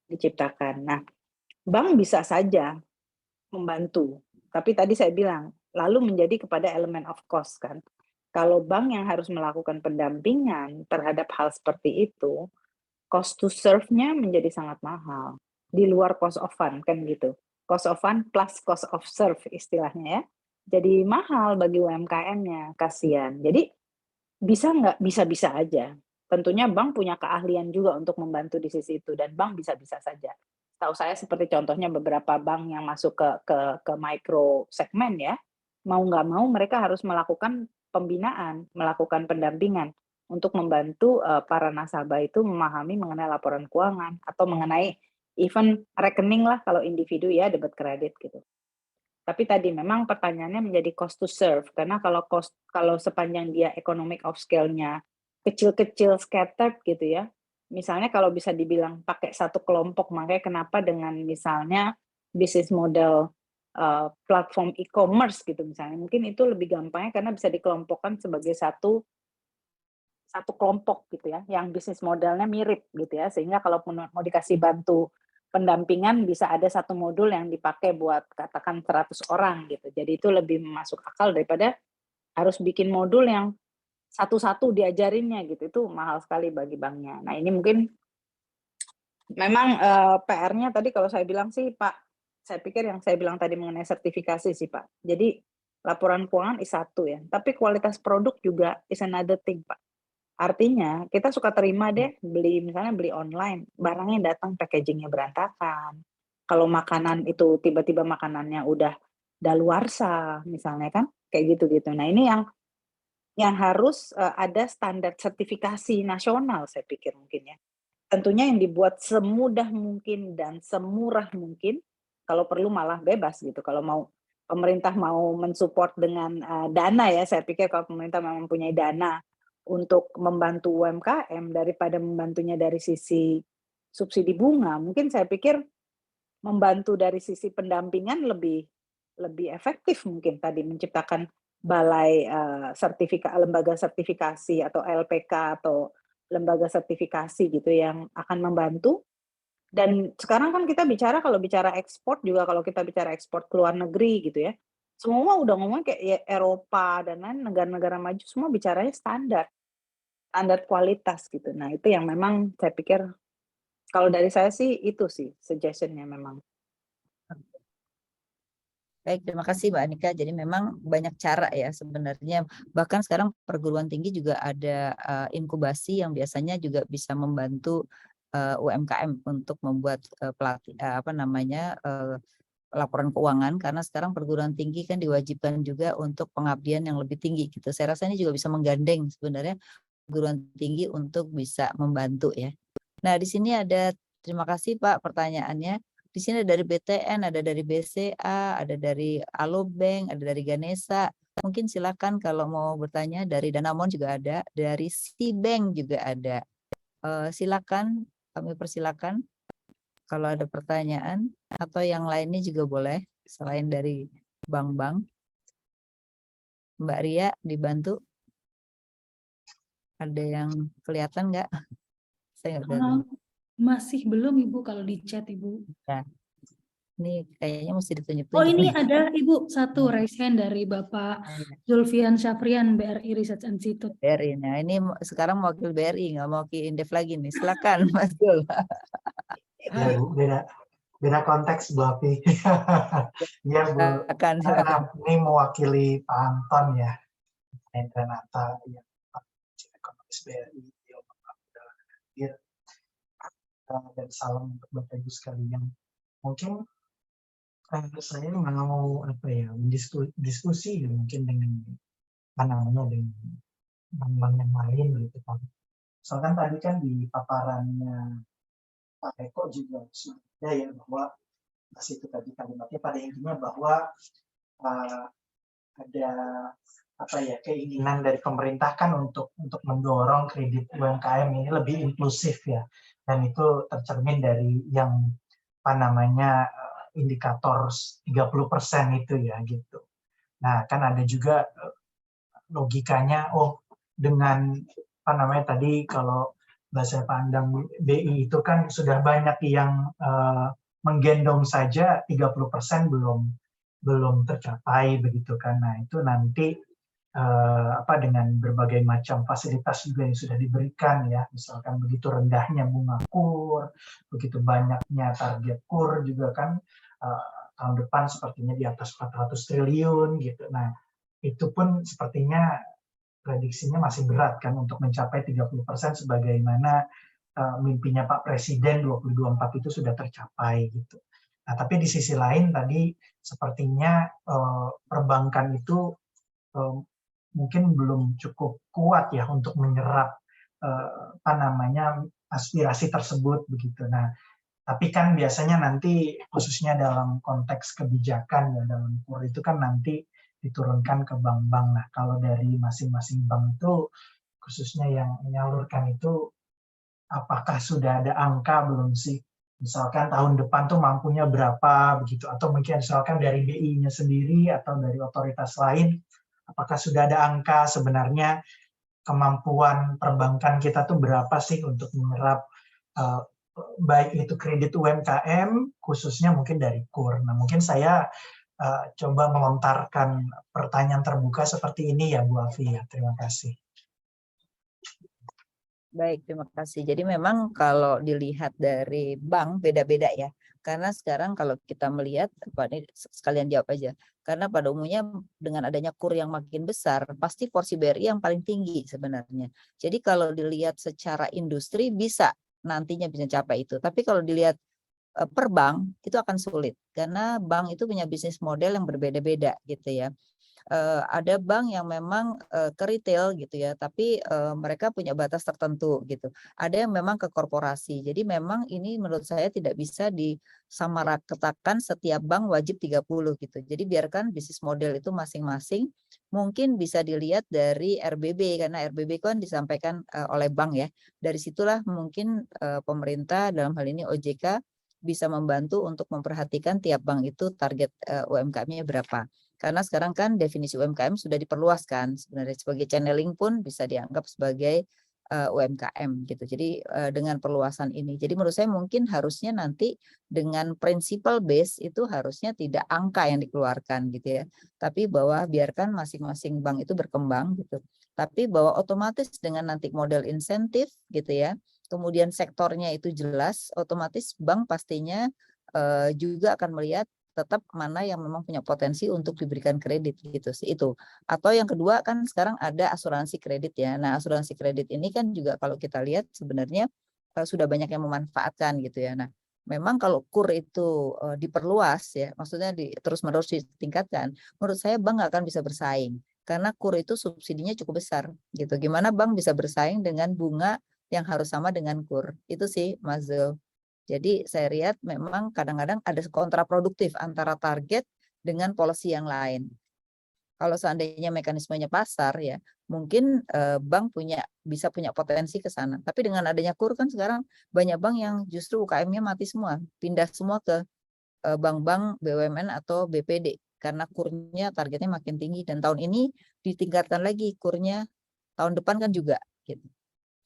Diciptakan. Nah, bank bisa saja membantu. Tapi tadi saya bilang, lalu menjadi kepada elemen of cost kan. Kalau bank yang harus melakukan pendampingan terhadap hal seperti itu, cost to serve-nya menjadi sangat mahal. Di luar cost of fund kan gitu. Cost of fund plus cost of serve istilahnya ya. Jadi mahal bagi UMKM-nya, kasihan. Jadi bisa nggak? Bisa-bisa aja. Tentunya bank punya keahlian juga untuk membantu di sisi itu dan bank bisa-bisa saja. Tahu saya seperti contohnya beberapa bank yang masuk ke micro segmen ya, mau nggak mau mereka harus melakukan pembinaan, melakukan pendampingan untuk membantu para nasabah itu memahami mengenai laporan keuangan atau mengenai even rekening lah kalau individu ya debit kredit gitu. Tapi tadi memang pertanyaannya menjadi cost to serve karena kalau sepanjang dia economic of scale-nya kecil-kecil scattered gitu ya. Misalnya kalau bisa dibilang pakai satu kelompok, makanya kenapa dengan misalnya bisnis model platform e-commerce gitu misalnya, mungkin itu lebih gampangnya karena bisa dikelompokkan sebagai satu kelompok gitu ya, yang bisnis modelnya mirip gitu ya, sehingga kalau mau dikasih bantu pendampingan bisa ada satu modul yang dipakai buat katakan 100 orang gitu. Jadi itu lebih masuk akal daripada harus bikin modul yang satu-satu diajarinnya gitu. Itu mahal sekali bagi banknya. Nah ini mungkin memang PR-nya tadi kalau saya bilang sih Pak, saya pikir yang saya bilang tadi mengenai sertifikasi sih Pak. Jadi laporan keuangan is satu ya, tapi kualitas produk juga is another thing Pak. Artinya kita suka terima deh misalnya beli online, barangnya datang packagingnya berantakan. Kalau makanan itu tiba-tiba makanannya udah daluarsa misalnya kan, kayak gitu-gitu. Nah ini yang harus ada standar sertifikasi nasional saya pikir mungkin ya. Tentunya yang dibuat semudah mungkin dan semurah mungkin, kalau perlu malah bebas gitu. Kalau pemerintah mau mensupport dengan dana ya, saya pikir kalau pemerintah memang mempunyai dana untuk membantu UMKM daripada membantunya dari sisi subsidi bunga, mungkin saya pikir membantu dari sisi pendampingan lebih efektif mungkin tadi menciptakan balai lembaga sertifikasi atau LPK atau lembaga sertifikasi gitu yang akan membantu. Dan sekarang kan kita kalau bicara ekspor juga, kalau kita bicara ekspor ke luar negeri gitu ya, semua udah ngomong kayak ya, Eropa dan lain negara-negara maju semua bicaranya standar kualitas gitu. Nah itu yang memang saya pikir kalau dari saya sih itu sih suggestion-nya memang. Baik, terima kasih Mbak Anika. Jadi memang banyak cara ya sebenarnya. Bahkan sekarang perguruan tinggi juga ada inkubasi yang biasanya juga bisa membantu UMKM untuk membuat laporan keuangan, karena sekarang perguruan tinggi kan diwajibkan juga untuk pengabdian yang lebih tinggi gitu. Saya rasa ini juga bisa menggandeng sebenarnya perguruan tinggi untuk bisa membantu ya. Nah, di sini ada, terima kasih Pak pertanyaannya. Di sini ada dari BTN, ada dari BCA, ada dari Alobank, ada dari Ganesha. Mungkin silakan kalau mau bertanya, dari Danamon juga ada, dari Citibank juga ada. Silakan, kami persilakan kalau ada pertanyaan atau yang lainnya juga boleh selain dari bank-bank. Mbak Ria dibantu. Ada yang kelihatan nggak? Saya nggak kelihatan. Masih belum Ibu kalau di chat Ibu. Ya. Ini kayaknya mesti ditunjuk-tunjuk. Oh ini ada Ibu satu raise hand dari Bapak Zulfian Syafrian BRI Research Institute. BRI. Nah ini sekarang wakil BRI, nggak mau Indef lagi nih. Silakan Mas Zul. Ya Bu, beda. beda konteks Bu Afi. Iya Bu, Akan karena ini mewakili Pak Anton ya, Endranata yang Pak Ekonomis BRI, beliau sudah hadir. Dan salam untuk Bapak Ibu sekalian. Mungkin saya mau diskusi ya, mungkin dengan dengan bank-bank yang lain gitu kan. Soalnya tadi kan di paparannya Pak Eko juga sudah ya bahwa itu tadi kalimatnya pada intinya bahwa ada keinginan dari pemerintah kan untuk mendorong kredit UMKM ini lebih inklusif ya, dan itu tercermin dari yang indikator 30% itu ya gitu. Nah kan ada juga logikanya, dengan tadi kalau bahasa pandang BI itu kan sudah banyak yang menggendong saja 30% belum tercapai begitu kan. Nah itu nanti dengan berbagai macam fasilitas juga yang sudah diberikan ya, misalkan begitu rendahnya bunga KUR, begitu banyaknya target KUR juga kan tahun depan sepertinya di atas 400 triliun gitu. Nah itu pun sepertinya prediksinya masih berat kan untuk mencapai 30% sebagaimana mimpinya Pak Presiden 2024 itu sudah tercapai gitu. Nah, tapi di sisi lain tadi sepertinya perbankan itu mungkin belum cukup kuat ya untuk menyerap aspirasi tersebut begitu. Nah, tapi kan biasanya nanti khususnya dalam konteks kebijakan ya dalam KUR itu kan nanti diturunkan ke bank-bank. Nah, kalau dari masing-masing bank itu khususnya yang menyalurkan itu apakah sudah ada angka belum sih? Misalkan tahun depan tuh mampunya berapa begitu, atau mungkin misalkan dari BI-nya sendiri atau dari otoritas lain, apakah sudah ada angka sebenarnya kemampuan perbankan kita tuh berapa sih untuk menyerap baik itu kredit UMKM khususnya mungkin dari KUR. Nah mungkin saya coba melontarkan pertanyaan terbuka seperti ini ya Bu Afi ya. Terima kasih. Baik, terima kasih. Jadi memang kalau dilihat dari bank beda-beda ya. Karena sekarang kalau kita melihat, ini sekalian jawab aja. Karena pada umumnya dengan adanya KUR yang makin besar, pasti porsi BRI yang paling tinggi sebenarnya. Jadi kalau dilihat secara industri nantinya bisa capai itu. Tapi kalau dilihat per bank itu akan sulit. Karena bank itu punya bisnis model yang berbeda-beda gitu ya. Ada bank yang memang ke retail gitu ya, tapi mereka punya batas tertentu gitu. Ada yang memang ke korporasi. Jadi memang ini menurut saya tidak bisa disamaratakan setiap bank wajib 30 gitu. Jadi biarkan bisnis model itu masing-masing. Mungkin bisa dilihat dari RBB karena RBB kan disampaikan oleh bank ya. Dari situlah mungkin pemerintah dalam hal ini OJK bisa membantu untuk memperhatikan tiap bank itu target UMKM-nya berapa. Karena sekarang kan definisi UMKM sudah diperluaskan, sebenarnya sebagai channeling pun bisa dianggap sebagai UMKM gitu. Jadi dengan perluasan ini, jadi menurut saya mungkin harusnya nanti dengan principle base itu harusnya tidak angka yang dikeluarkan gitu ya, tapi bahwa biarkan masing-masing bank itu berkembang gitu. Tapi bahwa otomatis dengan nanti model insentif gitu ya, kemudian sektornya itu jelas, otomatis bank pastinya juga akan melihat tetap mana yang memang punya potensi untuk diberikan kredit gitu sih itu. Atau yang kedua kan sekarang ada asuransi kredit ya. Nah, asuransi kredit ini kan juga kalau kita lihat sebenarnya sudah banyak yang memanfaatkan gitu ya. Nah, memang kalau KUR itu diperluas ya, maksudnya terus-menerus ditingkatkan, menurut saya bank nggak akan bisa bersaing karena KUR itu subsidinya cukup besar gitu. Gimana bank bisa bersaing dengan bunga yang harus sama dengan KUR? Itu sih Mas Zul. Jadi saya lihat memang kadang-kadang ada kontraproduktif antara target dengan policy yang lain. Kalau seandainya mekanismenya pasar ya, mungkin bank bisa punya potensi ke sana. Tapi dengan adanya KUR kan sekarang banyak bank yang justru UKM-nya mati semua, pindah semua ke bank-bank BUMN atau BPD karena KUR-nya targetnya makin tinggi dan tahun ini ditingkatkan lagi KUR-nya tahun depan kan juga gitu.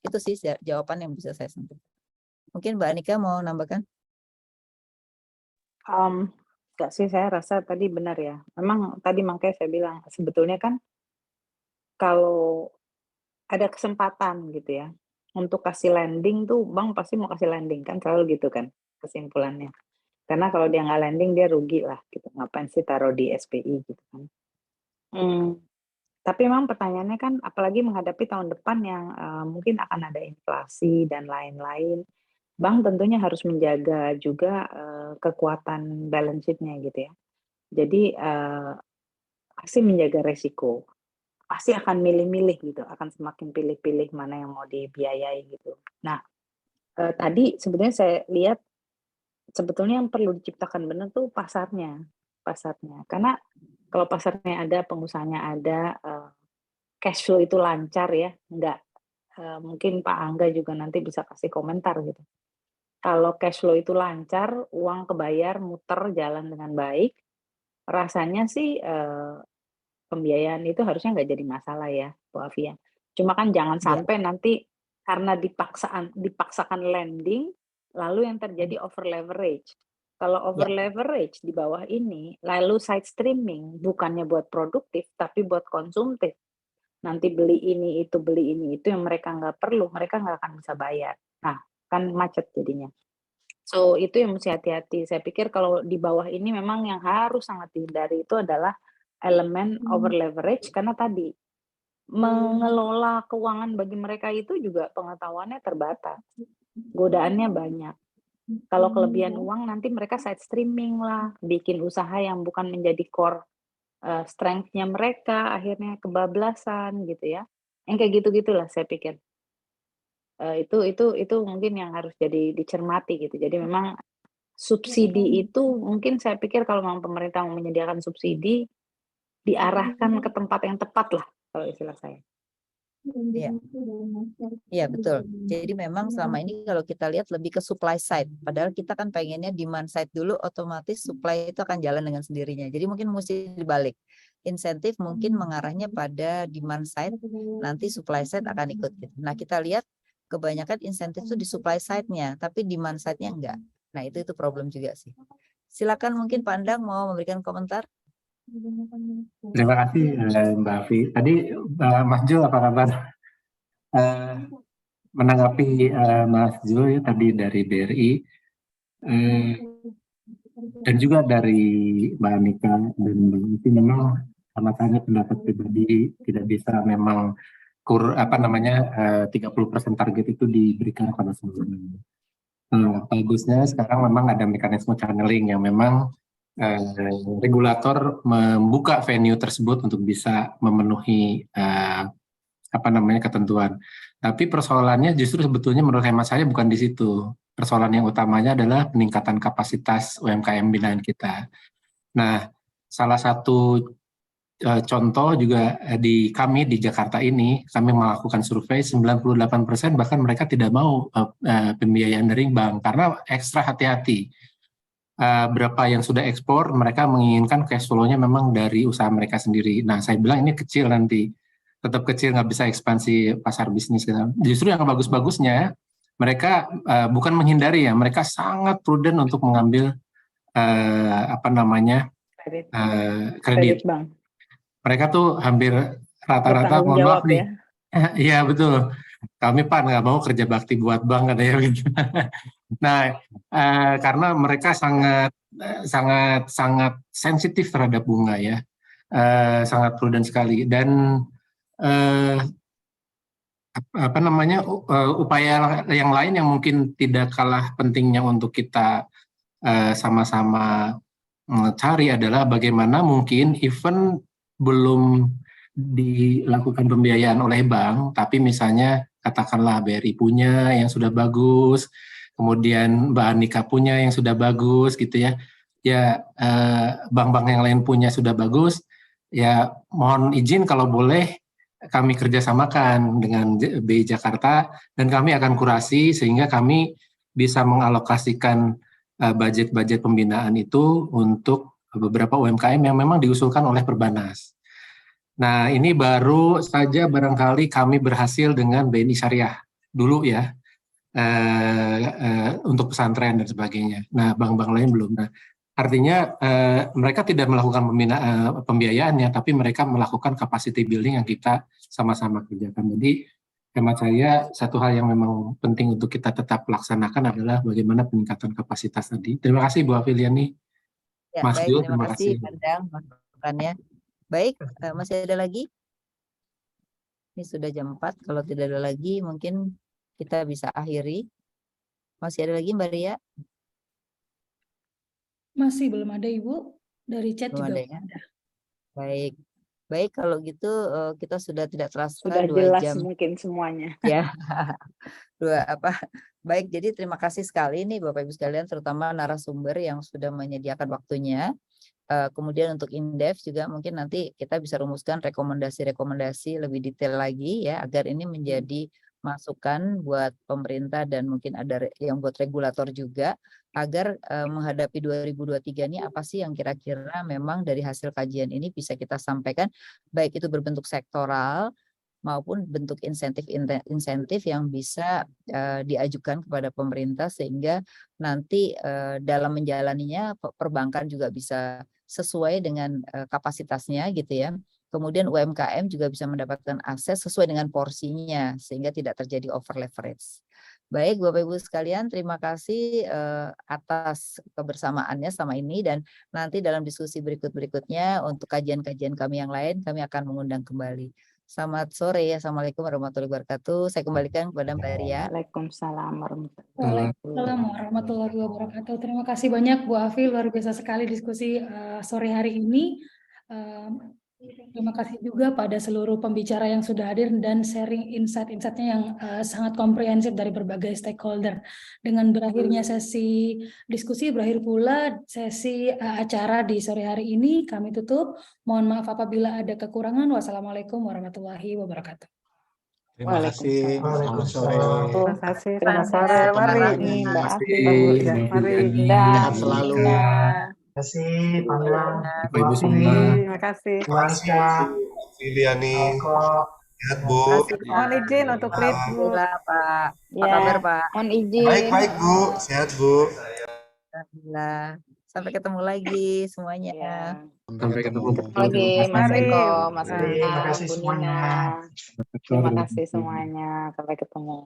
Itu sih jawaban yang bisa saya sampaikan. Mungkin Mbak Anika mau nambahkan? Enggak sih, saya rasa tadi benar ya. Memang tadi makanya saya bilang, sebetulnya kan kalau ada kesempatan gitu ya, untuk kasih lending tuh bank pasti mau kasih lending kan, selalu gitu kan kesimpulannya. Karena kalau dia nggak lending dia rugi lah gitu. Ngapain sih taruh di SPI gitu kan. Tapi memang pertanyaannya kan apalagi menghadapi tahun depan yang mungkin akan ada inflasi dan lain-lain. Bank tentunya harus menjaga juga kekuatan balance sheet-nya gitu ya. Jadi pasti menjaga resiko. Pasti akan milih-milih gitu, akan semakin pilih-pilih mana yang mau dibiayai gitu. Nah, tadi sebenarnya saya lihat sebetulnya yang perlu diciptakan benar tuh pasarnya. Karena kalau pasarnya ada, pengusahanya ada, cash flow itu lancar ya, nggak mungkin Pak Angga juga nanti bisa kasih komentar gitu. Kalau cash flow itu lancar, uang kebayar, muter, jalan dengan baik, rasanya sih pembiayaan itu harusnya nggak jadi masalah ya, Bu Afia. Cuma kan jangan sampai nanti karena dipaksakan lending, lalu yang terjadi over leverage. Kalau over leverage di bawah ini, lalu side streaming, bukannya buat produktif, tapi buat konsumtif. Nanti beli ini itu yang mereka nggak perlu, mereka nggak akan bisa bayar. Nah, kan macet jadinya. So, itu yang mesti hati-hati. Saya pikir kalau di bawah ini memang yang harus sangat dihindari itu adalah elemen over leverage, karena tadi mengelola keuangan bagi mereka itu juga pengetahuannya terbatas. Godaannya banyak. Kalau kelebihan uang nanti mereka side streaming lah, bikin usaha yang bukan menjadi core strength-nya mereka, akhirnya kebablasan gitu ya. Yang kayak gitu-gitulah saya pikir. Itu mungkin yang harus jadi dicermati gitu. Jadi memang subsidi itu mungkin saya pikir kalau memang pemerintah mau menyediakan subsidi, diarahkan ke tempat yang tepat lah kalau istilah saya. Iya betul. Jadi memang selama ini kalau kita lihat lebih ke supply side, padahal kita kan pengennya demand side dulu, otomatis supply itu akan jalan dengan sendirinya. Jadi mungkin mesti dibalik. Insentif mungkin mengarahnya pada demand side, nanti supply side akan ikut. Nah kita lihat kebanyakan insentif itu di supply side-nya, tapi demand side-nya enggak. Nah itu problem juga sih. Silakan mungkin Pak Andang mau memberikan komentar. Terima kasih Mbak Afi. Tadi Mas Jul apa kabar? Menanggapi Mas Jul ya, tadi dari BRI dan juga dari Mbak Anika dan Mbak Afi, memang sama tanya pendapat pribadi tidak bisa memang 30% target itu diberikan pada seluruhnya. Bagusnya sekarang memang ada mekanisme channeling yang memang regulator membuka venue tersebut untuk bisa memenuhi ketentuan. Tapi persoalannya justru sebetulnya menurut hemat saya bukan di situ. Persoalan yang utamanya adalah peningkatan kapasitas UMKM binaan kita. Nah, salah satu contoh juga di Jakarta ini, kami melakukan survei 98% bahkan mereka tidak mau pembiayaan dari bank karena ekstra hati-hati. Berapa yang sudah ekspor, mereka menginginkan cash flow-nya memang dari usaha mereka sendiri. Nah, saya bilang ini kecil nanti, tetap kecil, nggak bisa ekspansi pasar bisnis. Justru yang bagus-bagusnya, mereka bukan menghindari ya, mereka sangat prudent untuk mengambil kredit. Bank. Mereka tuh hampir rata-rata, mohon maaf nih. Iya betul. Kami Pak nggak mau kerja bakti buat bank katanya gitu. Nah, karena mereka sangat sensitif terhadap bunga ya, sangat prudent sekali dan upaya yang lain yang mungkin tidak kalah pentingnya untuk kita sama-sama cari adalah bagaimana mungkin even belum dilakukan pembiayaan oleh bank, tapi misalnya katakanlah BRI punya yang sudah bagus, kemudian Mbak Anika punya yang sudah bagus gitu ya, bank-bank yang lain punya sudah bagus, ya mohon izin kalau boleh kami kerjasamakan dengan BI Jakarta dan kami akan kurasi sehingga kami bisa mengalokasikan budget-budget pembinaan itu untuk beberapa UMKM yang memang diusulkan oleh Perbanas. Nah, ini baru saja barangkali kami berhasil dengan BNI Syariah dulu ya, untuk pesantren dan sebagainya. Nah, bank-bank lain belum. Nah, artinya mereka tidak melakukan pembiayaannya, tapi mereka melakukan capacity building yang kita sama-sama kerjakan. Jadi hemat saya satu hal yang memang penting untuk kita tetap laksanakan adalah bagaimana peningkatan kapasitas tadi. Terima kasih Bu Afiliani. Ya, Mas baik, Jul, terima terima kasih kasih. Pandang masukannya. Baik, masih ada lagi? Ini sudah jam 4, kalau tidak ada lagi mungkin kita bisa akhiri. Masih ada lagi Mbak Ria? Masih belum ada Ibu, dari chat Belum juga ada ya? Baik. Baik, kalau gitu kita sudah tidak terasa Sudah 2 jelas jam. mungkin semuanya. Ya, baik, jadi terima kasih sekali nih Bapak Ibu sekalian, terutama narasumber yang sudah menyediakan waktunya. Kemudian untuk Indef juga mungkin nanti kita bisa rumuskan rekomendasi-rekomendasi lebih detail lagi ya, agar ini menjadi masukan buat pemerintah dan mungkin ada yang buat regulator juga, agar menghadapi 2023 ini apa sih yang kira-kira memang dari hasil kajian ini bisa kita sampaikan, baik itu berbentuk sektoral maupun bentuk insentif yang bisa diajukan kepada pemerintah, sehingga nanti dalam menjalaninya perbankan juga bisa sesuai dengan kapasitasnya gitu ya. Kemudian UMKM juga bisa mendapatkan akses sesuai dengan porsinya sehingga tidak terjadi over leverage. Baik Bapak Ibu sekalian, terima kasih atas kebersamaannya selama ini, dan nanti dalam diskusi berikutnya untuk kajian-kajian kami yang lain kami akan mengundang kembali. Selamat sore, Assalamualaikum warahmatullahi wabarakatuh. Saya kembalikan kepada Mbak Ria. Waalaikumsalam warahmatullahi Waalaikumsalam warahmatullahi wabarakatuh. Terima kasih banyak Bu Afi, luar biasa sekali diskusi sore hari ini. Terima kasih juga pada seluruh pembicara yang sudah hadir dan sharing insight-insightnya yang sangat komprehensif dari berbagai stakeholder. Dengan berakhirnya sesi diskusi, berakhir pula sesi acara di sore hari ini. Kami tutup. Mohon maaf apabila ada kekurangan. Wassalamualaikum warahmatullahi wabarakatuh. Terima kasih. Selamat sore. Terima kasih. Selamat sore. Mari. Mbak Afi, Ya, mari. Sehat selalu. Terima kasih Pandang, Bapak Bu Ibu Afi, semua. Terima kasih. Bu Anska, Liliani, Eko. sehat Terima Bu. kasih Mohon Pak. izin untuk lead, Bu. Alhamdulillah Pak. Apa Ya, kabar Pak? mohon izin. Baik Bu, sehat Bu. Alhamdulillah. Sampai ketemu lagi semuanya. Ya. Sampai ketemu. Lagi Mas Mari. Eko, Mas Nah, Terima Anang, kasih Bu semuanya. Nina. Terima kasih semuanya. Sampai ketemu.